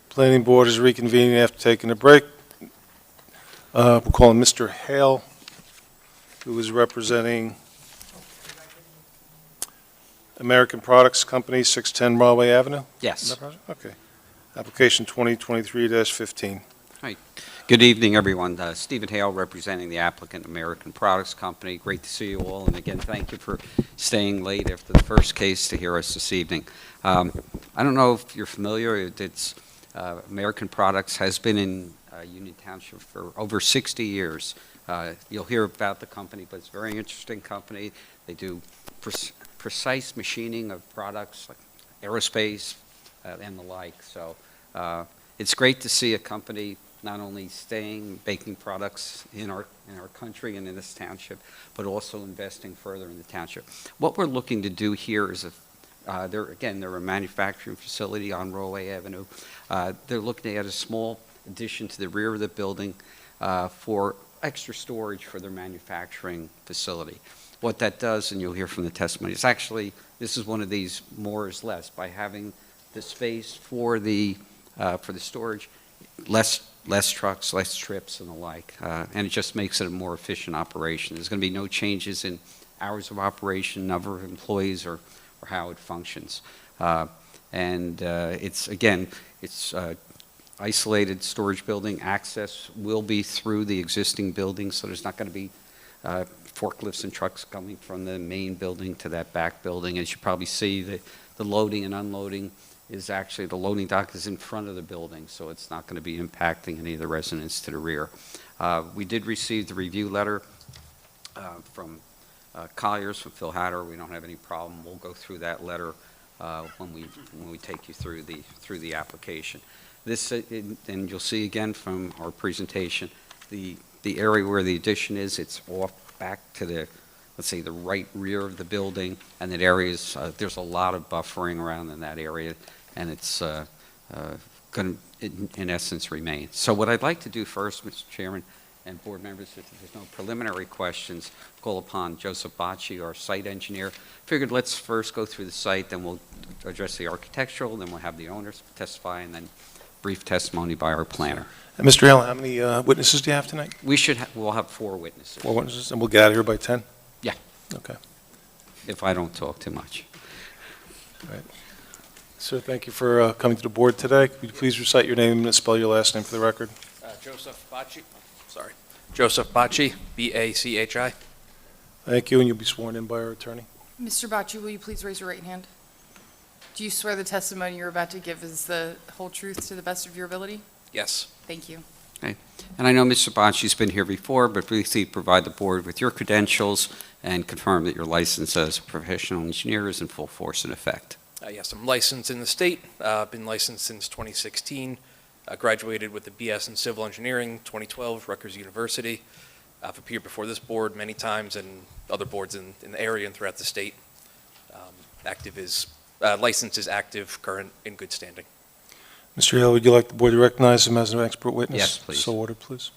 Speaker 1: Planning Board is reconvening after taking a break. We'll call him Mr. Hale, who is representing American Products Company, 610 Broadway Avenue?
Speaker 8: Yes.
Speaker 1: Is that project? Okay. Application 2023-15.
Speaker 8: Good evening, everyone. Stephen Hale, representing the applicant, American Products Company. Great to see you all, and again, thank you for staying late after the first case to hear us this evening. I don't know if you're familiar, it's American Products has been in Union Township for over 60 years. You'll hear about the company, but it's a very interesting company. They do precise machining of products like aerospace and the like. So it's great to see a company not only staying, making products in our country and in this township, but also investing further in the township. What we're looking to do here is, they're a manufacturing facility on Rollway Avenue. They're looking at a small addition to the rear of the building for extra storage for their manufacturing facility. What that does, and you'll hear from the testimony, is actually, this is one of these more is less. By having the space for the storage, less trucks, less trips, and the like, and it just makes it a more efficient operation. There's going to be no changes in hours of operation, number of employees, or how it functions. It's isolated storage building. Access will be through the existing building, so there's not going to be forklifts and trucks coming from the main building to that back building. As you probably see, the loading and unloading is actually, the loading dock is in front of the building, so it's not going to be impacting any of the residents to the rear. We did receive the review letter from Colliers, from Phil Hatter. We don't have any problem. We'll go through that letter when we take you through the application. This, and you'll see again from our presentation, the area where the addition is, it's off back to the, let's say, the right rear of the building, and that area is, there's a lot of buffering around in that area, and it's going to, in essence, remain. So what I'd like to do first, Mr. Chairman and board members, if there's no preliminary questions, call upon Joseph Bacci, our site engineer. Figured let's first go through the site, then we'll address the architectural, then we'll have the owners testify, and then brief testimony by our planner.
Speaker 1: And Mr. Hale, how many witnesses do you have tonight?
Speaker 8: We'll have 4 witnesses.
Speaker 1: 4 witnesses, and we'll get out of here by 10?
Speaker 8: Yeah.
Speaker 1: Okay.
Speaker 8: If I don't talk too much.
Speaker 1: All right. Sir, thank you for coming to the board today. Could you please recite your name and spell your last name for the record?
Speaker 20: Joseph Bacci, Joseph Bacci, B-A-C-H-I.
Speaker 1: Thank you, and you'll be sworn in by our attorney.
Speaker 3: Mr. Bacci, will you please raise your right hand? Do you swear the testimony you're about to give is the whole truth to the best of your ability?
Speaker 20: Yes.
Speaker 3: Thank you.
Speaker 8: Okay. And I know Mr. Bacci's been here before, but please provide the board with your credentials and confirm that your license as a professional engineer is in full force and effect.
Speaker 20: Yes, I'm licensed in the state, been licensed since 2016, graduated with a BS in Civil Engineering, 2012, Rutgers University. I've appeared before this board many times and other boards in the area and throughout the state. License is active, current, in good standing.
Speaker 1: Mr. Hale, would you like the board to recognize him as an expert witness?
Speaker 8: Yes, please.
Speaker 1: So ordered, please.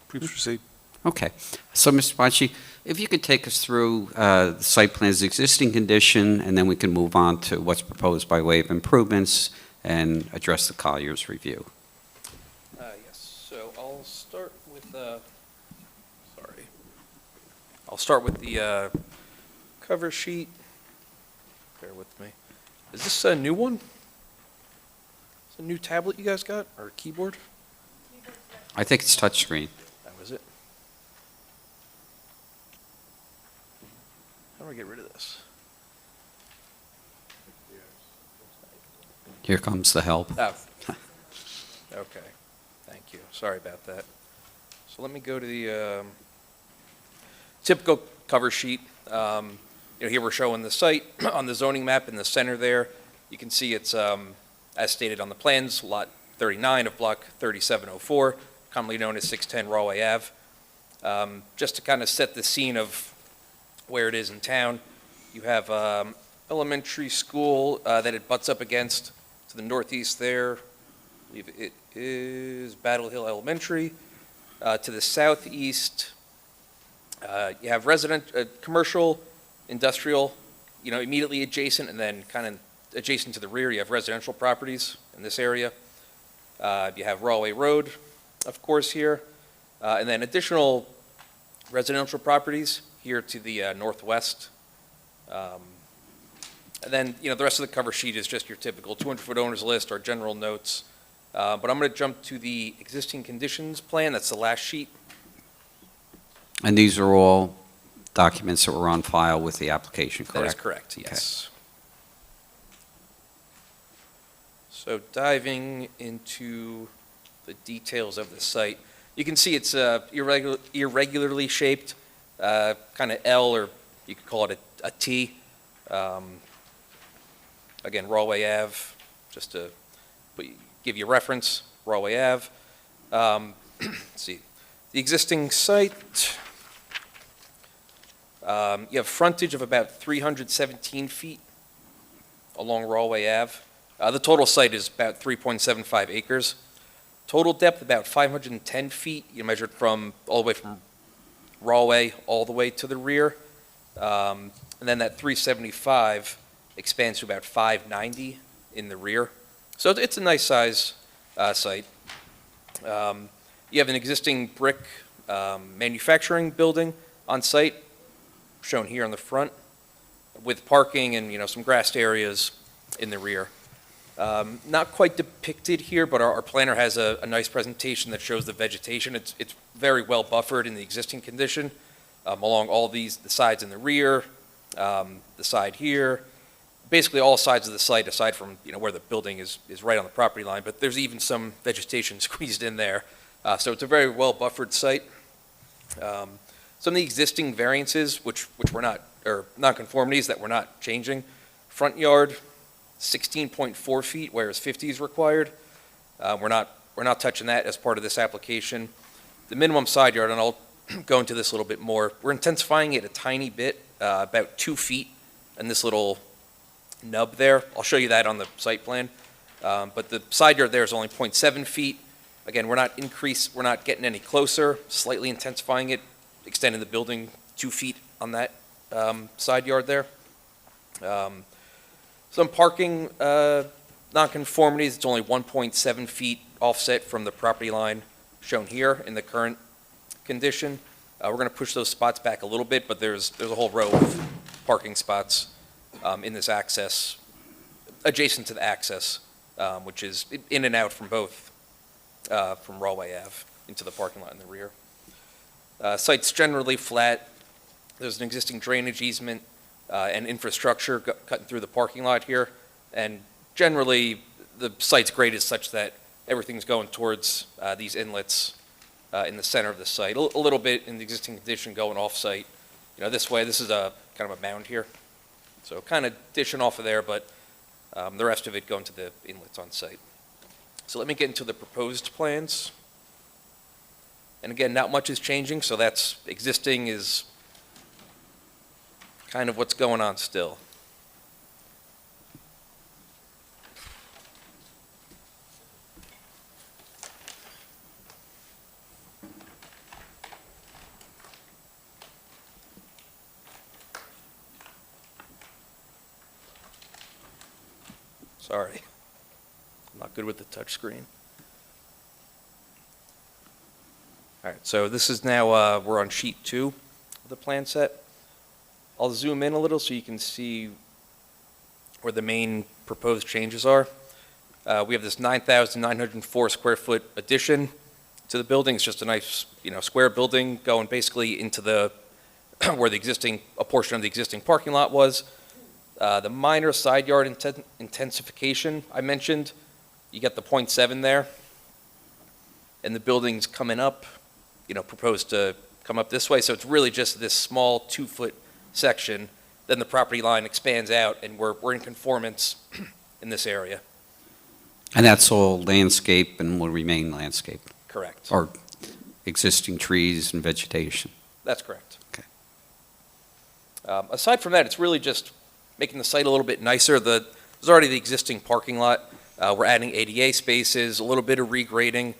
Speaker 1: Please proceed.
Speaker 8: Okay. So, Mr. Bacci, if you could take us through the site plan's existing condition, and then we can move on to what's proposed by way of improvements and address the Colliers review.
Speaker 20: Yes, so I'll start with the cover sheet. Bear with me. Is this a new one? Is it a new tablet you guys got, or keyboard?
Speaker 8: I think it's touchscreen.
Speaker 20: That was it. How do I get rid of this?
Speaker 8: Here comes the help.
Speaker 20: Oh. Okay, thank you. Sorry about that. So let me go to the typical cover sheet. Here we're showing the site on the zoning map in the center there. You can see it's, as stated on the plans, lot 39 of block 3704, commonly known as 610 Rawway Ave. Just to kind of set the scene of where it is in town, you have elementary school that it butts up against to the northeast there. I believe it is Battle Hill Elementary. To the southeast, you have commercial, industrial, immediately adjacent, and then kind of adjacent to the rear, you have residential properties in this area. You have Rawway Road, of course, here, and then additional residential properties here to the northwest. And then, the rest of the cover sheet is just your typical 200-foot owner's list or general notes. But I'm going to jump to the existing conditions plan. That's the last sheet.
Speaker 21: And these are all documents that were on file with the application, correct?
Speaker 20: That is correct, yes. So diving into the details of the site, you can see it's irregularly shaped, kind of L, or you could call it a T. Again, Rawway Ave, just to give you a reference, Rawway Ave. Let's see, the existing site, you have frontage of about 317 feet along Rawway Ave. The total site is about 3.75 acres. Total depth about 510 feet, measured from all the way from Rawway all the way to the rear. And then that 375 expands to about 590 in the rear. So it's a nice size site. You have an existing brick manufacturing building on site, shown here on the front, with parking and some grassed areas in the rear. Not quite depicted here, but our planner has a nice presentation that shows the vegetation. It's very well buffered in the existing condition along all the sides in the rear, the side here, basically all sides of the site aside from where the building is right on the property line, but there's even some vegetation squeezed in there. So it's a very well buffered site. Some of the existing variances, which were not, or nonconformities that we're not changing, front yard 16.4 feet, whereas 50 is required. We're not touching that as part of this application. The minimum side yard, and I'll go into this a little bit more, we're intensifying it a tiny bit, about 2 feet in this little nub there. I'll show you that on the site plan. But the side yard there is only 0.7 feet. Again, we're not getting any closer, slightly intensifying it, extending the building 2 feet on that side yard there. Some parking nonconformities, it's only 1.7 feet offset from the property line shown here in the current condition. We're going to push those spots back a little bit, but there's a whole row of parking spots in this access, adjacent to the access, which is in and out from both, from Rawway Ave into the parking lot in the rear. Site's generally flat. There's an existing drainage easement and infrastructure cutting through the parking lot here. And generally, the site's grade is such that everything's going towards these inlets in the center of the site. A little bit in the existing condition going off-site. This way, this is a kind of a mound here. So kind of dishing off of there, but the rest of it going to the inlets on site. So let me get into the proposed plans. And again, not much is changing, so that's existing is kind of what's going on still. Sorry, I'm not good with the touch screen. All right, so this is now, we're on sheet 2 of the plan set. I'll zoom in a little so you can see where the main proposed changes are. We have this 9,904 square foot addition to the building. It's just a nice, square building going basically into the, where the existing, a portion of the existing parking lot was. The minor side yard intensification I mentioned, you got the 0.7 there. And the building's coming up, proposed to come up this way. So it's really just this small 2-foot section. Then the property line expands out and we're in conformance in this area.
Speaker 21: And that's all landscape and will remain landscape?
Speaker 20: Correct.
Speaker 21: Or existing trees and vegetation?
Speaker 20: That's correct.
Speaker 21: Okay.
Speaker 20: Aside from that, it's really just making the site a little bit nicer. There's already the existing parking lot. We're adding ADA spaces, a little bit of regrading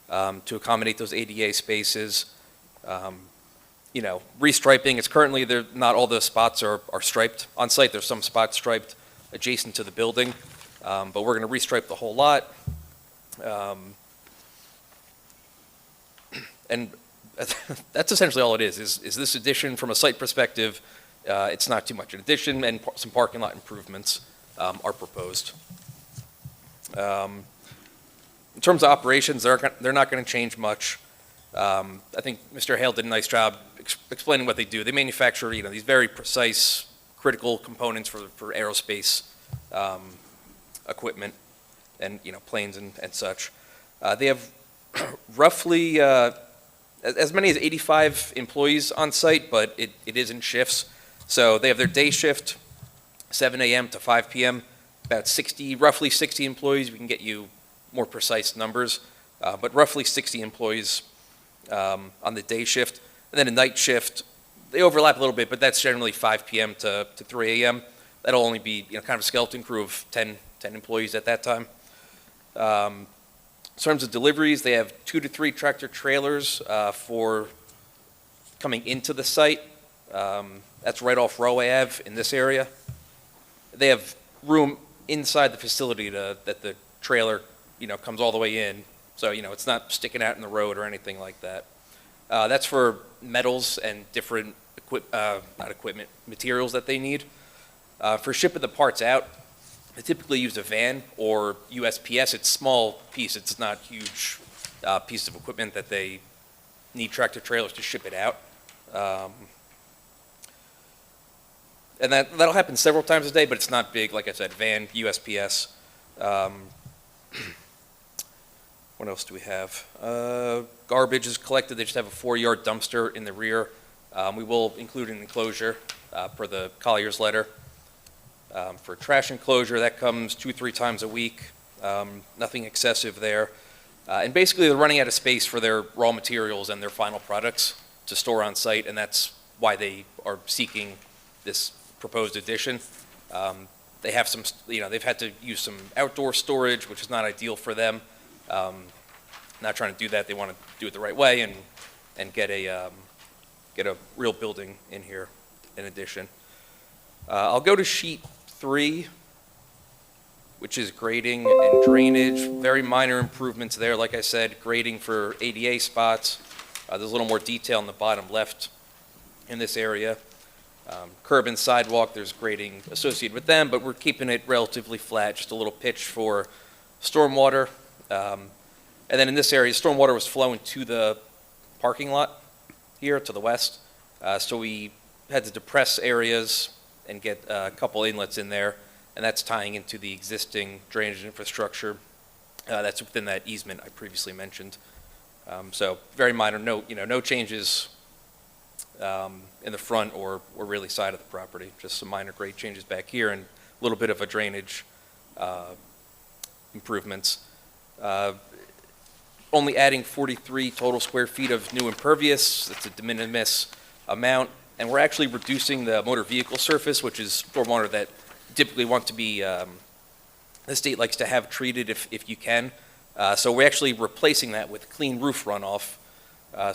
Speaker 20: to accommodate those ADA spaces. Restriping. It's currently, not all the spots are striped on site. There's some spots striped adjacent to the building. But we're going to restripe the whole lot. And that's essentially all it is this addition from a site perspective. It's not too much an addition, and some parking lot improvements are proposed. In terms of operations, they're not going to change much. I think Mr. Hale did a nice job explaining what they do. They manufacture, these very precise, critical components for aerospace equipment and, planes and such. They have roughly as many as 85 employees on site, but it is in shifts. So they have their day shift, 7 a.m. to 5 p.m., about roughly 60 employees. We can get you more precise numbers, but roughly 60 employees on the day shift. And then a night shift, they overlap a little bit, but that's generally 5 p.m. to 3 a.m. That'll only be kind of a skeleton crew of 10 employees at that time. In terms of deliveries, they have 2 to 3 tractor trailers for coming into the site. That's right off Rowe Ave in this area. They have room inside the facility that the trailer, comes all the way in. So, it's not sticking out in the road or anything like that. That's for metals and different materials that they need. For shipping the parts out, they typically use a van or USPS. It's a small piece. It's not huge piece of equipment that they need tractor trailers to ship it out. And that'll happen several times a day, but it's not big. Like I said, van, USPS. What else do we have? Garbage is collected. They just have a 4-yard dumpster in the rear. We will include an enclosure per the Collier's letter. For trash enclosure, that comes 2-3 times a week. Nothing excessive there. And basically, they're running out of space for their raw materials and their final products to store on site, and that's why they are seeking this proposed addition. They have some, they've had to use some outdoor storage, which is not ideal for them. Not trying to do that. They want to do it the right way and get a real building in here in addition. I'll go to sheet 3, which is grading and drainage. Very minor improvements there. Like I said, grading for ADA spots. There's a little more detail in the bottom left in this area. Curb and sidewalk, there's grading associated with them, but we're keeping it relatively flat, just a little pitch for stormwater. And then in this area, stormwater was flowing to the parking lot here to the west. So we had to depress areas and get a couple inlets in there, and that's tying into the existing drainage infrastructure that's within that easement I previously mentioned. So very minor, no changes in the front or really side of the property, just some minor grade changes back here and a little bit of a drainage improvements. Only adding 43 total square feet of new impervious. It's a de minimis amount. And we're actually reducing the motor vehicle surface, which is stormwater that typically want to be, the state likes to have treated if you can. So we're actually replacing that with clean roof runoff.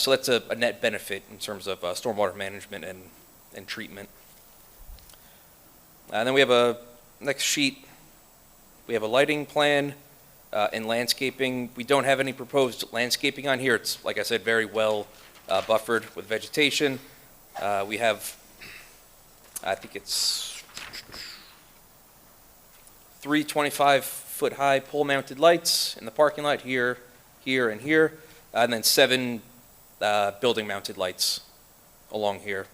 Speaker 20: So that's a net benefit in terms of stormwater management and treatment. And then we have a next sheet. We have a lighting plan and landscaping. We don't have any proposed landscaping on here. It's, like I said, very well buffered with vegetation. We have, I think it's 3 25-foot-high pole-mounted lights in the parking lot here, here, and here, and then 7 building-mounted lights along here.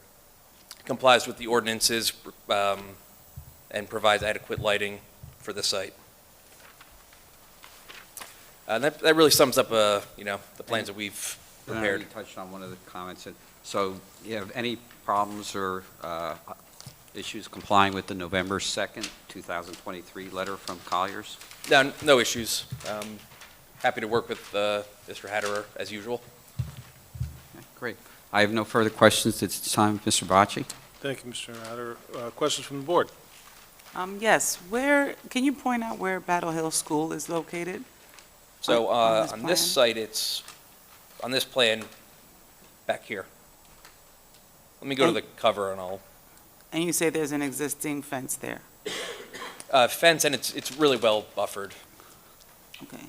Speaker 20: Complies with the ordinances and provides adequate lighting for the site. And that really sums up, the plans that we've prepared.
Speaker 21: You touched on one of the comments. So you have any problems or issues complying with the November 2nd, 2023 letter from Colliers?
Speaker 20: No issues. Happy to work with Mr. Hatterer as usual.
Speaker 21: Okay, great. I have no further questions at this time. Mr. Bocci?
Speaker 1: Thank you, Mr. Hatterer. Questions from the board?
Speaker 5: Yes, can you point out where Battle Hill School is located?
Speaker 20: So
Speaker 5: on
Speaker 20: this site, it's on this plan back here. Let me go to the cover and I'll.
Speaker 5: And you say there's an existing fence there?
Speaker 20: Fence, and it's really well buffered.
Speaker 5: Okay.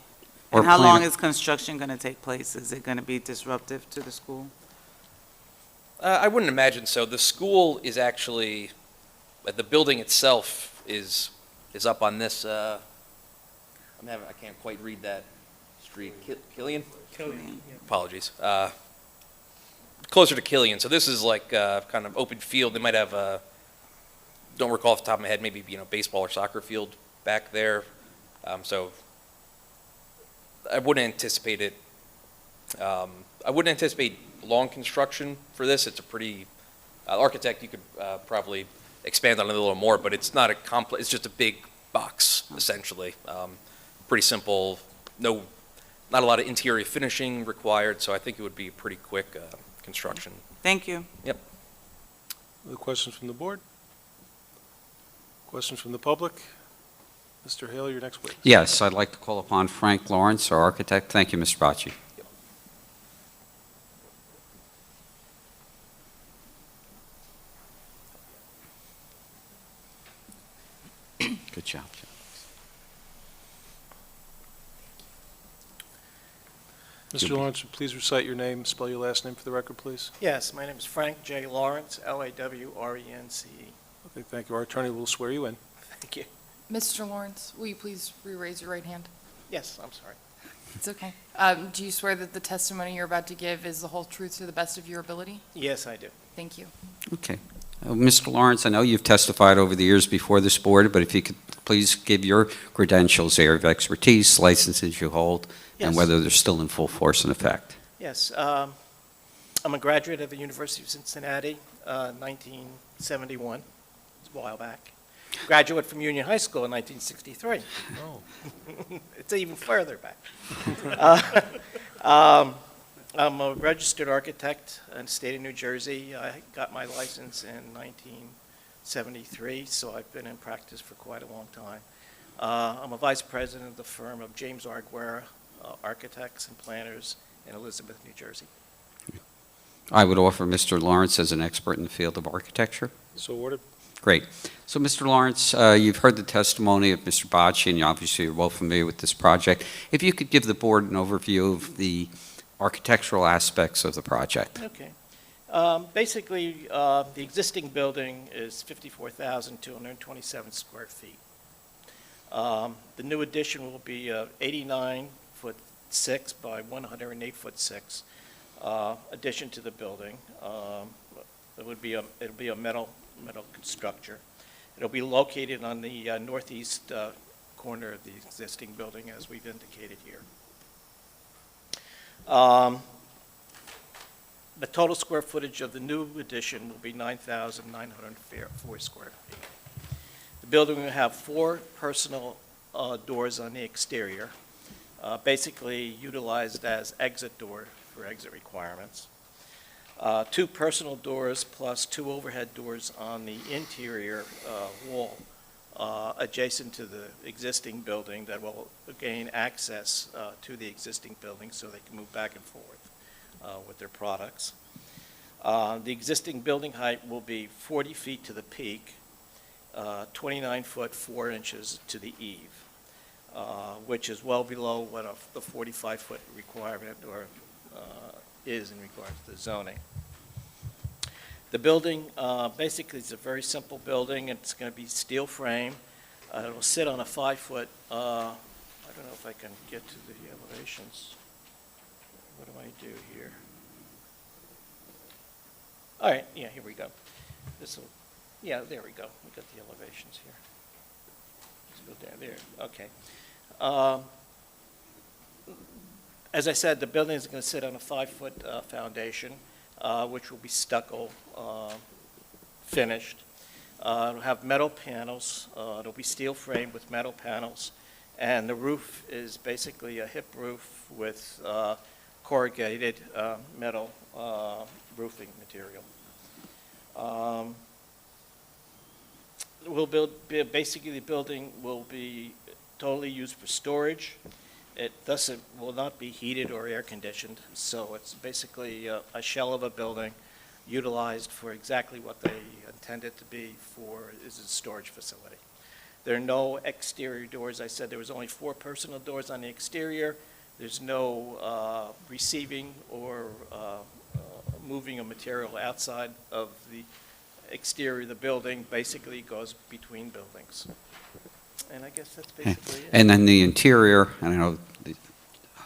Speaker 21: Or
Speaker 5: And how long
Speaker 21: plan-
Speaker 5: is construction going to take place? Is it going to be disruptive to the school?
Speaker 20: I wouldn't imagine so. The school is actually, the building itself is up on this, I can't quite read that street. Killian?
Speaker 17: Killian, yeah.
Speaker 20: Apologies. Closer to Killian. So this is like kind of open field. They might have, don't recall off the top of my head, maybe, baseball or soccer field back there. So I wouldn't anticipate it. I wouldn't anticipate long construction for this. It's a pretty, architect, you could probably expand on it a little more, but it's not a complex, it's just a big box, essentially. Pretty simple, not a lot of interior finishing required, so I think it would be a pretty quick construction.
Speaker 5: Thank you.
Speaker 20: Yep.
Speaker 1: Other questions from the board? Questions from the public? Mr. Hale, your next witness.
Speaker 21: Yes, I'd like to call upon Frank Lawrence, our architect. Thank you, Mr. Bocci. Good job.
Speaker 1: Mr. Lawrence, please recite your name, spell your last name for the record, please.
Speaker 9: Yes, my name is Frank J. Lawrence, Lawrence.
Speaker 1: Okay, thank you. Our attorney will swear you in.
Speaker 9: Thank you.
Speaker 3: Mr. Lawrence, will you please re-raise your right hand?
Speaker 9: Yes, I'm sorry.
Speaker 3: It's okay. Do you swear that the testimony you're about to give is the whole truth to the best of your ability?
Speaker 9: Yes, I do.
Speaker 3: Thank you.
Speaker 21: Okay. Mr. Lawrence, I know you've testified over the years before this board, but if you could please give your credentials, area of expertise, licenses you hold, and
Speaker 9: Yes.
Speaker 21: whether they're still in full force and effect.
Speaker 9: Yes, I'm a graduate of the University of Cincinnati, 1971. It's a while back. Graduate from Union High School in 1963.
Speaker 1: Oh.
Speaker 9: It's even further back. I'm a registered architect in the state of New Jersey. I got my license in 1973, so I've been in practice for quite a long time. I'm a vice president of the firm of James R. Guerra Architects and Planners in Elizabeth, New Jersey.
Speaker 21: I would offer Mr. Lawrence as an expert in the field of architecture.
Speaker 1: So ordered.
Speaker 21: Great. So, Mr. Lawrence, you've heard the testimony of Mr. Bocci, and obviously you're well familiar with this project. If you could give the board an overview of the architectural aspects of the project.
Speaker 9: Okay. Basically, the existing building is 54,227 square feet. The new addition will be 89'6" by 108'6" addition to the building. It'll be a metal structure. It'll be located on the northeast corner of the existing building, as we've indicated here. The total square footage of the new addition will be 9,904 square feet. The building will have 4 personal doors on the exterior, basically utilized as exit door for exit requirements. 2 personal doors plus 2 overhead doors on the interior wall adjacent to the existing building that will gain access to the existing building so they can move back and forth with their products. The existing building height will be 40 feet to the peak, 29 foot 4 inches to the eave, which is well below what the 45-foot requirement is in regards to the zoning. The building basically is a very simple building. It's going to be steel frame. It'll sit on a 5-foot, I don't know if I can get to the elevations. What do I do here? All right, yeah, here we go. Yeah, there we go. We got the elevations here. Let's go down there, okay. As I said, the building is going to sit on a 5-foot foundation, which will be stucco finished. It'll have metal panels. It'll be steel framed with metal panels. And the roof is basically a hip roof with corrugated metal roofing material. Basically, the building will be totally used for storage. It will not be heated or air conditioned, so it's basically a shell of a building utilized for exactly what they intend it to be for, is a storage facility. There are no exterior doors. I said there was only 4 personal doors on the exterior. There's no receiving or moving of material outside of the exterior of the building. Basically, it goes between buildings. And I guess that's basically it.
Speaker 21: And then the interior, and I know the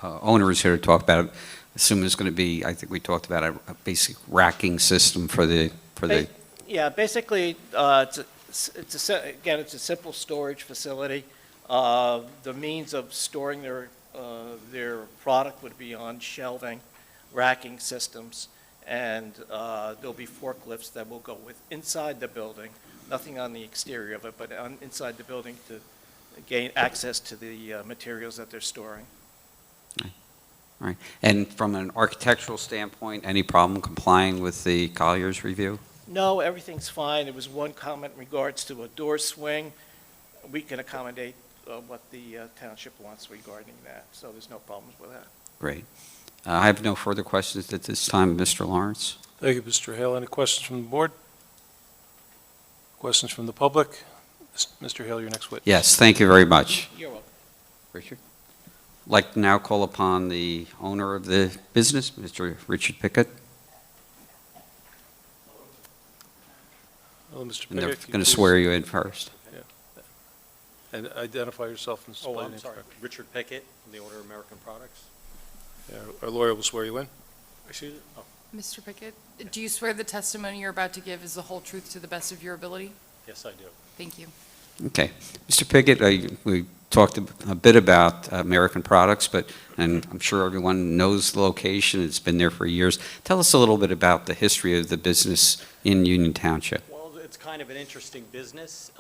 Speaker 21: owner is here to talk about it. Assume there's going to be, I think we talked about a basic racking system for the.
Speaker 9: Yeah, basically, it's a simple storage facility. The means of storing their product would be on shelving, racking systems, and there'll be forklifts that will go inside the building, nothing on the exterior of it, but inside the building to gain access to the materials that they're storing.
Speaker 21: All right. And from an architectural standpoint, any problem complying with the Collier's review?
Speaker 9: No, everything's fine. There was one comment in regards to a door swing. We can accommodate what the township wants regarding that, so there's no problems with that.
Speaker 21: Great. I have no further questions at this time, Mr. Lawrence.
Speaker 1: Thank you, Mr. Hale. Any questions from the board? Questions from the public? Mr. Hale, your next witness.
Speaker 21: Yes, thank you very much.
Speaker 9: You're welcome.
Speaker 21: Richard? I'd like to now call upon the owner of the business, Mr. Richard Pickett.
Speaker 1: Hello, Mr.
Speaker 21: And they're
Speaker 1: Pickett.
Speaker 21: going to swear you in first.
Speaker 1: And identify yourself and display
Speaker 10: Oh,
Speaker 1: the
Speaker 10: I'm
Speaker 1: name
Speaker 10: sorry.
Speaker 1: correctly.
Speaker 10: Richard Pickett, from the Order of American Products.
Speaker 1: Yeah, our lawyer will swear you in.
Speaker 10: Excuse me? Oh,
Speaker 3: Mr. Pickett, do you swear the testimony you're about to give is the whole truth to the best of your ability?
Speaker 10: yes, I do.
Speaker 3: Thank you.
Speaker 21: Okay. Mr. Pickett, we talked a bit about American Products, and I'm sure everyone knows the location. It's been there for years. Tell us a little bit about the history of the business in Union Township.
Speaker 10: Well, it's kind of an interesting business.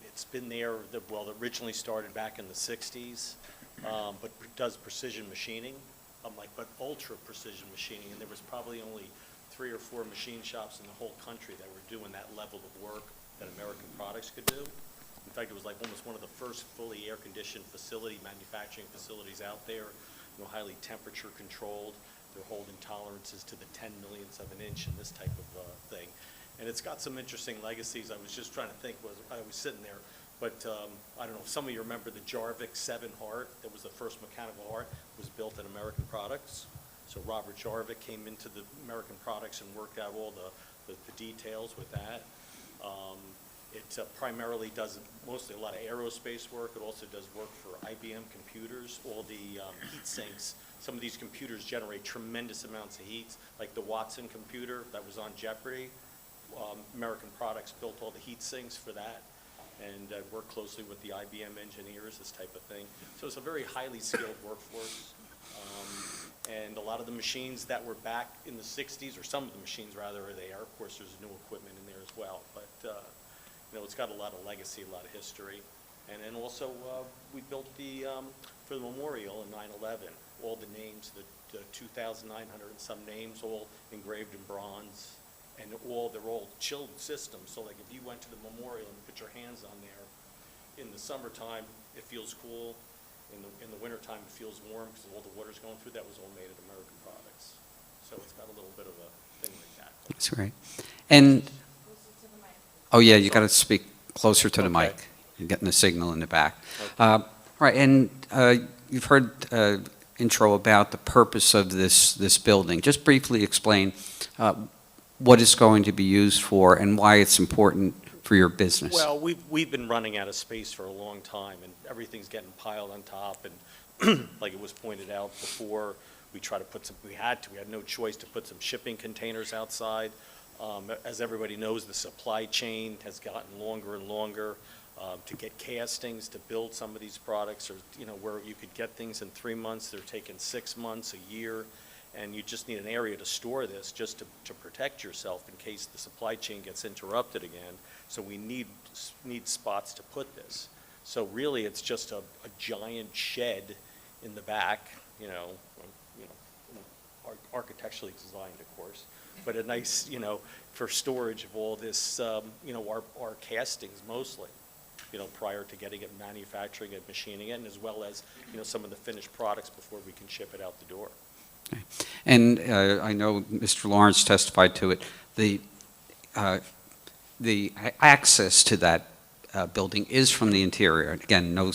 Speaker 10: It's been there, it originally started back in the 60s, but does precision machining, but ultra precision machining, and there was probably only 3 or 4 machine shops in the whole country that were doing that level of work that American Products could do. In fact, it was like almost one of the first fully air-conditioned manufacturing facilities out there, highly temperature controlled. They're holding tolerances to the 10 millionths of an inch and this type of thing. And it's got some interesting legacies. I was just trying to think, I was sitting there, but I don't know if some of you remember the Jarvik 7 heart. That was the first mechanical heart. It was built in American Products. So Robert Jarvik came into the American Products and worked out all the details with that. It primarily does mostly a lot of aerospace work. It also does work for IBM computers, all the heat sinks. Some of these computers generate tremendous amounts of heat, like the Watson computer that was on Jeopardy. American Products built all the heat sinks for that and worked closely with the IBM engineers, this type of thing. So it's a very highly skilled workforce. And a lot of the machines that were back in the 60s, or some of the machines rather, are there. Of course, there's new equipment in there as well. But it's got a lot of legacy, a lot of history. And then also, we built for the memorial in 9/11, all the names, the 2,900 and some names, all engraved in bronze. And they're all chilled systems. So like if you went to the memorial and put your hands on there, in the summertime, it feels cool. In the wintertime, it feels warm because all the water's going through. That was all made at American Products. So it's got a little bit of a thing like that.
Speaker 21: That's great. And, oh yeah, you got to speak closer to the mic. You're getting the signal in the back. Right, and you've heard intro about the purpose of this building. Just briefly explain what it's going to be used for and why it's important for your business.
Speaker 10: Well, we've been running out of space for a long time, and everything's getting piled on top. And like it was pointed out before, we had no choice to put some shipping containers outside. As everybody knows, the supply chain has gotten longer and longer. To get castings to build some of these products, or where you could get things in 3 months, they're taking 6 months, a year. And you just need an area to store this just to protect yourself in case the supply chain gets interrupted again. So we need spots to put this. So really, it's just a giant shed in the back, architecturally designed, of course, but a nice, for storage of all this, our castings mostly, prior to getting it, manufacturing it, machining it, and as well as, some of the finished products before we can ship it out the door.
Speaker 21: Okay. And I know Mr. Lawrence testified to it. The access to that building is from the interior. Again, no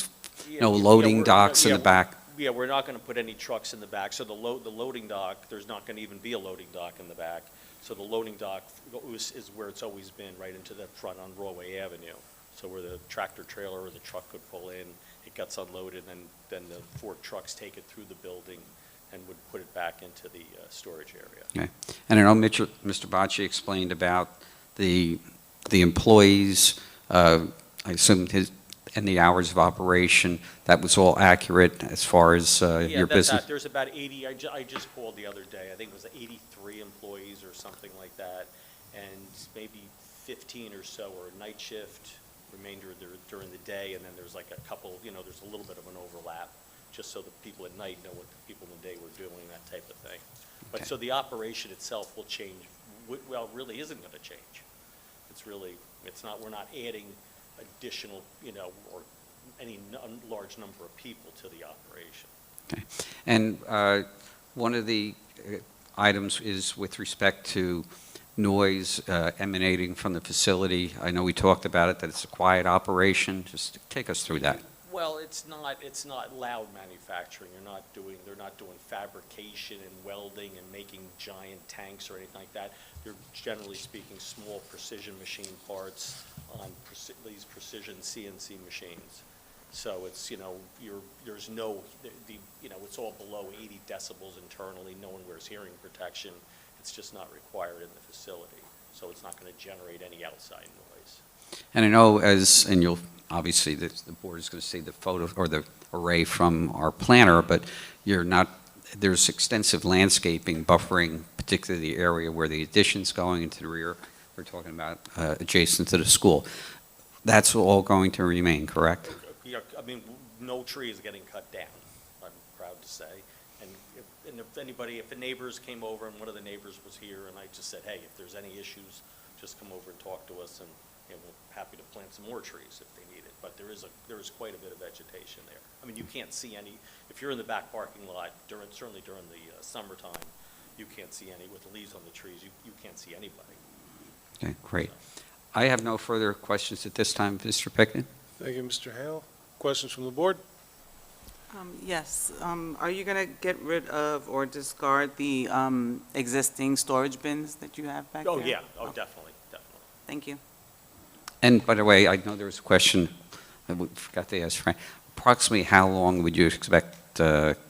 Speaker 10: Yeah,
Speaker 21: loading
Speaker 10: we're-
Speaker 21: docks in
Speaker 10: yeah,
Speaker 21: the back.
Speaker 10: Yeah, we're not going to put any trucks in the back, so the loading dock, there's not going to even be a loading dock in the back. So the loading dock is where it's always been, right into the front on Broadway Avenue. So where the tractor trailer or the truck could pull in, it gets unloaded, and then the 4 trucks take it through the building and would put it back into the storage area.
Speaker 21: Okay. And I know Mr. Bocci explained about the employees, I assume and the hours of operation, that was all accurate as far as your business?
Speaker 10: There's about 80, I just called the other day, I think it was 83 employees or something like that, and maybe 15 or so are night shift, remainder during the day, and then there's like a couple, there's a little bit of an overlap, just so the people at night know what the people in the day were doing, that type of thing. But
Speaker 21: Okay.
Speaker 10: so the operation itself will change, well, it really isn't going to change. We're not adding additional, or any large number of people to the operation.
Speaker 21: Okay. And one of the items is with respect to noise emanating from the facility. I know we talked about it, that it's a quiet operation. Just take us through that.
Speaker 10: Well, it's not loud manufacturing. They're not doing fabrication and welding and making giant tanks or anything like that. They're generally speaking small precision machine parts on these precision CNC machines. So it's, there's no, it's all below 80 decibels internally. No one wears hearing protection. It's just not required in the facility. So it's not going to generate any outside noise.
Speaker 21: And I know and you'll, obviously, the board is going to see the photo or the array from our planner, but there's extensive landscaping buffering, particularly the area where the addition's going into the rear. We're talking about adjacent to the school. That's all going to remain, correct?
Speaker 10: Yeah, no tree is getting cut down, I'm proud to say. And if the neighbors came over and one of the neighbors was here and I just said, hey, if there's any issues, just come over and talk to us, and we're happy to plant some more trees if they need it. But there is quite a bit of vegetation there. You can't see any, if you're in the back parking lot, certainly during the summertime, you can't see any, with the leaves on the trees, you can't see anybody.
Speaker 21: Okay, great. I have no further questions at this time, Mr. Pickett.
Speaker 1: Thank you, Mr. Hale. Questions from the board?
Speaker 5: Yes, are you going to get rid of or discard the existing storage bins that you have back there?
Speaker 10: Oh, yeah, definitely.
Speaker 5: Thank you.
Speaker 21: And by the way, I know there was a question I forgot to ask Frank. Approximately how long would you expect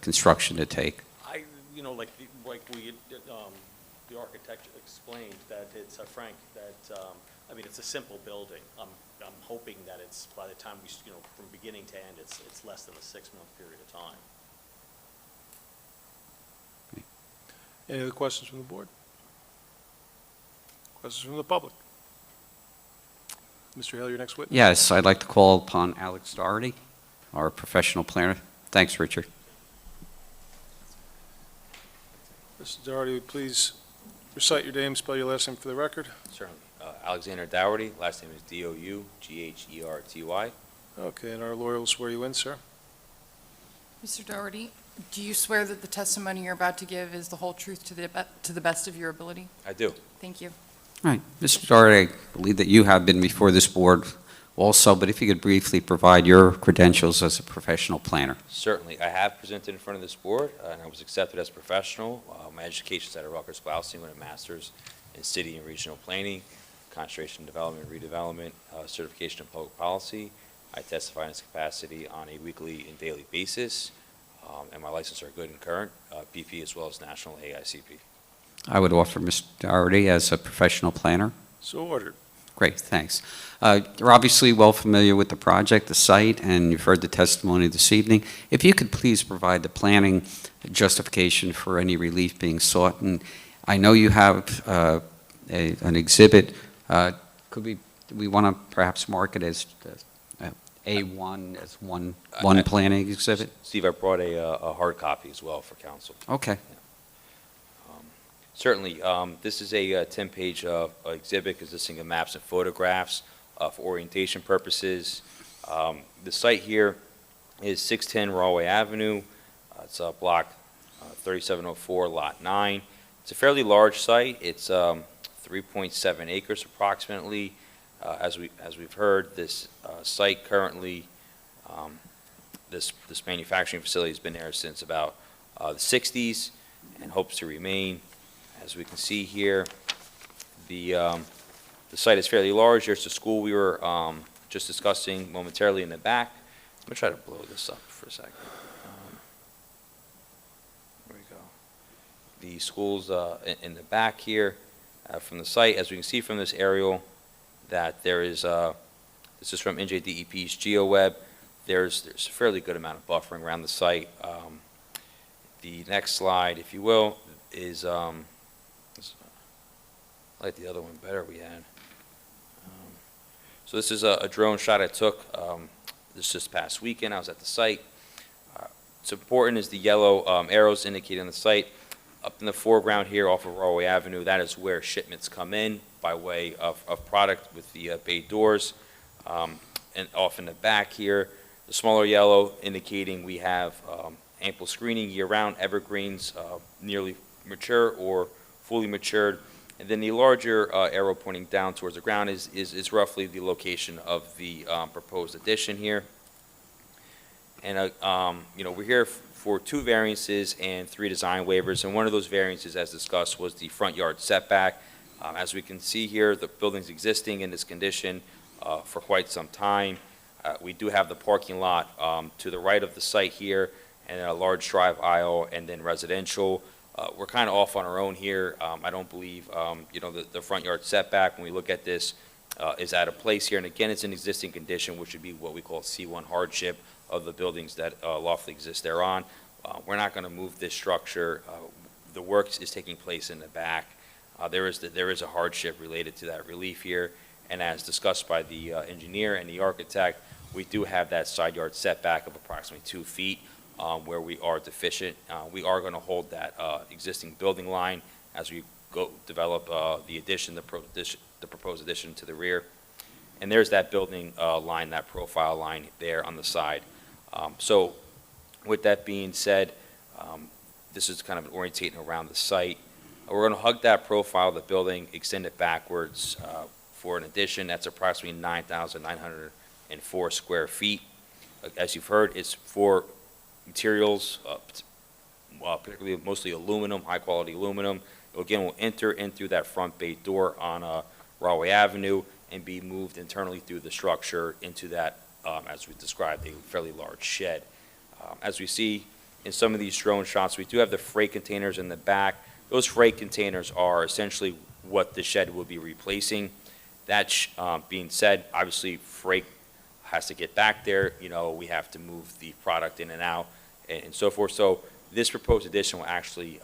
Speaker 21: construction to take?
Speaker 10: The architect explained that it's, Frank, that, it's a simple building. I'm hoping that it's, by the time from beginning to end, it's less than a 6-month period of time.
Speaker 1: Any other questions from the board? Questions from the public? Mr. Hale, your next witness.
Speaker 21: Yes, I'd like to call upon Alex Doherty, our professional planner. Thanks, Richard.
Speaker 1: Mr. Doherty, please recite your name, spell your last name for the record.
Speaker 13: Certainly. Alexander Dougherty, last name is Dougherty.
Speaker 1: Okay, and our lawyer will swear you in, sir.
Speaker 3: Mr. Doherty, do you swear that the testimony you're about to give is the whole truth to the best of your ability?
Speaker 13: I do.
Speaker 3: Thank you.
Speaker 21: All right, Mr. Doherty, I believe that you have been before this board also, but if you could briefly provide your credentials as a professional planner.
Speaker 13: Certainly. I have presented in front of this board, and I was accepted as a professional. My education is at Rutgers-Klausen with a master's in city and regional planning, concentration in development and redevelopment, certification in public policy. I testify in this capacity on a weekly and daily basis, and my licenses are good and current, BP as well as national AICP.
Speaker 21: I would offer Mr. Doherty as a professional planner.
Speaker 1: So ordered.
Speaker 21: Great, thanks. You're obviously well familiar with the project, the site, and you've heard the testimony this evening. If you could please provide the planning justification for any relief being sought. And I know you have an exhibit. Do we want to perhaps mark it as A1 as one planning exhibit?
Speaker 13: Steve, I brought a hard copy as well for council.
Speaker 21: Okay.
Speaker 13: Certainly. This is a 10-page exhibit consisting of maps and photographs for orientation purposes. The site here is 610 Rawway Avenue. It's block 3704, lot 9. It's a fairly large site. It's 3.7 acres approximately. As we've heard, this site currently, this manufacturing facility has been there since about the 60s and hopes to remain. As we can see here, the site is fairly large. There's the school we were just discussing momentarily in the back. I'm going to try to blow this up for a second. There we go. The school's in the back here from the site. As we can see from this aerial, that there is, this is from NJDEP's GeoWeb, there's a fairly good amount of buffering around the site. The next slide, if you will, is, I like the other one better we had. So this is a drone shot I took this past weekend. I was at the site. What's important is the yellow arrows indicating the site. Up in the foreground here off of Rawway Avenue, that is where shipments come in by way of product with the bay doors. And off in the back here, the smaller yellow indicating we have ample screening year-round, evergreens nearly mature or fully matured. And then the larger arrow pointing down towards the ground is roughly the location of the proposed addition here. And you know, we're here for 2 variances and 3 design waivers, and one of those variances, as discussed, was the front yard setback. As we can see here, the building's existing in this condition for quite some time. We do have the parking lot to the right of the site here, and a large drive aisle, and then residential. We're kind of off on our own here. I don't believe, you know, the front yard setback, when we look at this, is out of place here. And again, it's an existing condition, which would be what we call C1 hardship of the buildings that lawfully exist thereon. We're not going to move this structure. The work is taking place in the back. There is a hardship related to that relief here. And as discussed by the engineer and the architect, we do have that side yard setback of approximately 2 feet. Where we are deficient. We are going to hold that existing building line as we go develop the addition, the proposed addition to the rear. And there's that building line, that profile line there on the side. So with that being said, this is kind of orientating around the site. We're going to hug that profile of the building, extend it backwards for an addition. That's approximately 9,904 square feet. As you've heard, it's for materials, particularly mostly aluminum, high-quality aluminum. Again, we'll enter in through that front bay door on Rawway Avenue and be moved internally through the structure into that, as we described, a fairly large shed. As we see in some of these drone shots, we do have the freight containers in the back. Those freight containers are essentially what the shed will be replacing. That being said, obviously freight has to get back there. You know, we have to move the product in and out and so forth. So this proposed addition will actually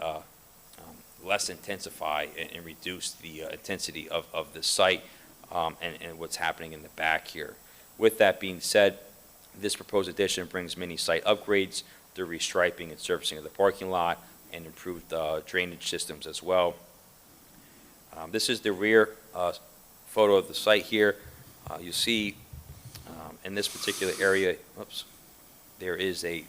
Speaker 13: less intensify and reduce the intensity of the site and what's happening in the back here. With that being said, this proposed addition brings many site upgrades, the restriping and surfacing of the parking lot, and improved drainage systems as well. This is the rear photo of the site here. You see in this particular area, oops, there is the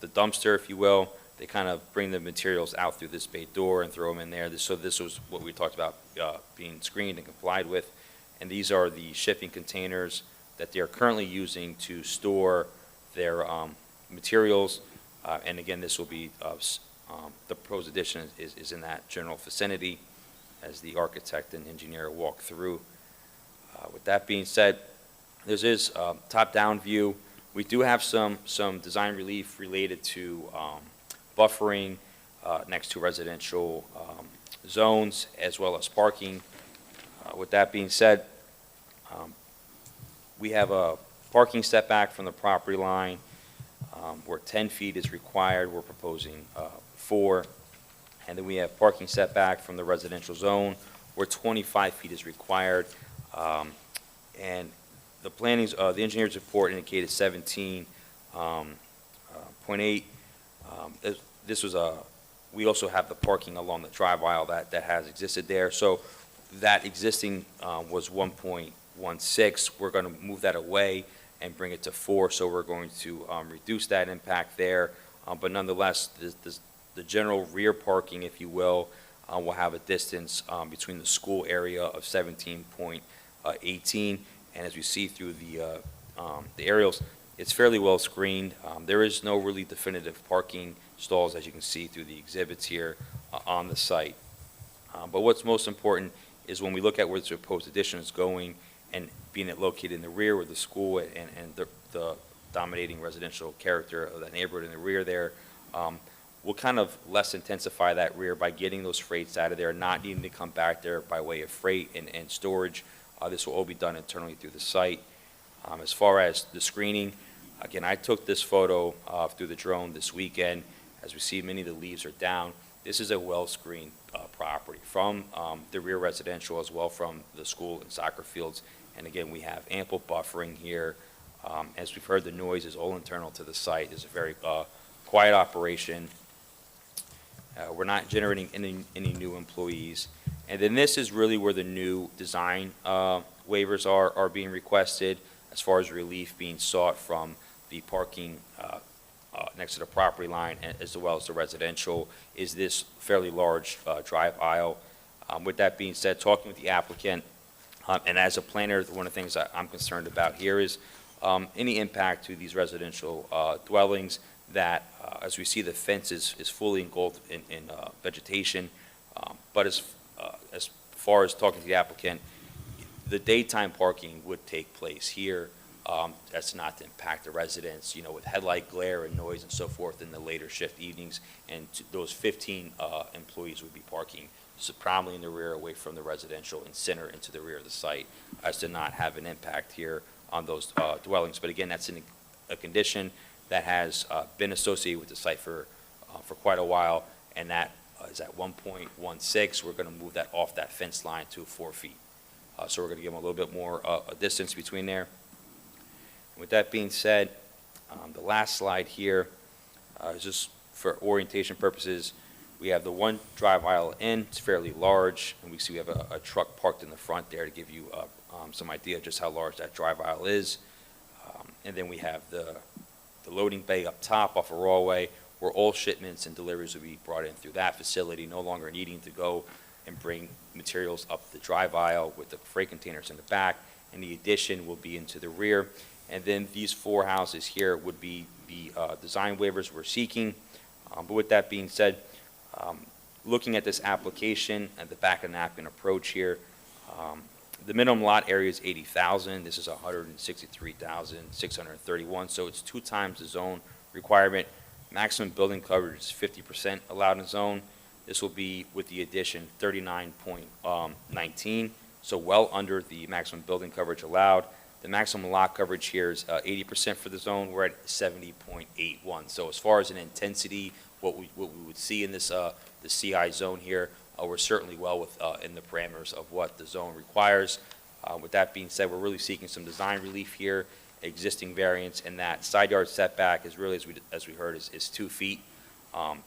Speaker 13: dumpster, if you will. They kind of bring the materials out through this bay door and throw them in there. So this was what we talked about being screened and complied with. And these are the shipping containers that they are currently using to store their materials. And again, this will be, the proposed addition is in that general vicinity as the architect and engineer walk through. With that being said, this is a top-down view. We do have some design relief related to buffering next to residential zones as well as parking. With that being said, we have a parking setback from the property line where 10 feet is required. We're proposing 4. And then we have parking setback from the residential zone where 25 feet is required. And the the engineer's report indicated 17.8. This was we also have the parking along the drive aisle that has existed there. So that existing was 1.16. We're going to move that away and bring it to 4. So we're going to reduce that impact there. But nonetheless, the general rear parking, if you will, We'll have a distance between the school area of 17.18, and as we see through the aerials, it's fairly well screened. There is no really definitive parking stalls, as you can see through the exhibits here on the site. But what's most important is when we look at where the proposed addition is going and being located in the rear of the school and the dominating residential character of that neighborhood in the rear there, we'll kind of less intensify that rear by getting those freights out of there, not needing to come back there by way of freight and storage. This will all be done internally through the site. As far as the screening, again, I took this photo through the drone this weekend. As we see, many of the leaves are down. This is a well-screened property from the rear residential as well from the school and soccer fields. And again, we have ample buffering here. As we've heard, the noise is all internal to the site. It's a very quiet operation. We're not generating any new employees. And then this is really where the new design waivers are being requested as far as relief being sought from the parking next to the property line as well as the residential is this fairly large drive aisle. With that being said, talking with the applicant, and as a planner, one of the things I'm concerned about here is any impact to these residential dwellings that, as we see, the fence is fully engulfed in vegetation. But as far as talking to the applicant, the daytime parking would take place here. That's not to impact the residents, with headlight glare and noise and so forth in the later shift evenings. And those 15 employees would be parking probably in the rear away from the residential and center into the rear of the site as to not have an impact here on those dwellings. But again, that's a condition that has been associated with the site for quite a while, and that is at 1.16. We're going to move that off that fence line to 4 feet. So we're going to give them a little bit more a distance between there. With that being said, the last slide here is just for orientation purposes. We have the one drive aisle in. It's fairly large, and we see we have a truck parked in the front there to give you some idea of just how large that drive aisle is. And then we have the loading bay up top off of Rawway, where all shipments and deliveries will be brought in through that facility, no longer needing to go and bring materials up the drive aisle with the freight containers in the back, and the addition will be into the rear. And then these 4 houses here would be the design waivers we're seeking. But with that being said, looking at this application and the back of the napkin approach here, the minimum lot area is 80,000. This is 163,631, so it's 2 times the zone requirement. Maximum building coverage is 50% allowed in the zone. This will be, with the addition, 39.19, so well under the maximum building coverage allowed. The maximum lot coverage here is 80% for the zone. We're at 70.81. So as far as an intensity, what we would see in this the CI zone here, we're certainly well in the parameters of what the zone requires. With that being said, we're really seeking some design relief here, existing variance, and that side yard setback is really, as we heard, is 2 feet.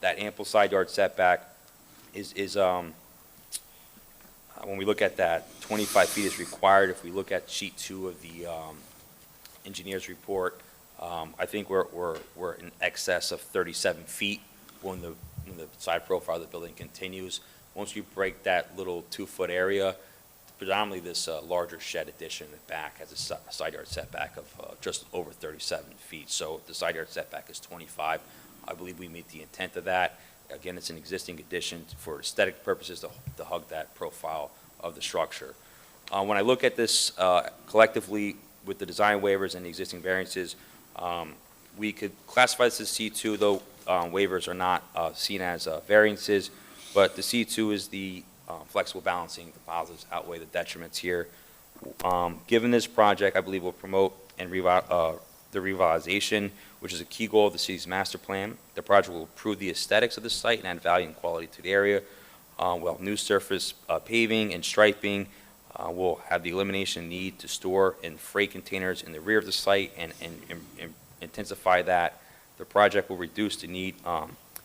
Speaker 13: That ample side yard setback is when we look at that, 25 feet is required. If we look at sheet 2 of the engineer's report, I think we're in excess of 37 feet when the side profile of the building continues. Once you break that little 2-foot area, predominantly this larger shed addition in the back has a side yard setback of just over 37 feet. So the side yard setback is 25. I believe we meet the intent of that. Again, it's an existing addition for aesthetic purposes to hug that profile of the structure. When I look at this collectively with the design waivers and the existing variances, we could classify this as C2, though waivers are not seen as variances, but the C2 is the flexible balancing. The positives outweigh the detriments here. Given this project, I believe will promote and the revitalization, which is a key goal of the city's master plan. The project will improve the aesthetics of the site and add value and quality to the area. While new surface paving and striping will have the elimination need to store in freight containers in the rear of the site and intensify that. The project will reduce the need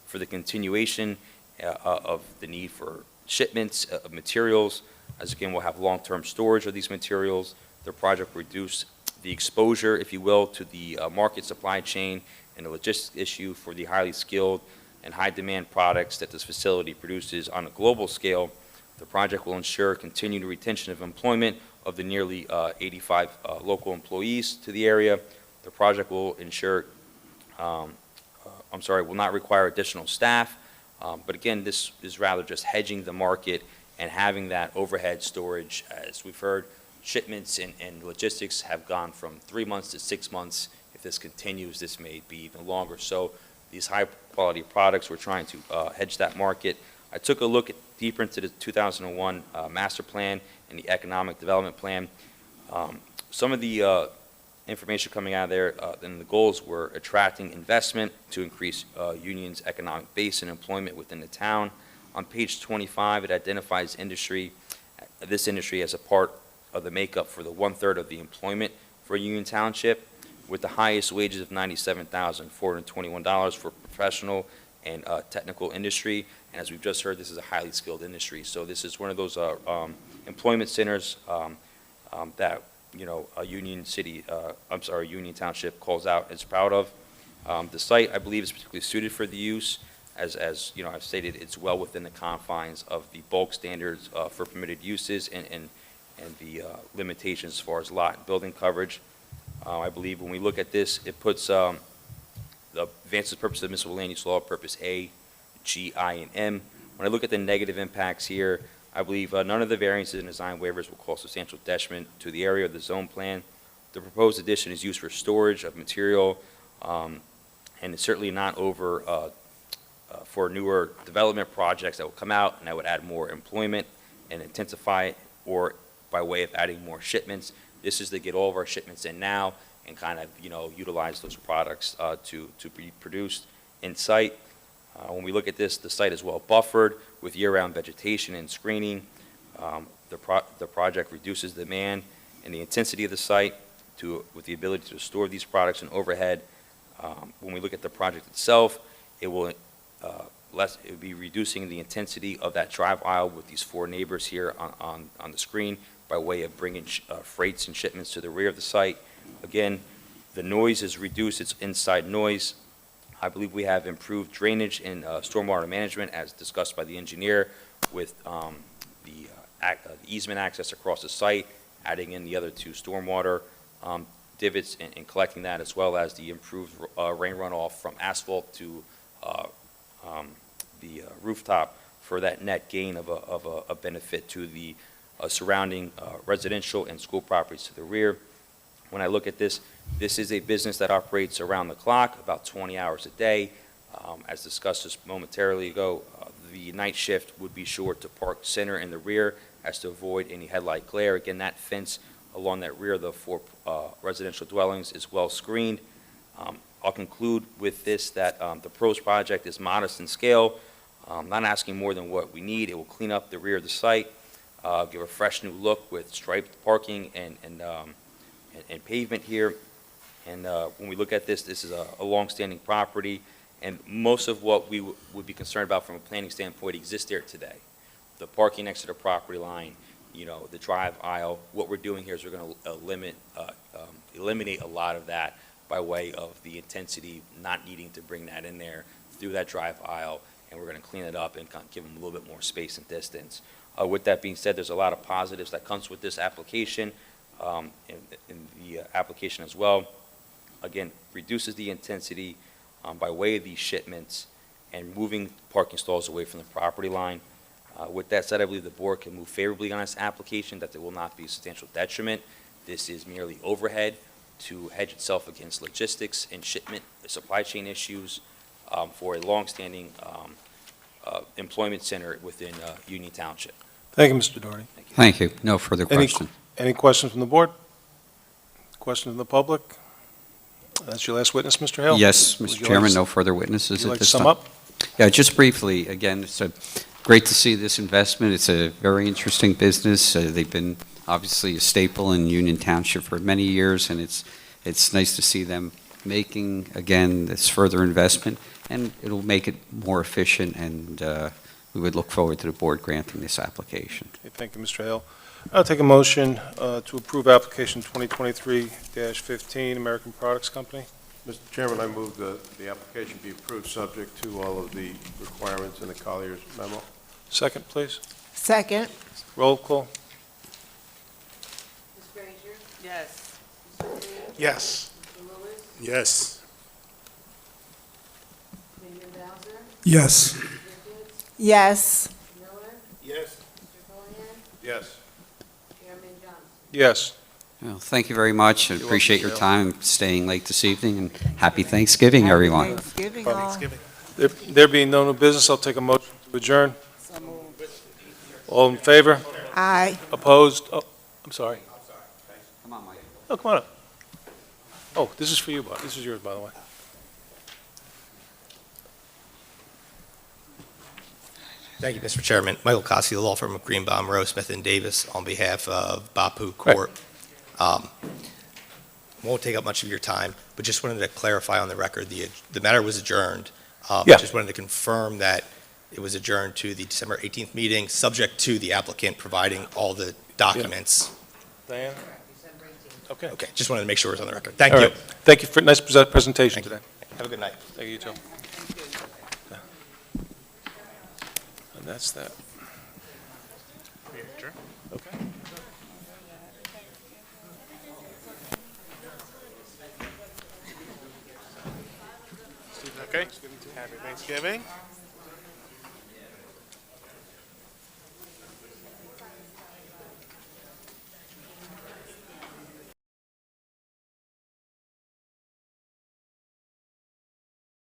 Speaker 13: for the continuation of the need for shipments of materials, as again we'll have long-term storage of these materials. The project will reduce the exposure, if you will, to the market supply chain and the logistics issue for the highly skilled and high-demand products that this facility produces on a global scale. The project will ensure continued retention of employment of the nearly 85 local employees to the area. The project will ensure, will not require additional staff. But again, this is rather just hedging the market and having that overhead storage. As we've heard, shipments and logistics have gone from 3 months to 6 months. If this continues, this may be even longer. So these high-quality products, we're trying to hedge that market. I took a look deeper into the 2001 master plan and the economic development plan. Some of the information coming out of there, and the goals were attracting investment to increase Union's economic base and employment within the town. On page 25, it identifies this industry as a part of the makeup for the 1/3 of the employment for Union Township, with the highest wages of $97,421 for professional and technical industry. And as we've just heard, this is a highly skilled industry. So this is one of those employment centers that Union Township calls out and is proud of. The site, I believe, is particularly suited for the use. As I've stated, it's well within the confines of the bulk standards for permitted uses and the limitations as far as lot and building coverage. I believe when we look at this, it puts the advances purpose of municipal land use law, purpose A, G, I, and M. When I look at the negative impacts here, I believe none of the variances and design waivers will cause substantial detriment to the area of the zone plan. The proposed addition is used for storage of material, and it's certainly not over for newer development projects that will come out, and that would add more employment and intensify, or by way of adding more shipments. This is to get all of our shipments in now and kind of, utilize those products to be produced in site. When we look at this, the site is well buffered with year-round vegetation and screening. The project reduces demand and the intensity of the site with the ability to store these products and overhead. When we look at the project itself, it will be reducing the intensity of that drive aisle with these 4 neighbors here on the screen by way of bringing freights and shipments to the rear of the site. Again, the noise is reduced, it's inside noise. I believe we have improved drainage and stormwater management as discussed by the engineer with the easement access across the site, adding in the other 2 stormwater divots and collecting that, as well as the improved rain runoff from asphalt to the rooftop for that net gain of a benefit to the surrounding residential and school properties to the rear. When I look at this, this is a business that operates around the clock, about 20 hours a day. As discussed just momentarily ago, the night shift would be sure to park center in the rear as to avoid any headlight glare. Again, that fence along that rear of the 4 residential dwellings is well screened. I'll conclude with this, that the PROS project is modest in scale, not asking more than what we need. It will clean up the rear of the site, give a fresh new look with striped parking and pavement here. And when we look at this, this is a long-standing property, and most of what we would be concerned about from a planning standpoint exists there today. The parking next to the property line, the drive aisle. What we're doing here is we're going to eliminate a lot of that by way of the intensity, not needing to bring that in there through that drive aisle, and we're going to clean it up and give them a little bit more space and distance. With that being said, there's a lot of positives that comes with this application, in the application as well. Again, reduces the intensity by way of these shipments and moving parking stalls away from the property line. With that said, I believe the board can move favorably on this application, that there will not be a substantial detriment. This is merely overhead to hedge itself against logistics and shipment supply chain issues for a long-standing employment center within Union Township.
Speaker 1: Thank you, Mr. Doherty.
Speaker 21: Thank you. No further questions.
Speaker 1: Any questions from the board? Questions from the public? That's your last witness, Mr. Hale?
Speaker 21: Yes,
Speaker 1: Would
Speaker 21: Mr.
Speaker 1: you
Speaker 21: Chairman,
Speaker 1: like-
Speaker 21: no further witnesses
Speaker 1: Would you
Speaker 21: at
Speaker 1: like to
Speaker 21: this
Speaker 1: sum
Speaker 21: time.
Speaker 1: up?
Speaker 21: Yeah, just briefly, again, it's great to see this investment. It's a very interesting business. They've been obviously a staple in Union Township for many years, and it's nice to see them making, again, this further investment, and it'll make it more efficient, and we would look forward to the board granting this application.
Speaker 1: Okay, thank you, Mr. Hale. I'll take a motion to approve application 2023-15, American Products Company.
Speaker 6: Mr. Chairman, I move the application be approved, subject to all of the requirements in the Collier's memo.
Speaker 1: Second, please.
Speaker 12: Second.
Speaker 1: Roll call.
Speaker 2: Ms. Frazier?
Speaker 5: Yes.
Speaker 2: Mr. Reed?
Speaker 7: Yes.
Speaker 2: Mr. Lewis?
Speaker 1: Yes.
Speaker 2: Committeeman Bowser?
Speaker 16: Yes.
Speaker 2: Ms. Ricketts?
Speaker 12: Yes.
Speaker 2: Mr. Miller?
Speaker 6: Yes.
Speaker 2: Mr. Holohan?
Speaker 6: Yes.
Speaker 2: Chairman Johnson?
Speaker 1: Yes.
Speaker 21: Well, thank you very much. I
Speaker 1: You're
Speaker 21: appreciate
Speaker 1: welcome,
Speaker 21: your time, staying late this evening, and happy Thanksgiving, everyone.
Speaker 12: Thanksgiving, all.
Speaker 1: There being no new business, I'll take a motion to adjourn. All in favor?
Speaker 12: Aye.
Speaker 1: Opposed? Oh, I'm sorry.
Speaker 21: Come on, Mike.
Speaker 1: Oh, come on up. Oh, this is for you, this is yours, by the way.
Speaker 11: Thank you, Mr. Chairman. Michael Cossey, the law firm of Greenbaum, Rowe, Smith & Davis, on behalf of Bapu Court. Won't take up much of your time, but just wanted to clarify on the record, the matter was adjourned.
Speaker 1: Yeah.
Speaker 11: Just wanted to confirm that it was adjourned to the December 18th meeting, subject to the applicant providing all the documents.
Speaker 1: Diane?
Speaker 2: December 18th.
Speaker 1: Okay.
Speaker 11: Okay, just wanted to make sure it was on the record. Thank
Speaker 1: All
Speaker 11: you.
Speaker 1: right. Thank you for a nice presentation today.
Speaker 11: Have a good night.
Speaker 1: Thank you, too. And that's that. Okay.
Speaker 7: Okay. Happy Thanksgiving.